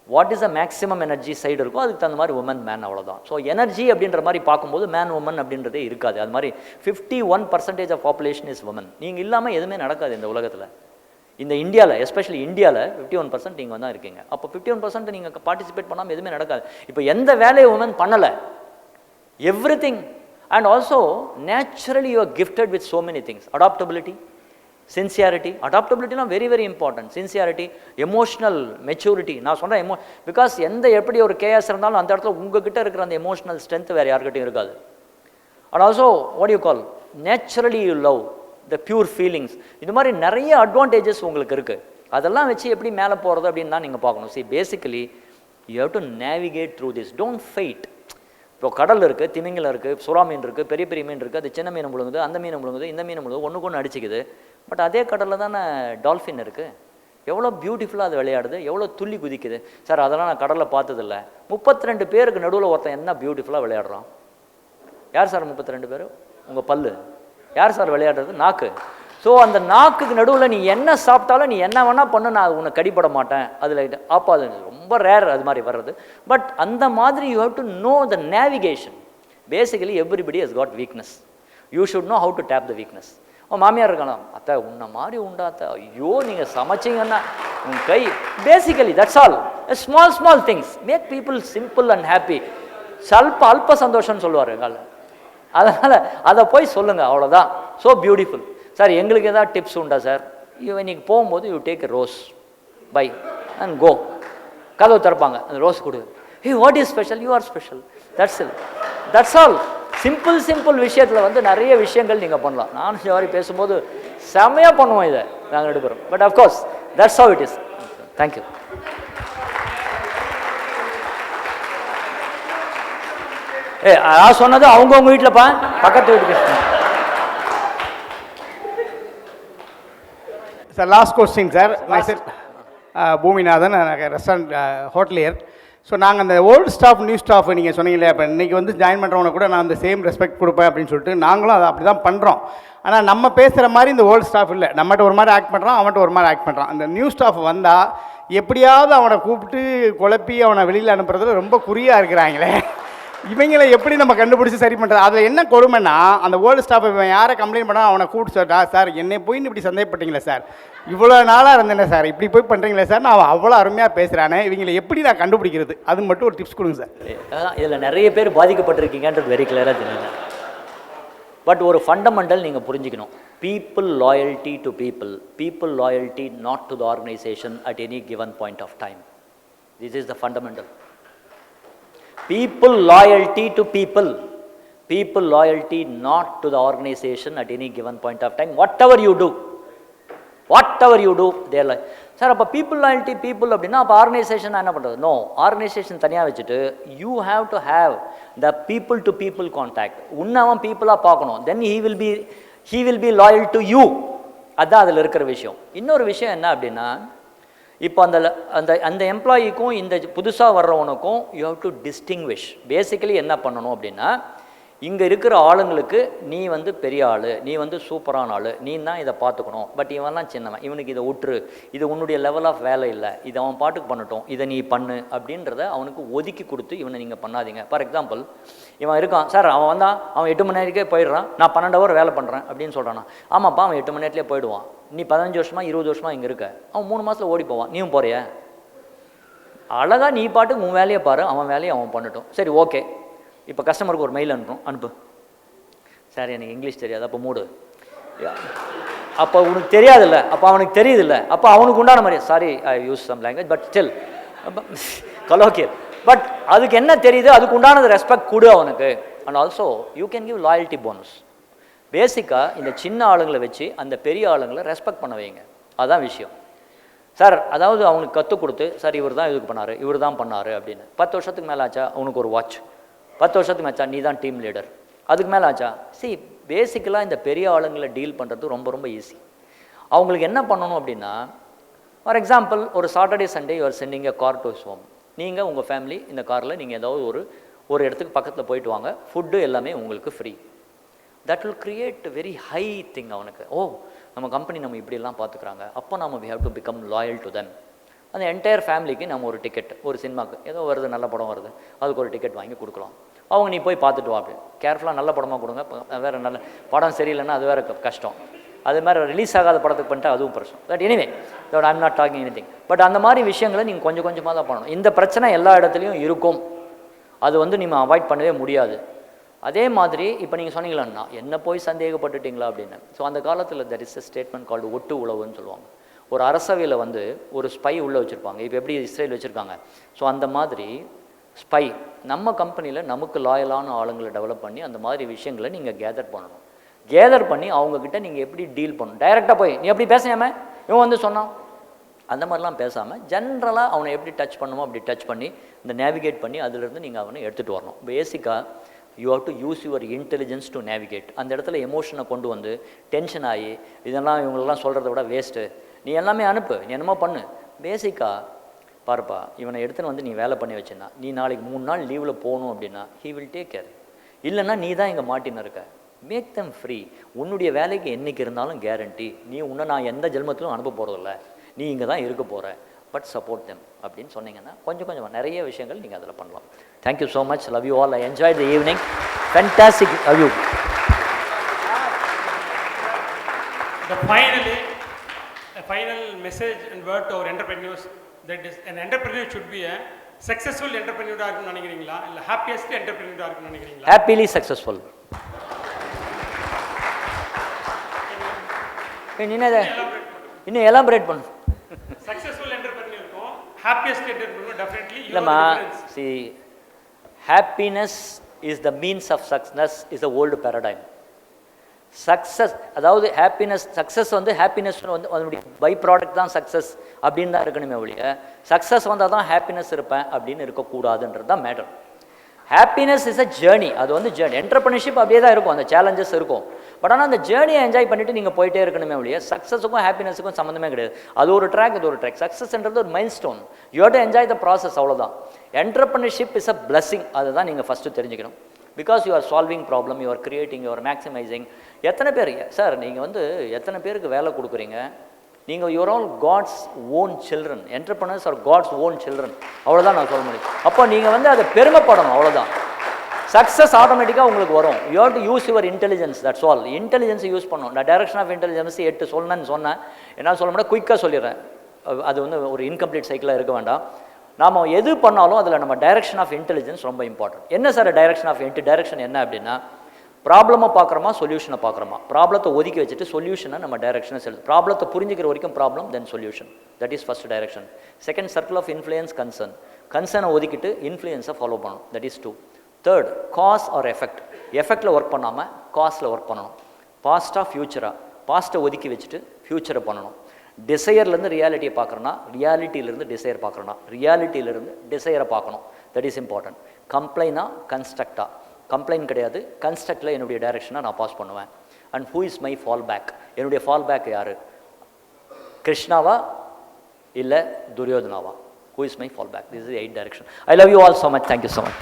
What is the maximum energy side இருக்கோ அதுக்கு தகுந்த மாதிரி உமன் மேன், அவ்வளோதான். ஸோ எனர்ஜி அப்படின்ற மாதிரி பார்க்கும்போது மேன் உமன் அப்படின்றதே இருக்காது. அது மாதிரி 51% ஆஃப் பாப்புலேஷன் இஸ் உமன். நீங்கள் இல்லாமல் எதுவுமே நடக்காது இந்த உலகத்தில். இந்த இந்தியாவில், எஸ்பெஷலி இந்தியாவில் 51% நீங்கள் தான் இருக்கீங்க. அப்போ 51% நீங்கள் பார்ட்டிசிபேட் பண்ணாமல் எதுவுமே நடக்காது. இப்போ எந்த வேலையை உமன் பண்ணலை, every thing. And also naturally you are gifted with so many things. Adaptability, sincerity. அடாப்டபிலிட்டிலாம் very very important. Sincerity, emotional maturity. நான் சொல்கிறேன் பிகாஸ் எப்படி ஒரு கேஎஸ் இருந்தாலும் அந்த இடத்துல உங்ககிட்ட இருக்கிற அந்த எமோஷனல் ஸ்ட்ரென்த் வேறு யார்கிட்டையும் இருக்காது. And also what you call naturally you love the pure feelings. இது மாதிரி நிறைய அட்வான்டேஜஸ் உங்களுக்கு இருக்குது. அதெல்லாம் வச்சு எப்படி மேலே போகிறது அப்படின்னு தான் நீங்கள் பார்க்கணும். C, basically you have to navigate through this. Don't fight. இப்போ கடல் இருக்குது, திமிங்கலம் இருக்குது, சுறா மீன் இருக்குது, பெரிய பெரிய மீன் இருக்குது, அது சின்ன மீன் முழுங்குது, அந்த மீன் முழுங்குது, இந்த மீன் முழுங்குது, ஒன்றுக்கு ஒன்று அடிச்சிக்குது. பட் அதே கடலில் தானே டால்ஃபின் இருக்குது. எவ்வளோ பியூட்டிஃபுல்லாக அது விளையாடுது, எவ்வளோ துள்ளி குதிக்குது. சார் அதெல்லாம் நான் கடலில் பார்த்ததில்ல. 32 பேருக்கு நடுவில் ஒருத்தன் என்ன பியூட்டிஃபுல்லாக விளையாடுறான். யார் சார் 32 பேர்? உங்கள் பல்லு. யார் சார் விளையாடுறது? நாக்கு. ஸோ அந்த நாக்குக்கு நடுவில் நீ என்ன சாப்பிட்டாலும் நீ என்ன வேணால் பண்ணு, நான் உன்னை கடிப்பட மாட்டேன். அதில் அப்போ அது ரொம்ப ரேர் அது மாதிரி வர்றது. பட் அந்த மாதிரி you have to know the navigation. Basically everybody has got weakness. You should know how to tap the weakness. மாமியார் இருக்கலாம், அத்தை உன்னை மாதிரி உண்டா அத்தை, ஐயோ நீங்கள் சமைச்சிங்கன்னா உன் கை. Basically that's all. Small small things make people simple and happy. அல்ப சந்தோஷம்னு சொல்லுவார் எங்கால. அதனால் அதை போய் சொல்லுங்கள், அவ்வளோதான். So beautiful. சார் எங்களுக்கு ஏதாவது டிப்ஸ் உண்டா சார்? இன்னைக்கு போகும்போது you take a rose buy and go. கதவு திறப்பாங்க, அந்த ரோஸ் கொடு. Hey, what is special? You are special. That's all. Simple விஷயத்தில் வந்து நிறைய விஷயங்கள் நீங்கள் பண்ணலாம். நானும் ஜவாரி பேசும்போது செம்மையாக பண்ணுவோம் இதை நாங்கள் எடுக்கிறோம். But of course that's how it is. Thank you. சொன்னது அவங்கவுங்க வீட்டில்ப்பா, பக்கத்து வீட்டுக்கு. Sir, last question sir. Myself Boominathan, restaurant hotelier. So நாங்கள் அந்த ஓல்டு ஸ்டாஃப் நியூ ஸ்டாஃப் நீங்கள் சொன்னீங்களே, இப்போ இன்றைக்கி வந்து ஜாயின் பண்ணுறவனை கூட நான் அந்த சேம் ரெஸ்பெக்ட் கொடுப்பேன் அப்படின்னு சொல்லிட்டு நாங்களும் அதை அப்படி தான் பண்ணுறோம். ஆனால் நம்ம பேசுகிற மாதிரி இந்த ஓல்டு ஸ்டாஃப் இல்லை. நம்மகிட்ட ஒரு மாதிரி ஆக்ட் பண்ணுறான், அவன்கிட்ட ஒரு மாதிரி ஆக்ட் பண்ணுறான். அந்த நியூ ஸ்டாஃப் வந்தால் எப்படியாவது அவனை கூப்பிட்டு குழப்பி அவனை வெளியில் அனுப்புறதுல ரொம்ப குறியாக இருக்கிறாங்களே. இவங்களை எப்படி நம்ம கண்டுபிடிச்சி சரி பண்ணுறது? அதில் என்ன கொடுமைன்னா, அந்த ஓல்டு ஸ்டாஃப் இவன் யாரை கம்ப்ளைண்ட் பண்ணால் அவனை கூப்பிட்டு சொல்லிட்டா, சார் என்னை போய் இப்படி சந்தேகப்பட்டீங்களே சார், இவ்வளோ நாளாக இருந்தேனே சார், இப்படி போய் பண்ணுறீங்களே சார், நான் அவ்வளோ அருமையாக பேசுகிறானே, இவங்களை எப்படி நான் கண்டுபிடிக்கிறது? அது மட்டும் ஒரு டிப்ஸ் கொடுங்க சார். இதில் நிறைய பேர் பாதிக்கப்பட்டிருக்கீங்கன்றது வெரி கிளியராக தெரியுது. பட் ஒரு ஃபண்டமெண்டல் நீங்கள் புரிஞ்சுக்கணும். People loyalty to people loyalty not to the organization at any given point of time. This is the fundamental. People loyalty to people loyalty not to the organization at any given point of time. Whatever you do they are like, sir அப்போ people loyalty people அப்படின்னா அப்போ organisation என்ன பண்ணுறது? No, organisation தனியாக வச்சுட்டு you have to have the people to people contact. உன்னை அவன் பீப்புளாக பார்க்கணும். தென் he will be loyal to you. அதுதான் அதில் இருக்கிற விஷயம். இன்னொரு விஷயம் என்ன அப்படின்னா, இப்போ அந்த அந்த அந்த எம்ப்ளாயிக்கும் இந்த புதுசாக வர்றவனுக்கும் you have to distinguish. Basically என்ன பண்ணணும் அப்படின்னா, இங்கே இருக்கிற ஆளுங்களுக்கு நீ வந்து பெரிய ஆள், நீ வந்து சூப்பரான ஆள், நீ தான் இதை பார்த்துக்கணும், பட் இவன்லாம் சின்னவன், இவனுக்கு இதை விட்டுரு, இது உன்னுடைய லெவல் ஆஃப் வேலை இல்லை, இதை அவன் பாட்டுக்கு பண்ணட்டும், இதை நீ பண்ணு அப்படின்றத அவனுக்கு ஒதுக்கி கொடுத்து இவனை நீங்கள் பண்ணாதீங்க. ஃபார் எக்ஸாம்பிள், இவன் இருக்கான் சார், அவன் வந்தான், அவன் 8 மணி நேரத்துக்கே போயிடுறான், நான் 12 ஹவர் வேலை பண்ணுறேன் அப்படின்னு சொல்கிறானா. ஆமாப்பா, அவன் 8 மணி நேரத்துலேயே போயிடுவான். நீ 15 வருஷமா 20 வருஷமா இங்கே இருக்க, அவன் 3 மாதத்தில் ஓடி போவான், நீயும் போறிய. அழகாக நீ பாட்டுக்கு உன் வேலையை பாரு, அவன் வேலையை அவன் பண்ணட்டும். சரி, ஓகே. இப்போ கஸ்டமருக்கு ஒரு மெயில் அனுப்பு. சார் எனக்கு இங்கிலீஷ் தெரியாது, அப்போ மூடு. அப்போ உனக்கு தெரியாதுல்ல, அப்போ அவனுக்கு தெரியுதில்ல, அப்போ அவனுக்கு உண்டான மாதிரி sorry I use some language but still colloquial, but அதுக்கு என்ன தெரியுது, அதுக்கு உண்டானது ரெஸ்பெக்ட் கொடு அவனுக்கு. And also you can give loyalty bonus. பேசிக்காக இந்த சின்ன ஆளுங்களை வச்சு அந்த பெரிய ஆளுங்களை ரெஸ்பெக்ட் பண்ண வைங்க, அதுதான் விஷயம். சார் அதாவது அவனுக்கு கற்றுக் கொடுத்து, சார் இவர் தான் இதுக்கு பண்ணார், இவர் தான் பண்ணார் அப்படின்னு. 10 வருஷத்துக்கு மேலே ஆச்சா அவனுக்கு ஒரு வாட்ச், 10 வருஷத்துக்கு ஆச்சா நீ தான் டீம் லீடர், அதுக்கு மேலே ஆச்சா. பேசிக்கலாக இந்த பெரிய ஆளுங்களை டீல் பண்ணுறது ரொம்ப ரொம்ப ஈஸி. அவங்களுக்கு என்ன பண்ணணும் அப்படின்னா, ஃபார் எக்ஸாம்பிள் ஒரு Saturday Sunday you're sending a car to home. நீங்கள் உங்கள் ஃபேமிலி இந்த காரில் நீங்கள் ஏதாவது ஒரு இடத்துக்கு பக்கத்தில் போயிட்டு வாங்க, ஃபுட்டு எல்லாமே உங்களுக்கு free. That will create very high thing அவனுக்கு. ஓ, நம்ம கம்பெனி நம்ம இப்படிலாம் பார்த்துக்குறாங்க, அப்போ நம்ம we have to become loyal to them. அந்த என்டையர் ஃபேமிலிக்கு நம்ம ஒரு டிக்கெட், ஒரு சினிமாவுக்கு ஏதோ வருது, நல்ல படம் வருது, அதுக்கு ஒரு டிக்கெட் வாங்கி கொடுக்கலாம். அவங்க நீ போய் பார்த்துட்டு வா அப்படி. கேர்ஃபுல்லாக நல்ல படமாக கொடுங்க, வேறு நல்ல படம் சரியில்லைன்னா அது வேறு கஷ்டம். அது மாதிரி ரிலீஸ் ஆகாத படத்துக்கு பண்ணிட்டு அதுவும் பிரச்சனை. But anyway that I'm not talking anything. But அந்த மாதிரி விஷயங்களை நீங்கள் கொஞ்சம் கொஞ்சமாக தான் பண்ணணும். இந்த பிரச்சனை எல்லா இடத்துலையும் இருக்கும், அது வந்து நீங்கள் அவாய்ட் பண்ணவே முடியாது. அதே மாதிரி இப்போ நீங்கள் சொன்னீங்களா, என்ன போய் சந்தேகப்பட்டுட்டீங்களா அப்படின்னு. ஸோ அந்த காலத்தில் that is a statement called ஒட்டு உளவுன்னு சொல்லுவாங்க. ஒரு அரசவையில் வந்து ஒரு ஸ்பை உள்ளே வச்சுருப்பாங்க, இப்போ எப்படி இஸ்ரேல் வச்சுருக்காங்க. ஸோ அந்த மாதிரி ஸ்பை நம்ம கம்பெனியில் நமக்கு லாயலான ஆளுங்களை டெவலப் பண்ணி அந்த மாதிரி விஷயங்களை நீங்கள் கேதர் பண்ணணும். கேதர் பண்ணி அவங்கக்கிட்ட நீங்கள் எப்படி டீல் பண்ணணும். டைரெக்டாக போய் நீ எப்படி பேசாமல் இவன் வந்து சொன்னான் அந்த மாதிரிலாம் பேசாமல் ஜென்ரலாக அவனை எப்படி டச் பண்ணுமோ அப்படி டச் பண்ணி இந்த நேவிகேட் பண்ணி அதிலிருந்து நீங்கள் அவனை எடுத்துகிட்டு வரணும். பேசிக்காக you have to use your intelligence to navigate. அந்த இடத்துல எமோஷனை கொண்டு வந்து டென்ஷன் ஆகி இதெல்லாம் இவங்களெல்லாம் சொல்கிறத விட வேஸ்ட்டு, நீ எல்லாமே அனுப்பு, நீ என்னமோ பண்ணு. பேசிக்காக பாருப்பா, இவனை எடுத்துன்னு வந்து நீ வேலை பண்ணி வச்சுன்னா, நீ நாளைக்கு 3 நாள் லீவில் போகணும் அப்படின்னா ஹீ வில் டேக் கேர். இல்லைன்னா நீ தான் இங்கே மாட்டின்னு இருக்க. Make them free. உன்னுடைய வேலைக்கு என்றைக்கு இருந்தாலும் கேரண்டி. நீ உன்னை நான் எந்த ஜென்மத்திலும் அனுப்ப போகிறதில்ல, நீ இங்கே தான் இருக்க போகிற, பட் சப்போர்ட் தெம் அப்படின்னு சொன்னீங்கன்னா கொஞ்சம் கொஞ்சமாக நிறைய விஷயங்கள் நீங்கள் அதில் பண்ணலாம். Thank you so much. Love you all. I enjoy the evening. Fantastic. Love you. Final message and word to our entrepreneurs, that is an entrepreneur should be a successful entrepreneur ஆ இருக்கணும்னு நினைக்கிறீங்களா, இல்ல happiest entrepreneur ஆ இருக்கணும்னு நினைக்கிறீங்களா? Happily successful. இன்னும் elaborate பண்ணு. Successful entrepreneur க்கும் happiest entrepreneur definitely இல்லம்மா, see, happiness is the means of success is the old paradigm. Success அதாவது ஹாப்பினஸ், சக்ஸஸ் வந்து ஹாப்பினஸ் வந்து அதனுடைய பை ப்ராடக்ட் தான் சக்ஸஸ் அப்படின்னு தான் இருக்கணுமே ஒழிய சக்ஸஸ் வந்தால் தான் ஹாப்பினஸ் இருப்பேன் அப்படின்னு இருக்கக்கூடாதுன்றது தான் matter. Happiness is a journey. அது வந்து ஜேர்னி. என்டர்பிரினர்ஷிப் அப்படியே தான் இருக்கும், அந்த சேலஞ்சஸ் இருக்கும். பட் ஆனால் அந்த ஜேர்னியை என்ஜாய் பண்ணிவிட்டு நீங்கள் போயிட்டே இருக்கணுமே ஒழிய சக்ஸஸுக்கும் ஹாப்பினஸுக்கும் சம்மந்தமே கிடையாது. அது ஒரு ட்ராக், இது ஒரு ட்ராக். சக்ஸஸ்ன்றது ஒரு milestone. You have to enjoy the process, அவ்வளோதான். Entrepreneurship is a blessing. அதை தான் நீங்கள் ஃபஸ்ட்டு தெரிஞ்சுக்கணும். Because you are solving problem, you are creating, you are maximising. எத்தனை பேர் சார் நீங்கள் வந்து எத்தனை பேருக்கு வேலை கொடுக்குறீங்க? நீங்கள் you're all God's own children. Entrepreneurs are God's own children. அவ்வளோதான் நான் சொல்ல முடியும். அப்போ நீங்கள் வந்து அதை பெருமைப்படணும், அவ்வளோதான். சக்ஸஸ் ஆட்டோமேட்டிக்காக உங்களுக்கு வரும். You have to use your intelligence, that's all. இன்டெலிஜென்ஸை யூஸ் பண்ணணும். நான் டைரக்ஷன் ஆஃப் இன்டெலிஜென்ஸ் 8 சொல்லணும்னு சொன்னேன். என்னால் சொல்ல முடியாது, குயிக்காக சொல்லிடுறேன். அது வந்து ஒரு இன்கம்ப்ளீட் சைக்கிளாக இருக்க வேண்டாம். நாம் எது பண்ணாலும் அதில் நம்ம டைரக்ஷன் ஆஃப் இன்டெலிஜென்ஸ் ரொம்ப இம்பார்ட்டன்ட். என்ன சார் டைரக்ஷன் ஆஃப் டைரக்ஷன் என்ன அப்படின்னா, ப்ராப்ளமாக பார்க்குறோமா சொல்யூஷனை பார்க்குறோமா? ப்ராப்ளத்தை ஒதுக்கி வச்சுட்டு சொல்யூஷனை நம்ம டைரக்ஷனை செலுத்து. ப்ராப்ளத்தை புரிஞ்சுக்கிற வரைக்கும் problem, then solution. That is first direction. Second, circle of influence, concern. கன்சர்னை ஒதுக்கிட்டு இன்ஃப்ளூயன்ஸை ஃபாலோ பண்ணணும். That is 2. Third, cause or effect. எஃபெக்டில் ஒர்க் பண்ணாமல் காஸ்ட்டில் ஒர்க் பண்ணணும். பாஸ்ட்டாக ஃப்யூச்சராக, பாஸ்ட்டை ஒதுக்கி வச்சுட்டு ஃப்யூச்சரை பண்ணணும். டிசையர்லேருந்து ரியாலிட்டியை பார்க்குறோன்னா, ரியாலிட்டியிலேருந்து டிசையர் பார்க்குறோன்னா, ரியாலிட்டியிலேருந்து டிசையரை பார்க்கணும். That is important. கம்ப்ளைனா கன்ஸ்ட்ரக்டா? கம்ப்ளைண்ட் கிடையாது, கன்ஸ்ட்ரக்டில் என்னுடைய டைரக்ஷனை நான் பாஸ் பண்ணுவேன். And who is my fallback? என்னுடைய ஃபால் பேக் யார்? கிருஷ்ணாவா இல்லை துரியோதனாவா? Who is my fallback? This is the 8 direction. I love you all so much. Thank you so much.